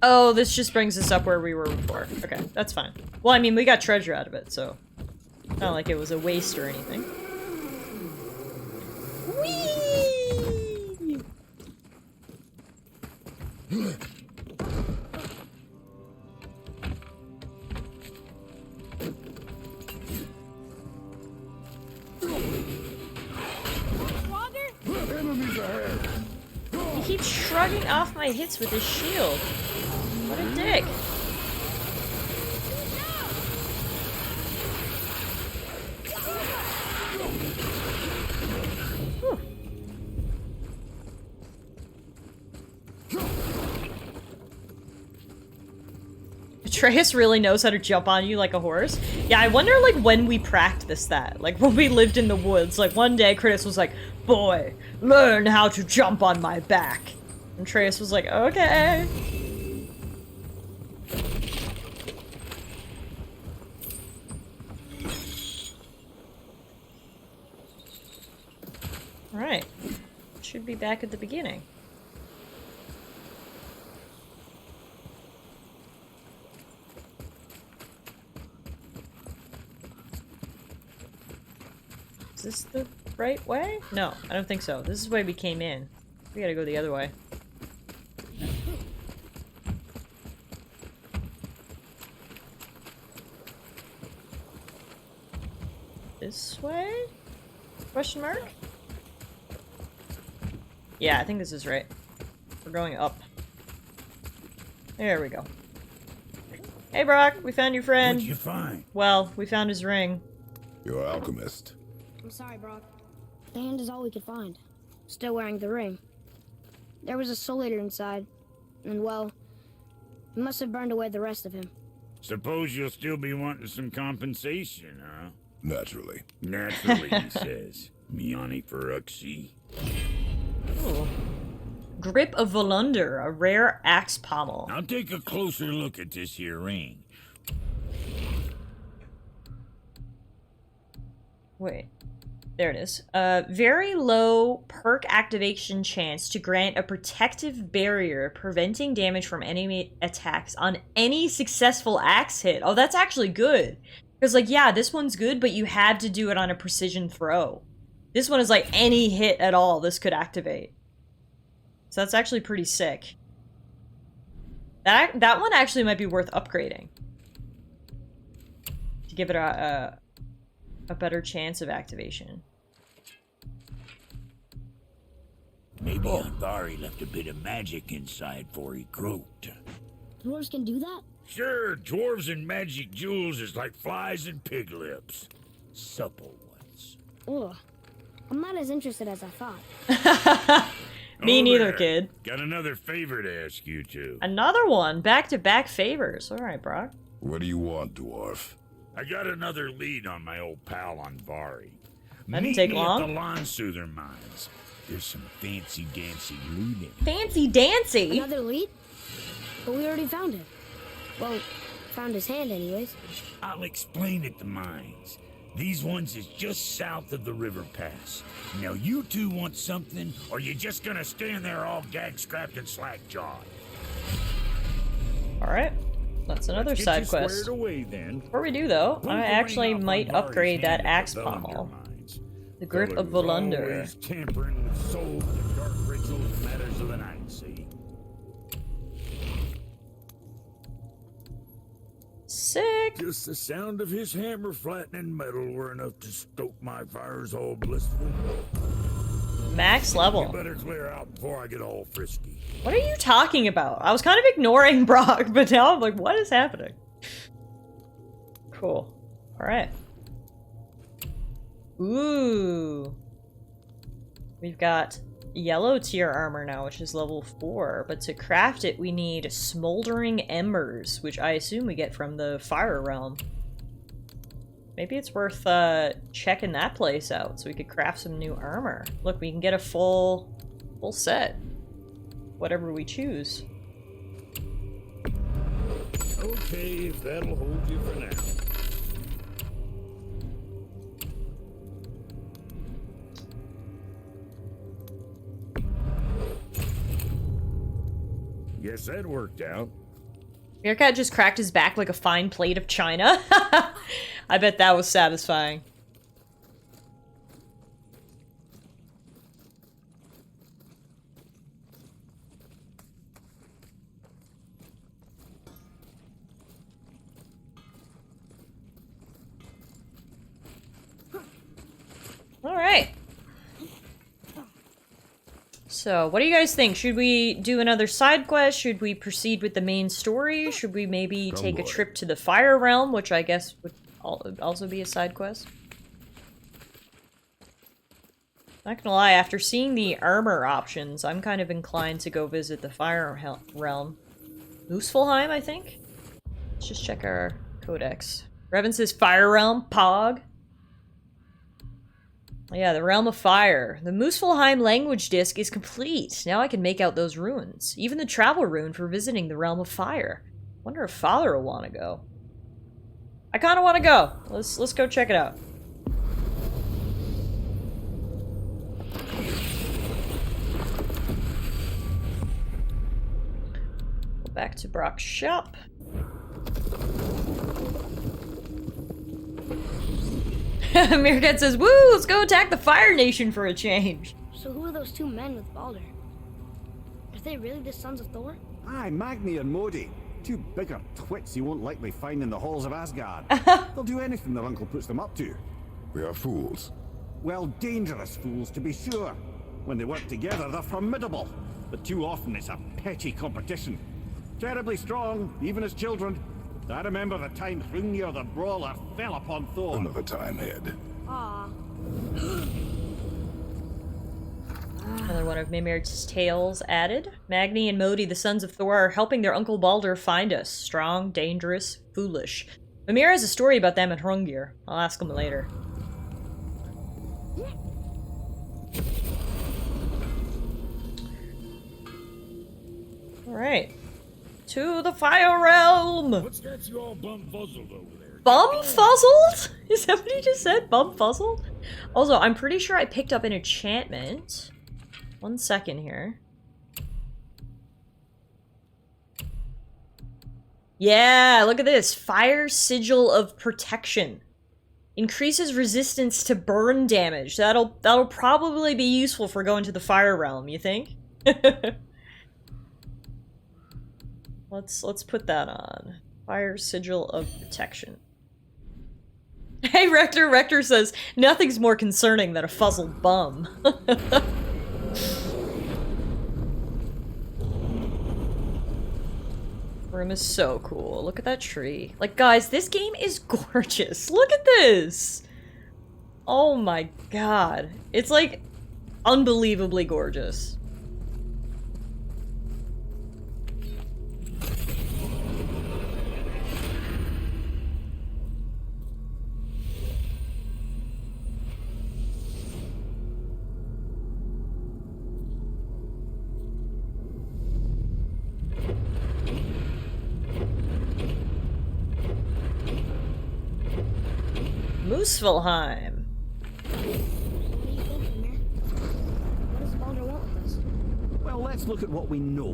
Oh, this just brings us up where we were before. Okay, that's fine. Well, I mean, we got treasure out of it, so... Not like it was a waste or anything. Whee! Enemies ahead. He keeps shrugging off my hits with his shield. What a dick. Whew. Atreus really knows how to jump on you like a horse. Yeah, I wonder like when we practiced that. Like when we lived in the woods. Like one day Atreus was like, "Boy, learn how to jump on my back." And Atreus was like, "Okay." Alright. Should be back at the beginning. Is this the right way? No, I don't think so. This is the way we came in. We gotta go the other way. This way? Question mark? Yeah, I think this is right. We're going up. There we go. Hey, Brock, we found your friend. What'd you find? Well, we found his ring. You're alchemist. I'm sorry, Brock. The hand is all we could find. Still wearing the ring. There was a soul eater inside, and well, he must have burned away the rest of him. Suppose you'll still be wanting some compensation, huh? Naturally. Naturally, he says. Miani Feruxi. Ooh. Grip of Volunder, a rare axe pommel. I'll take a closer look at this here ring. Wait. There it is. Very low perk activation chance to grant a protective barrier preventing damage from enemy attacks on any successful axe hit. Oh, that's actually good. Because, like, yeah, this one's good, but you had to do it on a precision throw. This one is like any hit at all this could activate. So that's actually pretty sick. That one actually might be worth upgrading. To give it a better chance of activation. Maybe Andvari left a bit of magic inside before he croaked. Dwarves can do that? Sure, dwarves and magic jewels is like flies and pig lips. Supple ones. Ugh. I'm not as interested as I thought. Me neither, kid. Got another favor to ask you two. Another one. Back-to-back favors. Alright, Brock. What do you want, dwarf? I got another lead on my old pal Andvari. That didn't take long. At the Lawn Soother mines. There's some fancy-dancy loot in it. Fancy-dancy? Another lead? But we already found him. Well, found his hand anyways. I'll explain at the mines. These ones is just south of the river pass. Now you two want something, or you just gonna stand there all gag-scrapped and slack-jawed? Alright. That's another side quest. Away, then. Before we do, though, I actually might upgrade that axe pommel. The Grip of Volunder. Always tampering with souls and dark rituals matters of the night, see? Sick! Just the sound of his hammer flattening metal were enough to stoke my fires all blissful. Max level. You better clear out before I get all frisky. What are you talking about? I was kind of ignoring Brock, but now I'm like, what is happening? Cool. Alright. Ooh. We've got yellow tier armor now, which is level 4, but to craft it we need Smoldering Embers, which I assume we get from the Fire Realm. Maybe it's worth checking that place out so we could craft some new armor. Look, we can get a full set. whatever we choose. Okay, if that'll hold you for now. Guess that worked out. Meerkat just cracked his back like a fine plate of china. I bet that was satisfying. All right. So, what do you guys think? Should we do another side quest? Should we proceed with the main story? Should we maybe take a trip to the Fire Realm, which I guess would also be a side quest? Not gonna lie, after seeing the armor options, I'm kind of inclined to go visit the Fire Realm. Moosefulheim, I think? Let's just check our codex. Revan says Fire Realm, Pog. Yeah, the Realm of Fire. The Moosefulheim language disc is complete. Now I can make out those runes. Even the travel rune for visiting the Realm of Fire. Wonder if Father will want to go. I kind of want to go. Let's go check it out. Back to Brock's shop. Meerkat says, woo, let's go attack the Fire Nation for a change. So who are those two men with Balder? Are they really the sons of Thor? Aye, Magni and Modi. Two bigger twits you won't likely find in the halls of Asgard. They'll do anything their uncle puts them up to. We are fools. Well, dangerous fools, to be sure. When they work together, they're formidable. But too often it's a petty competition. Terribly strong, even as children. I remember the time Hrungnir the Brawler fell upon Thor. Another time, Ed. Aw. Another one of Mimir's tales added. Magni and Modi, the sons of Thor, are helping their uncle Balder find us. Strong, dangerous, foolish. Mimir has a story about them at Hrungnir. I'll ask him later. Alright. To the Fire Realm! What's got you all bum-fuzzled over there? Bum-fuzzled? Is that what he just said? Bum-fuzzled? Also, I'm pretty sure I picked up an enchantment. 1 second here. Yeah, look at this. Fire Sigil of Protection. Increases resistance to burn damage. That'll probably be useful for going to the Fire Realm, you think? Let's put that on. Fire Sigil of Protection. Hey, Rector! Rector says, nothing's more concerning than a fuzzled bum. Room is so cool. Look at that tree. Like, guys, this game is gorgeous. Look at this! Oh my god. It's, like, unbelievably gorgeous. Moosefulheim. What do you think, Mimir? What does Balder want with us? Well, let's look at what we know.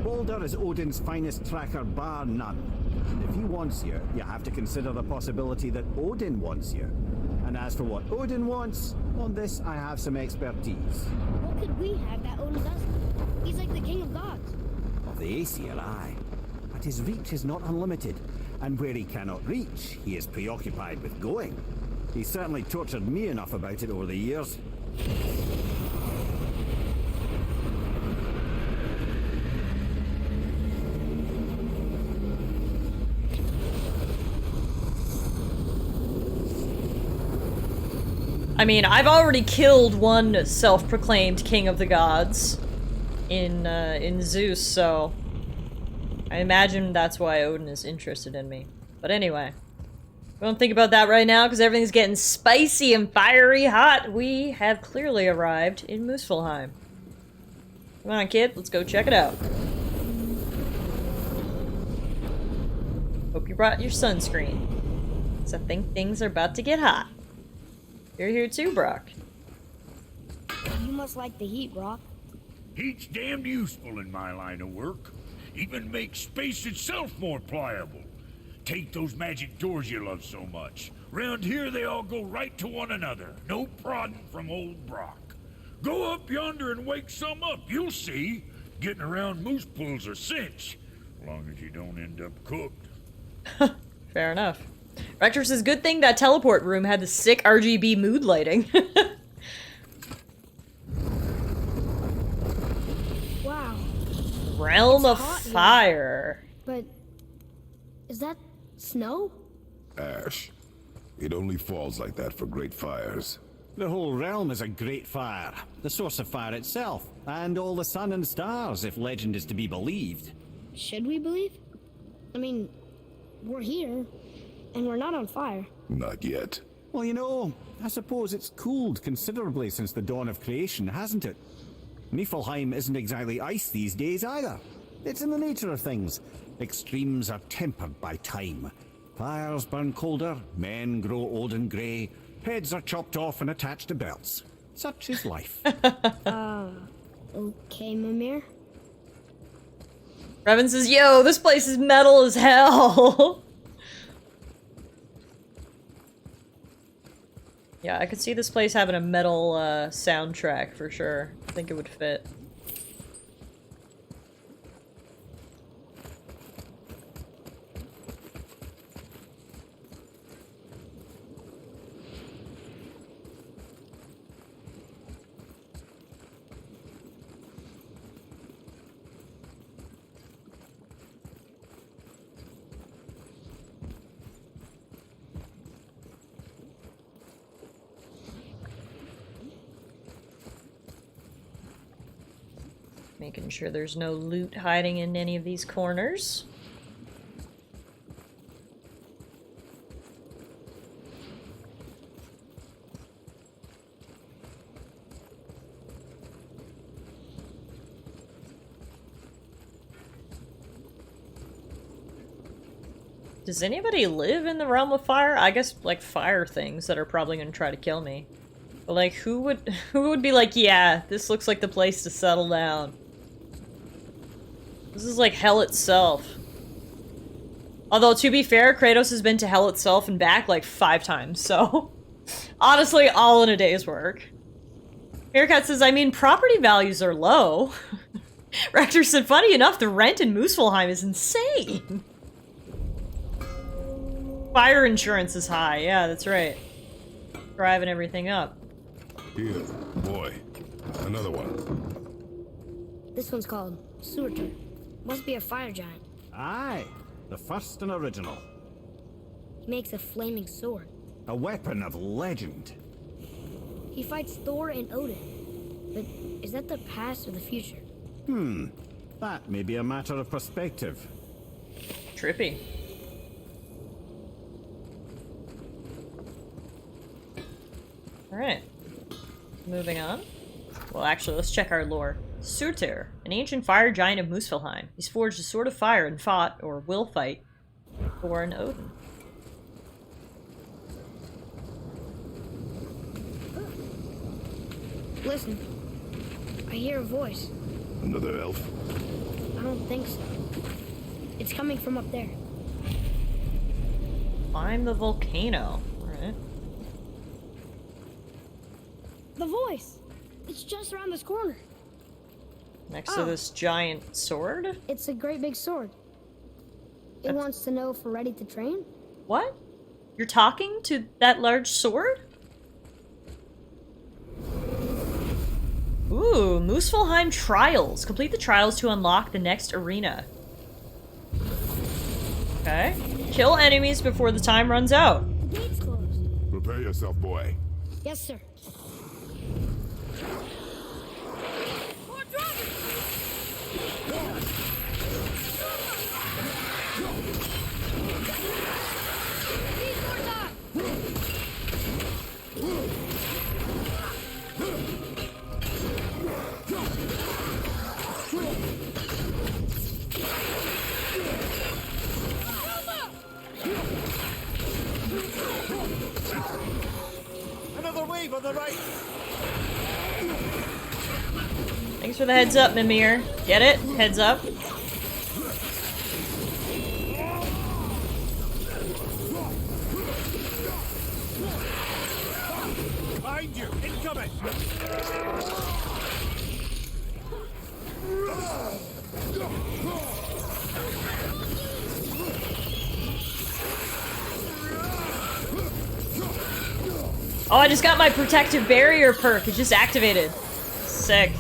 Balder is Odin's finest tracker bar none. If he wants you, you have to consider the possibility that Odin wants you. And as for what Odin wants, on this I have some expertise. What could we have that Odin doesn't? He's like the king of gods. Of the Aesir, aye. But his reach is not unlimited. And where he cannot reach, he is preoccupied with going. He's certainly tortured me enough about it over the years. I mean, I've already killed one self-proclaimed king of the gods in Zeus, so I imagine that's why Odin is interested in me. But anyway, we don't think about that right now because everything's getting spicy and fiery hot. We have clearly arrived in Moosefulheim. Come on, kid. Let's go check it out. Hope you brought your sunscreen. 'Cause I think things are about to get hot. You're here too, Brock. You must like the heat, Brock. Heat's damned useful in my line of work. Even makes space itself more pliable. Take those magic doors you love so much. Round here they all go right to one another. No prodding from old Brock. Go up yonder and wake some up, you'll see. Getting around moose pools are cinch. As long as you don't end up cooked. Fair enough. Rector says, good thing that teleport room had the sick RGB mood lighting. Wow. Realm It's of hot here. Fire. But is that snow? Ash. It only falls like that for great fires. The whole realm is a great fire, the source of fire itself, and all the sun and stars, if legend is to be believed. Should we believe? I mean, we're here, and we're not on fire. Not yet. Well, you know, I suppose it's cooled considerably since the dawn of creation, hasn't it? Niflheim isn't exactly ice these days either. It's in the nature of things. Extremes are tempered by time. Fires burn colder, men grow old and grey, heads are chopped off and attached to belts. Such is life. Okay, Mimir. Revan says, yo, this place is metal as hell. Yeah, I could see this place having a metal soundtrack for sure. I think it would fit. Making sure there's no loot hiding in any of these corners. Does anybody live in the realm of fire? I guess, like, fire things that are probably gonna try to kill me. But, like, who would be like, yeah, this looks like the place to settle down? This is like hell itself. Although, to be fair, Kratos has been to hell itself and back like 5 times, so... honestly, all in a day's work. Meerkat says, I mean, property values are low. Rector said, funny enough, the rent in Moosefulheim is insane. Fire insurance is high, yeah, that's right. Driving everything up. Here, boy. Another one. This one's called Surtur. Must be a fire giant. Aye, the first and original. He makes a flaming sword. A weapon of legend. He fights Thor and Odin. But is that the past or the future? That may be a matter of perspective. Trippy. Alright. Moving on. Well, actually, let's check our lore. Surtur, an ancient fire giant of Moosefulheim. He's forged a sword of fire and fought, or will fight, Thor and Odin. Listen. I hear a voice. Another elf? I don't think so. It's coming from up there. Climb the volcano. Alright. The voice! It's just around this corner. Next to this giant sword? It's a great big sword. It wants to know if we're ready to train? What? You're talking to that large sword? Ooh, Moosefulheim Trials. Complete the trials to unlock the next arena. Okay. Kill enemies before the time runs out. The gate's closed. Prepare yourself, boy. Yes, sir. Thanks for the heads up, Mimir. Get it? Heads up. Behind you! Incoming! Oh, I just got my protective barrier perk. It just activated. Sick.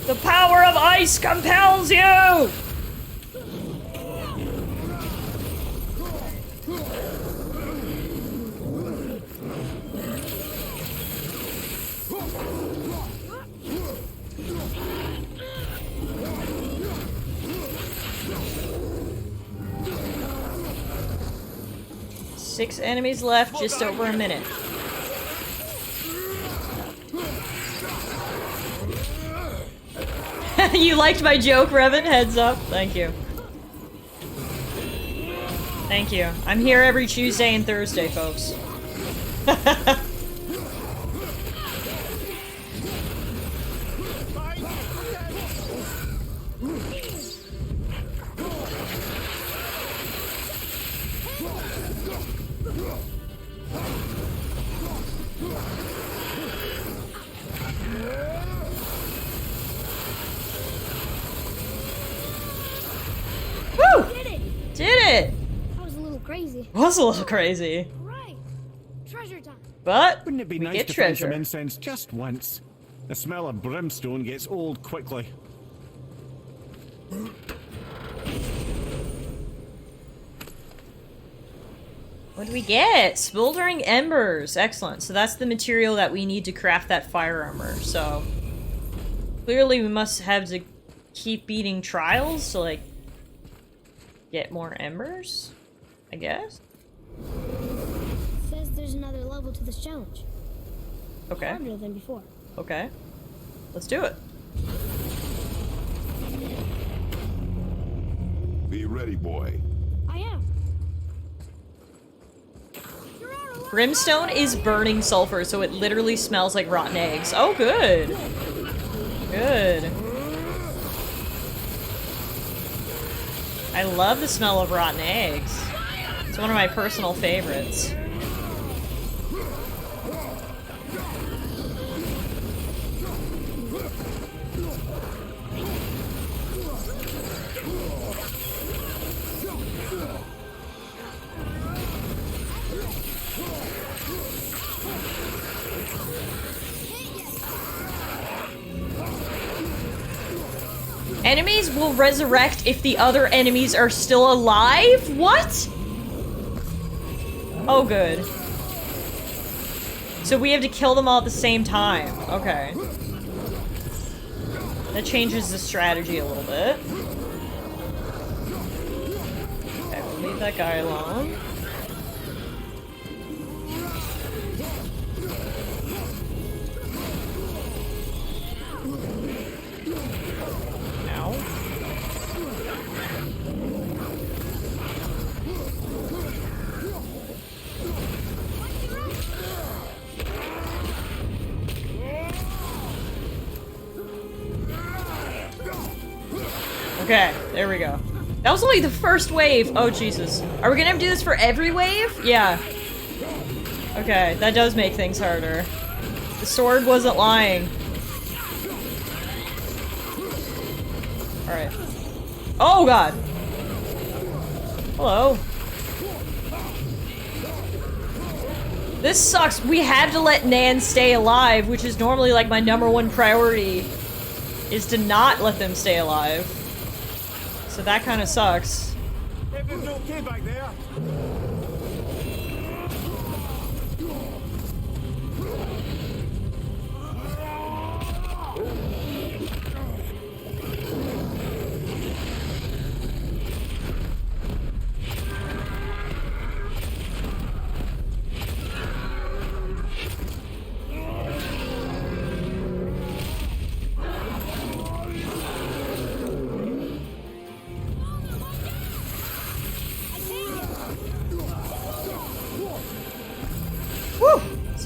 The power of ice compels you! Six enemies left, just over a minute. You liked my joke, Revan? Heads up. Thank you. Thank you. I'm here every Tuesday and Thursday, folks. Woo! Did it! That was a little crazy. Was a little crazy. Right. Treasure time. But wouldn't it be we nice get to find treasure. some incense just once? The smell of brimstone gets old quickly. What do we get? Smoldering Embers. Excellent. So that's the material that we need to craft that fire armor. So clearly we must have to keep beating trials to, like, get more embers, I guess? It says there's another level to this challenge. Okay. Harder than before. Okay. Let's do it. Be ready, boy. I am. Brimstone is burning sulfur, so it literally smells like rotten eggs. Oh, good. Good. I love the smell of rotten eggs. It's one of my personal favorites. Enemies will resurrect if the other enemies are still alive? What? Oh, good. So we have to kill them all at the same time. Okay. That changes the strategy a little bit. Okay, we'll leave that guy alone. Okay, there we go. That was only the first wave. Oh, Jesus. Are we gonna have to do this for every wave? Yeah. Okay, that does make things harder. The sword wasn't lying. Alright. Oh, God! Hello. This sucks. We had to let Nan stay alive, which is normally like my #1 priority, is to not let them stay alive. So that kind of sucks. Everything's okay back there.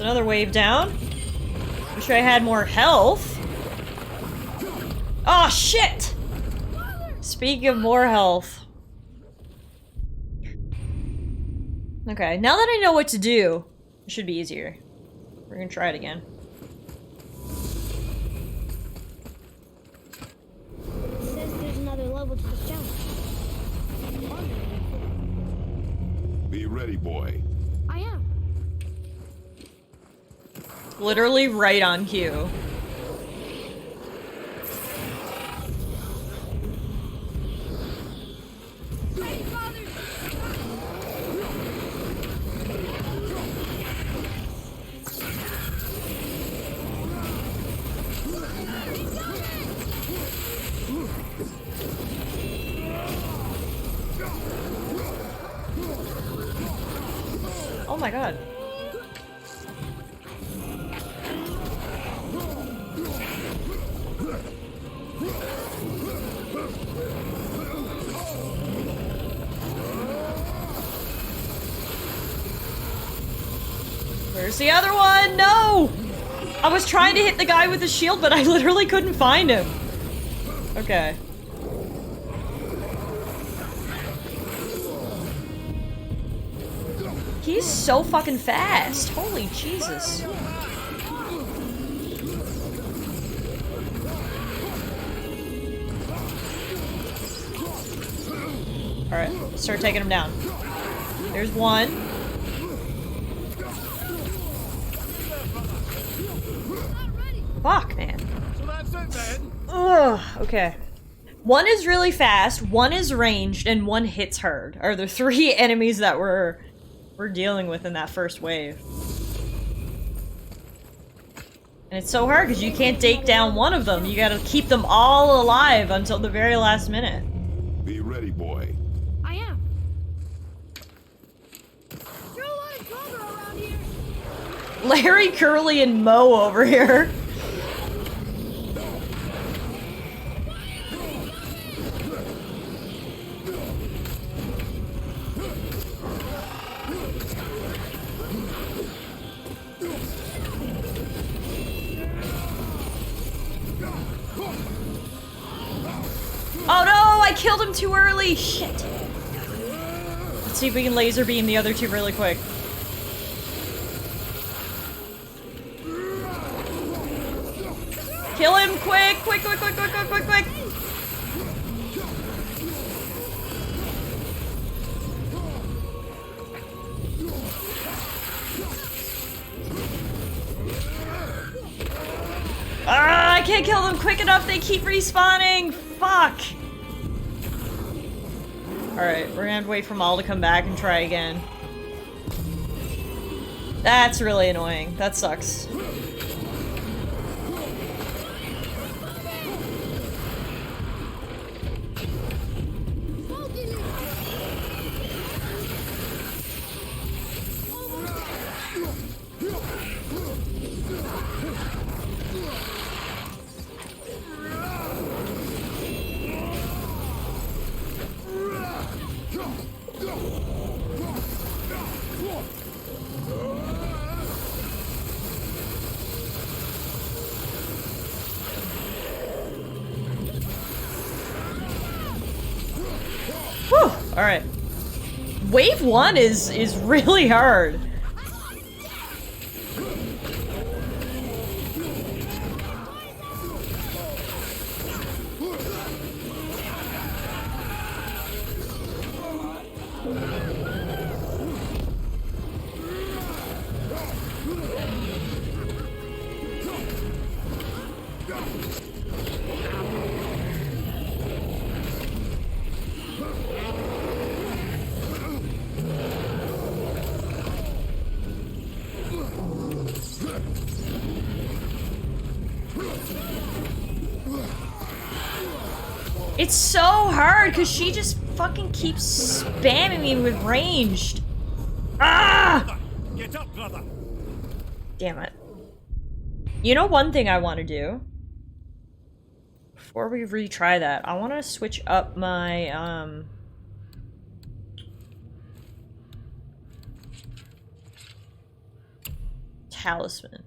Another wave down. Wish I had more health. Oh, shit! Speaking of more health. Okay, now that I know what to do, it should be easier. We're gonna try it again. It says there's another level to this challenge. Be ready, boy. I am. Literally right on cue. Oh my god. Where's the other one? No! I was trying to hit the guy with the shield, but I literally couldn't find him. Okay. He's so fucking fast. Holy Jesus. Alright, start taking him down. There's one. Fuck, man. So that's it then. Ugh, okay. One is really fast, one is ranged, and one hits hard. Are the three enemies that we're dealing with in that first wave. And it's so hard because you can't take down one of them. You gotta keep them all alive until the very last minute. Be ready, boy. I am. There's a lot of cover around here. Larry, Curly, and Mo over here. Oh no, I killed him too early! Shit. Let's see if we can laser beam the other two really quick. Kill him quick! Quick, quick, quick, quick, quick, quick, quick! Ah, I can't kill them quick enough, they keep respawning! Fuck! Alright, we're gonna have to wait for Maul to come back and try again. That's really annoying. That sucks. Whew! Alright. Wave 1 is really hard. It's so hard because she just fucking keeps spamming me with ranged. Ah! Get up, brother. Damn it. You know one thing I want to do? Before we retry that, I want to switch up my, talisman.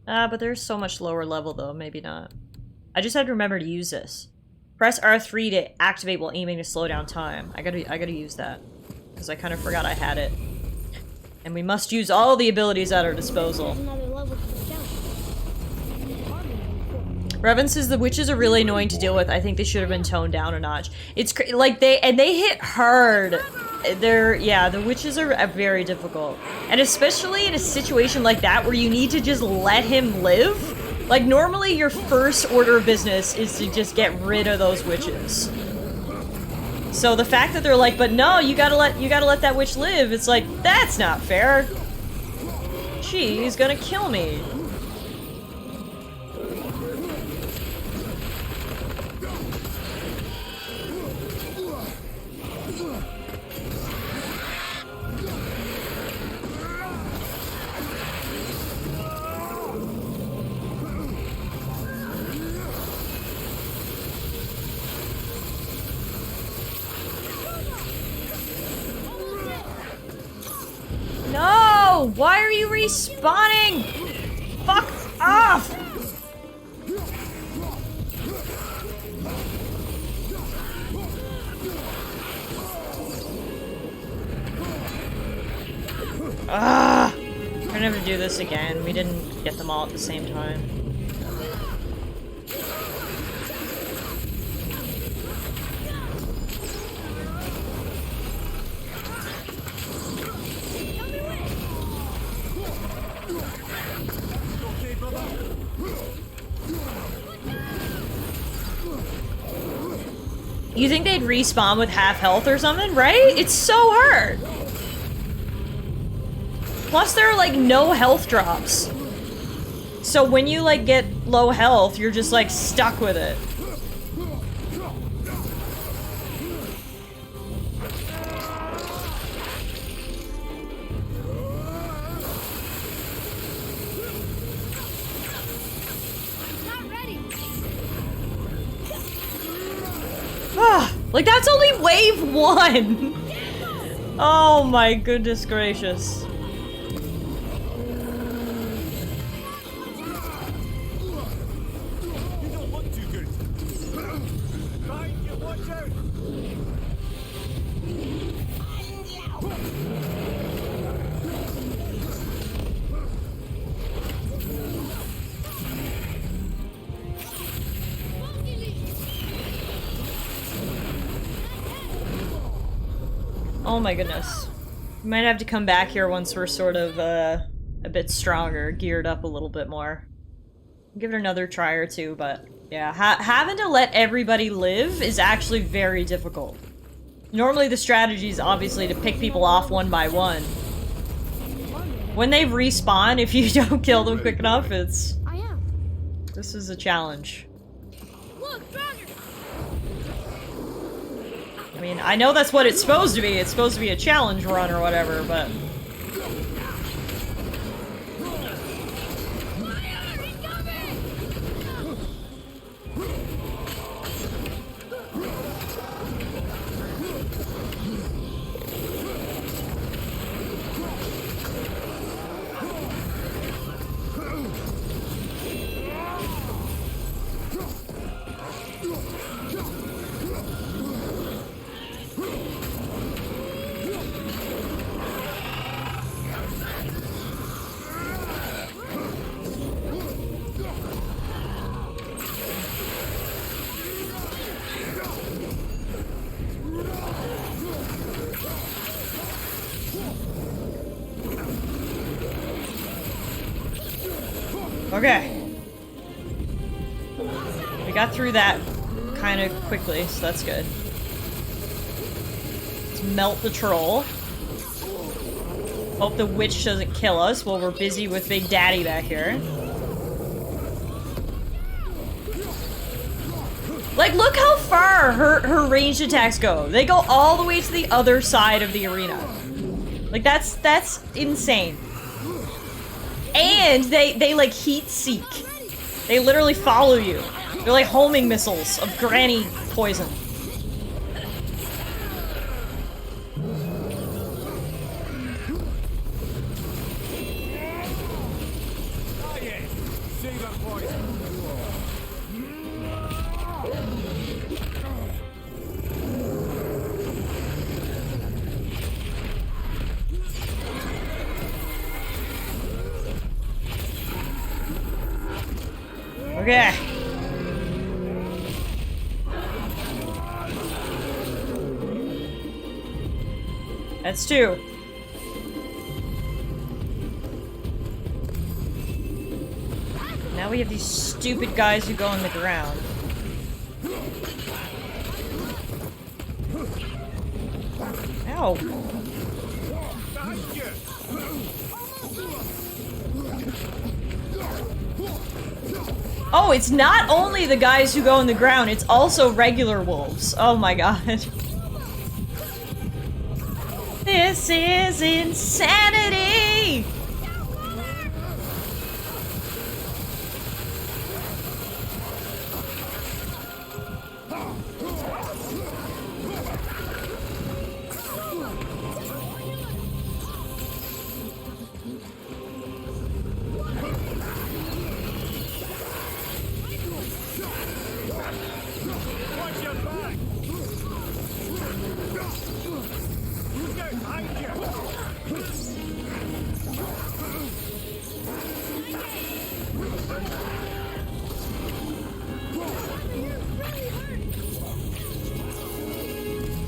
But there's so much lower level though, maybe not. I just had to remember to use this. Press R3 to activate while aiming to slow down time. I gotta use that. Because I kind of forgot I had it. And we must use all the abilities at our disposal. Another level to the challenge. Revan says the witches are really annoying to deal with. I think they should have been toned down a notch. It's like they hit hard. The witches are very difficult. And especially in a situation like that where you need to just let him live. Like normally your first order of business is to just get rid of those witches. So the fact that they're like, but no, you gotta let that witch live, it's like, that's not fair. She's gonna kill me. No! Why are you respawning? Fuck off! Ah! We're gonna have to do this again. We didn't get them all at the same time. You think they'd respawn with half health or something, right? It's so hard. Plus there are like no health drops. So when you like get low health, you're just like stuck with it. Like, that's only wave 1! Oh my goodness gracious. Oh my goodness. We might have to come back here once we're sort of a bit stronger, geared up a little bit more. Give it another try or two, but yeah, having to let everybody live is actually very difficult. Normally the strategy is obviously to pick people off one by one. When they respawn, if you don't kill them quick enough, it's... This is a challenge. I mean, I know that's what it's supposed to be. It's supposed to be a challenge run or whatever, but... Okay. We got through that kind of quickly, so that's good. Let's melt the troll. Hope the witch doesn't kill us while we're busy with Big Daddy back here. Like, look how far her ranged attacks go. They go all the way to the other side of the arena. Like, that's insane. And they like heat seek. They literally follow you. They're like homing missiles of granny poison. Okay. That's 2. Now we have these stupid guys who go on the ground. Ow. Oh, it's not only the guys who go on the ground, it's also regular wolves. Oh my god. This is insanity!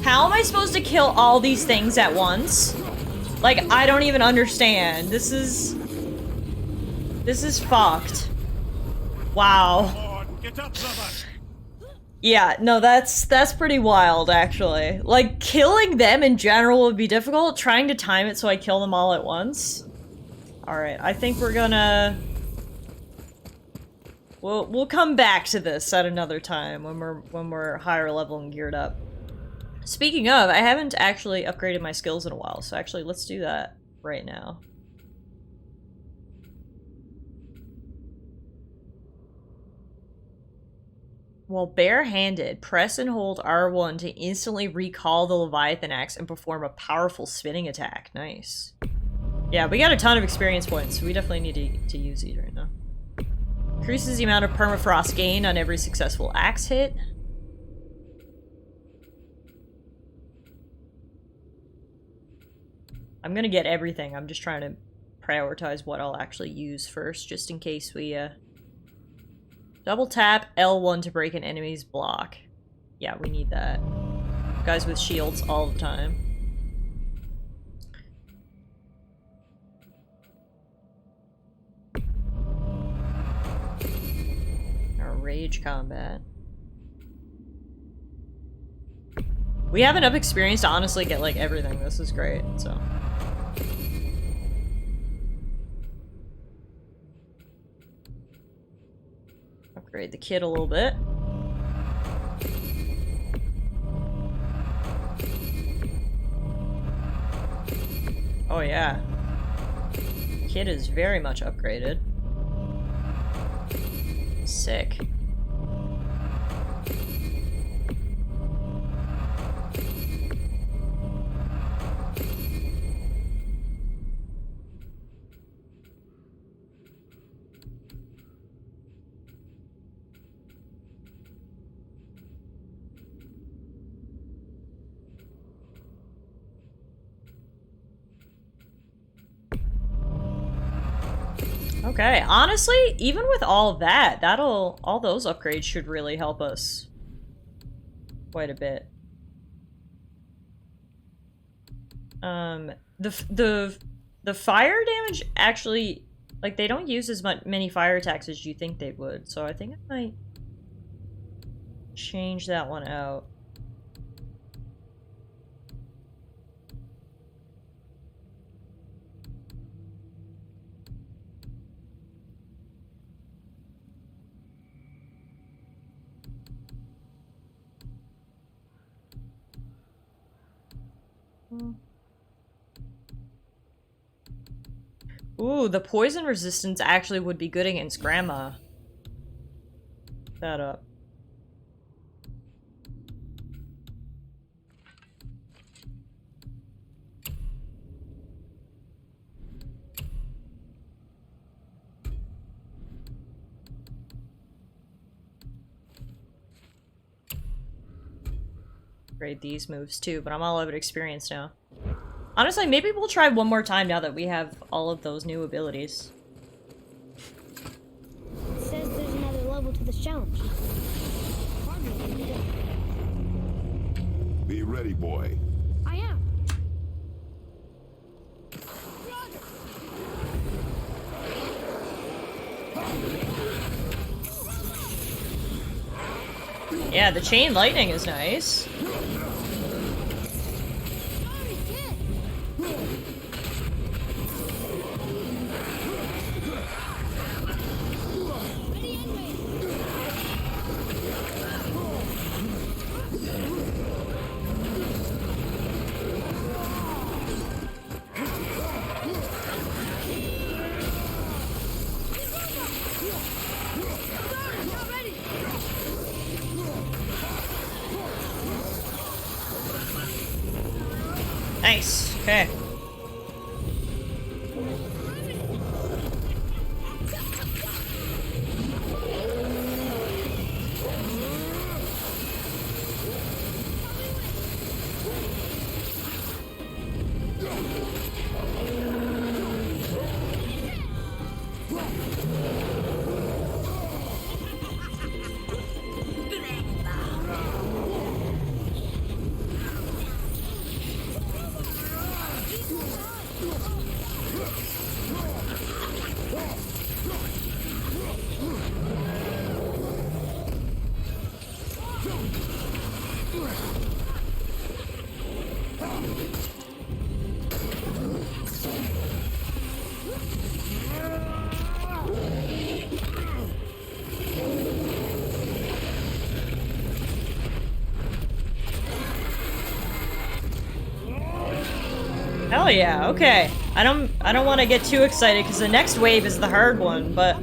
How am I supposed to kill all these things at once? Like, I don't even understand. This is fucked. Wow. Yeah, no, that's pretty wild, actually. Like, killing them in general would be difficult. Trying to time it so I kill them all at once. Alright, I think we're gonna... We'll come back to this at another time when we're higher level and geared up. Speaking of, I haven't actually upgraded my skills in a while, so actually let's do that right now. While barehanded, press and hold R1 to instantly recall the Leviathan Axe and perform a powerful spinning attack. Nice. Yeah, we got a ton of experience points, so we definitely need to use these right now. Increases the amount of permafrost gained on every successful axe hit. I'm gonna get everything. I'm just trying to prioritize what I'll actually use first, just in case we, double tap L1 to break an enemy's block. Yeah, we need that. Guys with shields all the time. Our rage combat. We have enough experience to honestly get, like, everything. This is great, so... Upgrade the kit a little bit. Oh yeah. Kit is very much upgraded. Sick. Okay, honestly, even with all that, all those upgrades should really help us quite a bit. The fire damage actually, like, they don't use as many fire attacks as you think they would, so I think I might change that one out. Ooh, the poison resistance actually would be good against Grandma. That up. Upgrade these moves too, but I'm all out of experience now. Honestly, maybe we'll try one more time now that we have all of those new abilities. It says there's another level level to this challenge. Progress will be good. Be ready, boy. I am. Yeah, the chain lightning is nice. Nice. Okay. Hell yeah, okay. I don't want to get too excited because the next wave is the hard one, but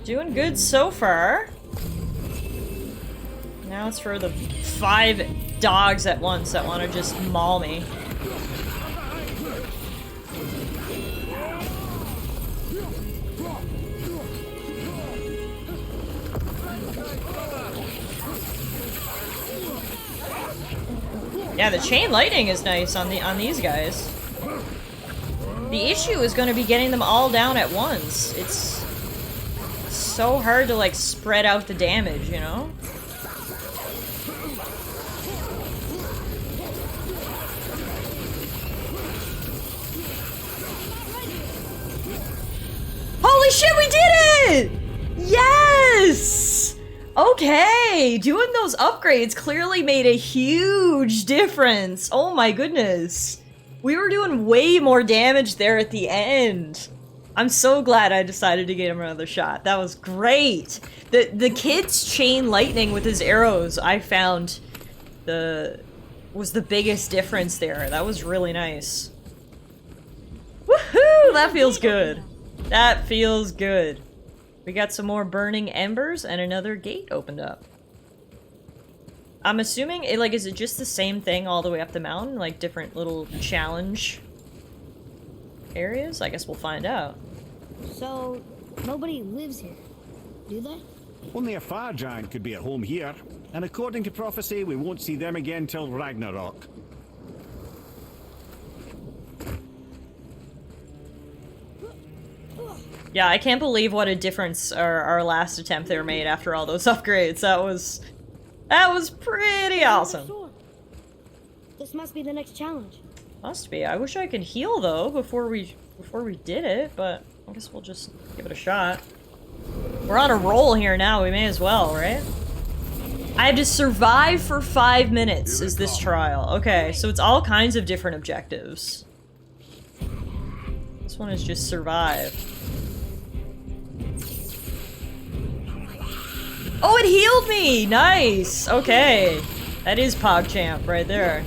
doing good so far. Now it's for the 5 dogs at once that want to just maul me. Yeah, the chain lightning is nice on these guys. The issue is going to be getting them all down at once. It's so hard to like spread out the damage, you know? Holy shit, we did it! Yes! Okay, doing those upgrades clearly made a huge difference. Oh my goodness. We were doing way more damage there at the end. I'm so glad I decided to get him another shot. That was great. The kid's chain lightning with his arrows, I found was the biggest difference there. That was really nice. Woohoo! That feels good. That feels good. We got some more burning embers and another gate opened up. I'm assuming is it just the same thing all the way up the mountain? Like different little challenge areas? I guess we'll find out. So, nobody lives here, do they? Only a fire giant could be at home here. And according to prophecy, we won't see them again till Ragnarok. Yeah, I can't believe what a difference our last attempt there made after all those upgrades. That was pretty awesome. This must be the next challenge. Must be. I wish I could heal though before we did it, but I guess we'll just give it a shot. We're on a roll here now. We may as well, right? I have to survive for 5 minutes is this trial. Okay, so it's all kinds of different objectives. This one is just survive. Oh, it healed me! Nice! Okay. That is PogChamp right there.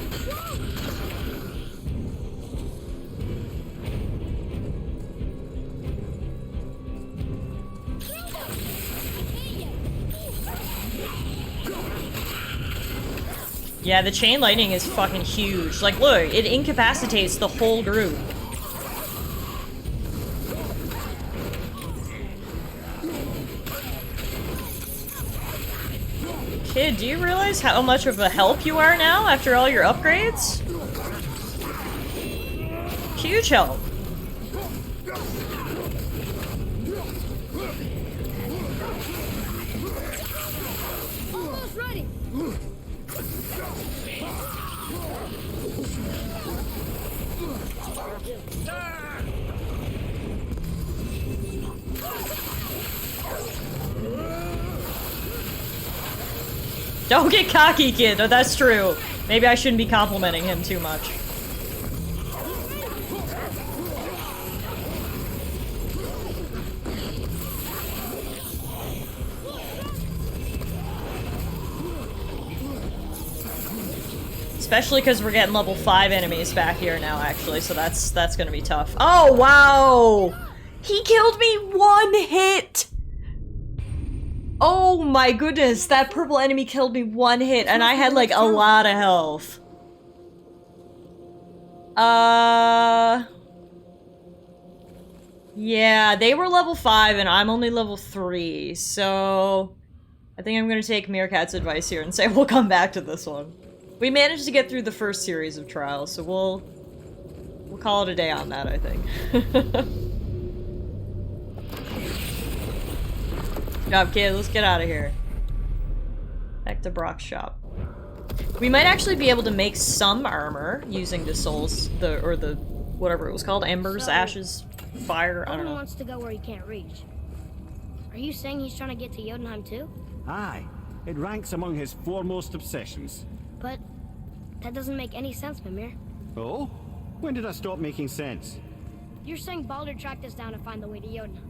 Yeah, the chain lightning is fucking huge. Like, look, it incapacitates the whole group. Kid, do you realize how much of a help you are now after all your upgrades? Huge help. Don't get cocky, kid. Oh, that's true. Maybe I shouldn't be complimenting him too much. Especially because we're getting level 5 enemies back here now, actually, so that's gonna be tough. Oh, wow! He killed me 1 hit! Oh my goodness, that purple enemy killed me 1 hit, and I had, like, a lot of health. Yeah, they were level 5, and I'm only level 3, so... I think I'm gonna take Meerkat's advice here and say we'll come back to this one. We managed to get through the first series of trials, so we'll call it a day on that, I think. Good job, kid. Let's get out of here. Back to Brock's shop. We might actually be able to make some armor using the souls, or the whatever it was called, embers, ashes, fire. I don't know. Wants to go where he can't reach. Are you saying he's trying to get to Jotunheim too? Aye, it ranks among his foremost obsessions. But that doesn't make any sense, Mimir. Oh? When did I stop making sense? You're saying Baldur tracked us down to find the way to Jotunheim.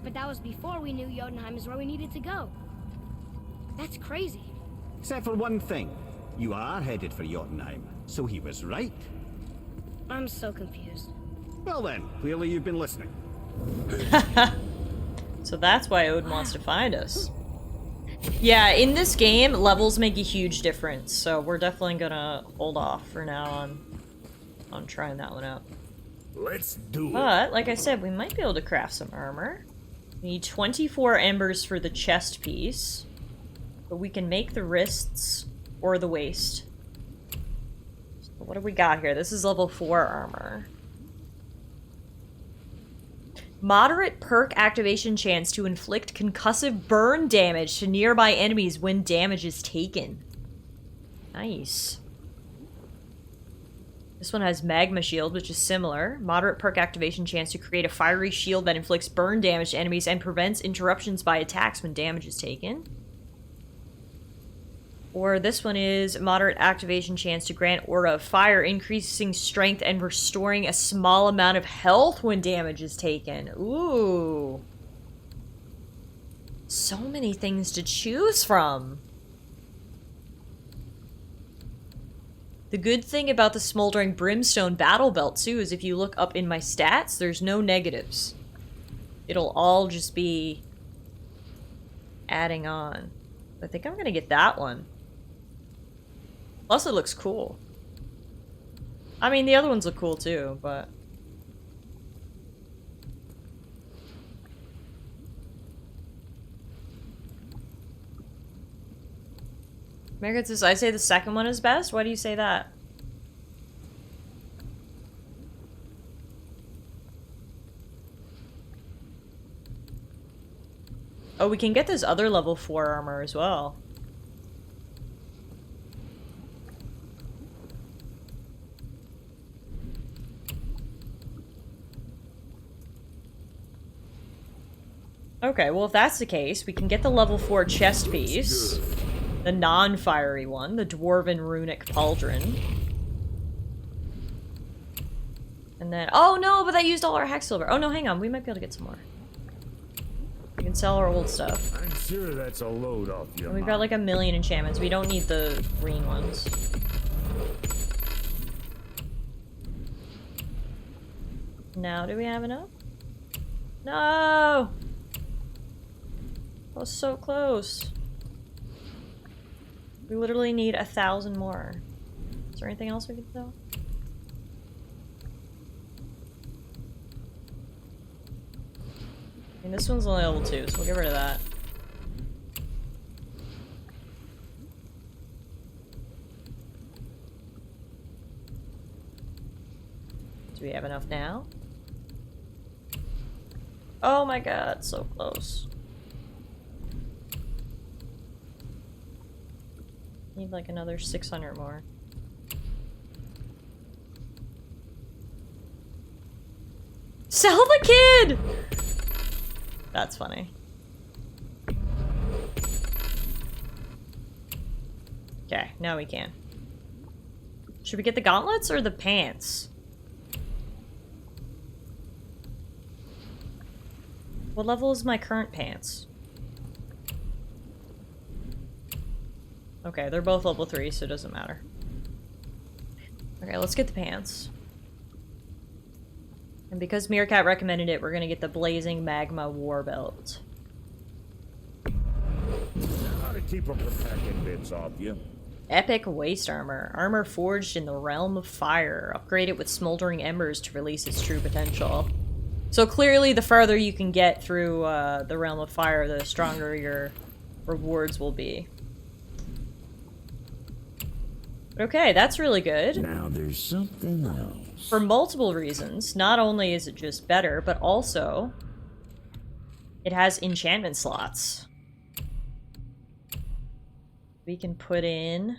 But that was before we knew Jotunheim is where we needed to go. That's crazy. Except for one thing. You are headed for Jotunheim, so he was right. I'm so confused. Well then, clearly you've been listening. So that's why Odin wants to find us. Yeah, in this game, levels make a huge difference, so we're definitely gonna hold off for now on trying that one out. Let's do it. But, like I said, we might be able to craft some armor. We need 24 embers for the chest piece, but we can make the wrists or the waist. So what have we got here? This is level 4 armor. Moderate perk activation chance to inflict concussive burn damage to nearby enemies when damage is taken. Nice. This one has Magma Shield, which is similar. Moderate perk activation chance to create a fiery shield that inflicts burn damage to enemies and prevents interruptions by attacks when damage is taken. Or this one is moderate activation chance to grant Aura of Fire, increasing strength and restoring a small amount of health when damage is taken. Ooh. So many things to choose from. The good thing about the Smoldering Brimstone Battle Belt, too, is if you look up in my stats, there's no negatives. It'll all just be adding on. I think I'm gonna get that one. Plus, it looks cool. I mean, the other ones look cool too, but... Megan says, I say the second one is best? Why do you say that? Oh, we can get this other level 4 armor as well. Okay, well if that's the case, we can get the level 4 chest piece. The non-fiery one, the Dwarven Runic Pauldron. And then, oh no, but that used all our hex silver. Oh no, hang on, we might be able to get some more. We can sell our old stuff. I'm sure that's a load off your And we've got like 1,000,000 enchantments. We don't need the green ones. Now, do we have enough? No! I was so close. We literally need 1,000 more. Is there anything else we could sell? I mean, this one's only level 2, so we'll get rid of that. Do we have enough now? Oh my god, so close. Need like another 600 more. Sell the kid! That's funny. Okay, now we can. Should we get the gauntlets or the pants? What level is my current pants? Okay, they're both level 3, so it doesn't matter. Okay, let's get the pants. And because Meerkat recommended it, we're gonna get the Blazing Magma War Belt. How to keep them from packing bits off you. Epic Waste Armor. Armor forged in the realm of fire. Upgrade it with Smoldering Embers to release its true potential. So clearly, the farther you can get through the realm of fire, the stronger your rewards will be. Okay, that's really good. Now there's something else. For multiple reasons. Not only is it just better, but also it has enchantment slots. We can put in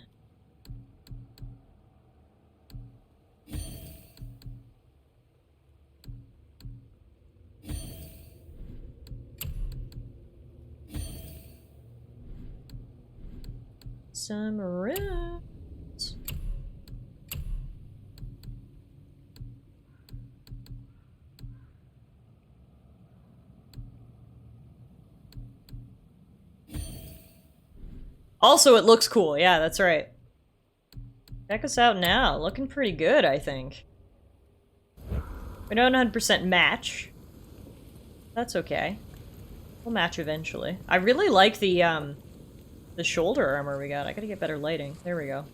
some runes. Also, it looks cool. Yeah, that's right. Check us out now. Looking pretty good, I think. We don't 100% match. That's okay. We'll match eventually. I really like the shoulder armor we got. I gotta get better lighting. There we go.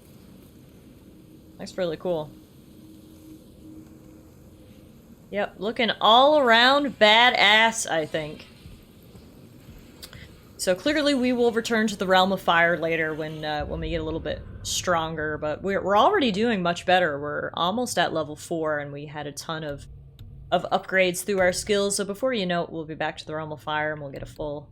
That's really cool. Yep, looking all around badass, I think. So clearly we will return to the Realm of Fire later when we get a little bit stronger, but we're already doing much better. We're almost at level 4 and we had a ton of upgrades through our skills, so before you know it, we'll be back to the Realm of Fire and we'll get a full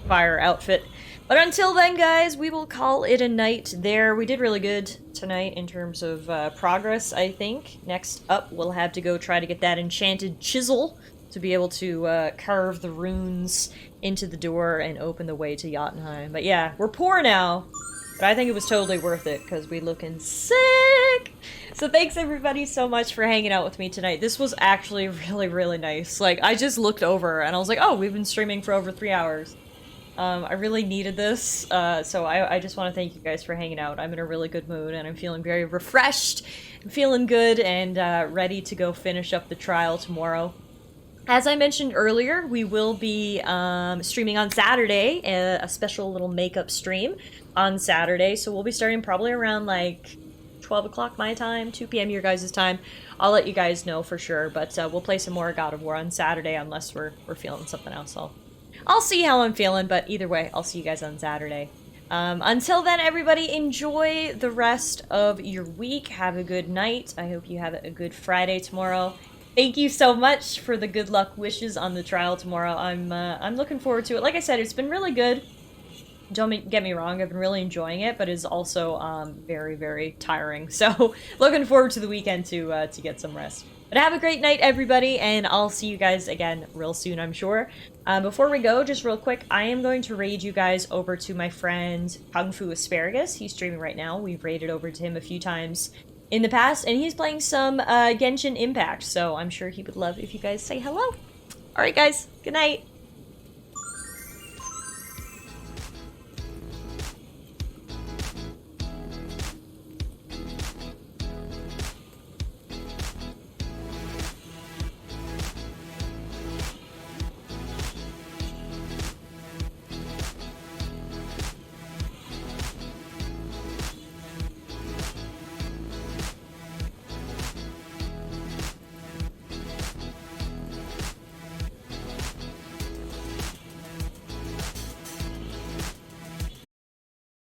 fire outfit. But until then, guys, we will call it a night there. We did really good tonight in terms of progress, I think. Next up, we'll have to go try to get that enchanted chisel to be able to carve the runes into the door and open the way to Jotunheim. But yeah, we're poor now, but I think it was totally worth it because we looking sick. So thanks everybody so much for hanging out with me tonight. This was actually really, really nice. Like, I just looked over and I was like, oh, we've been streaming for over 3 hours. I really needed this, so I just want to thank you guys for hanging out. I'm in a really good mood and I'm feeling very refreshed. I'm feeling good and ready to go finish up the trial tomorrow. As I mentioned earlier, we will be streaming on Saturday, a special little makeup stream on Saturday. So we'll be starting probably around like 12 o'clock my time, 2 p.m. your guys' time. I'll let you guys know for sure, but we'll play some more God of War on Saturday unless we're feeling something else. I'll see how I'm feeling, but either way, I'll see you guys on Saturday. Until then, everybody, enjoy the rest of your week. Have a good night. I hope you have a good Friday tomorrow. Thank you so much for the good luck wishes on the trial tomorrow. I'm looking forward to it. Like I said, it's been really good. Don't get me wrong, I've been really enjoying it, but it's also very, very tiring. So looking forward to the weekend to get some rest. But have a great night, everybody, and I'll see you guys again real soon, I'm sure. Before we go, just real quick, I am going to raid you guys over to my friend Kung Fu Asparagus. He's streaming right now. We've raided over to him a few times in the past, and he's playing some Genshin Impact, so I'm sure he would love if you guys say hello. Alright guys, good night!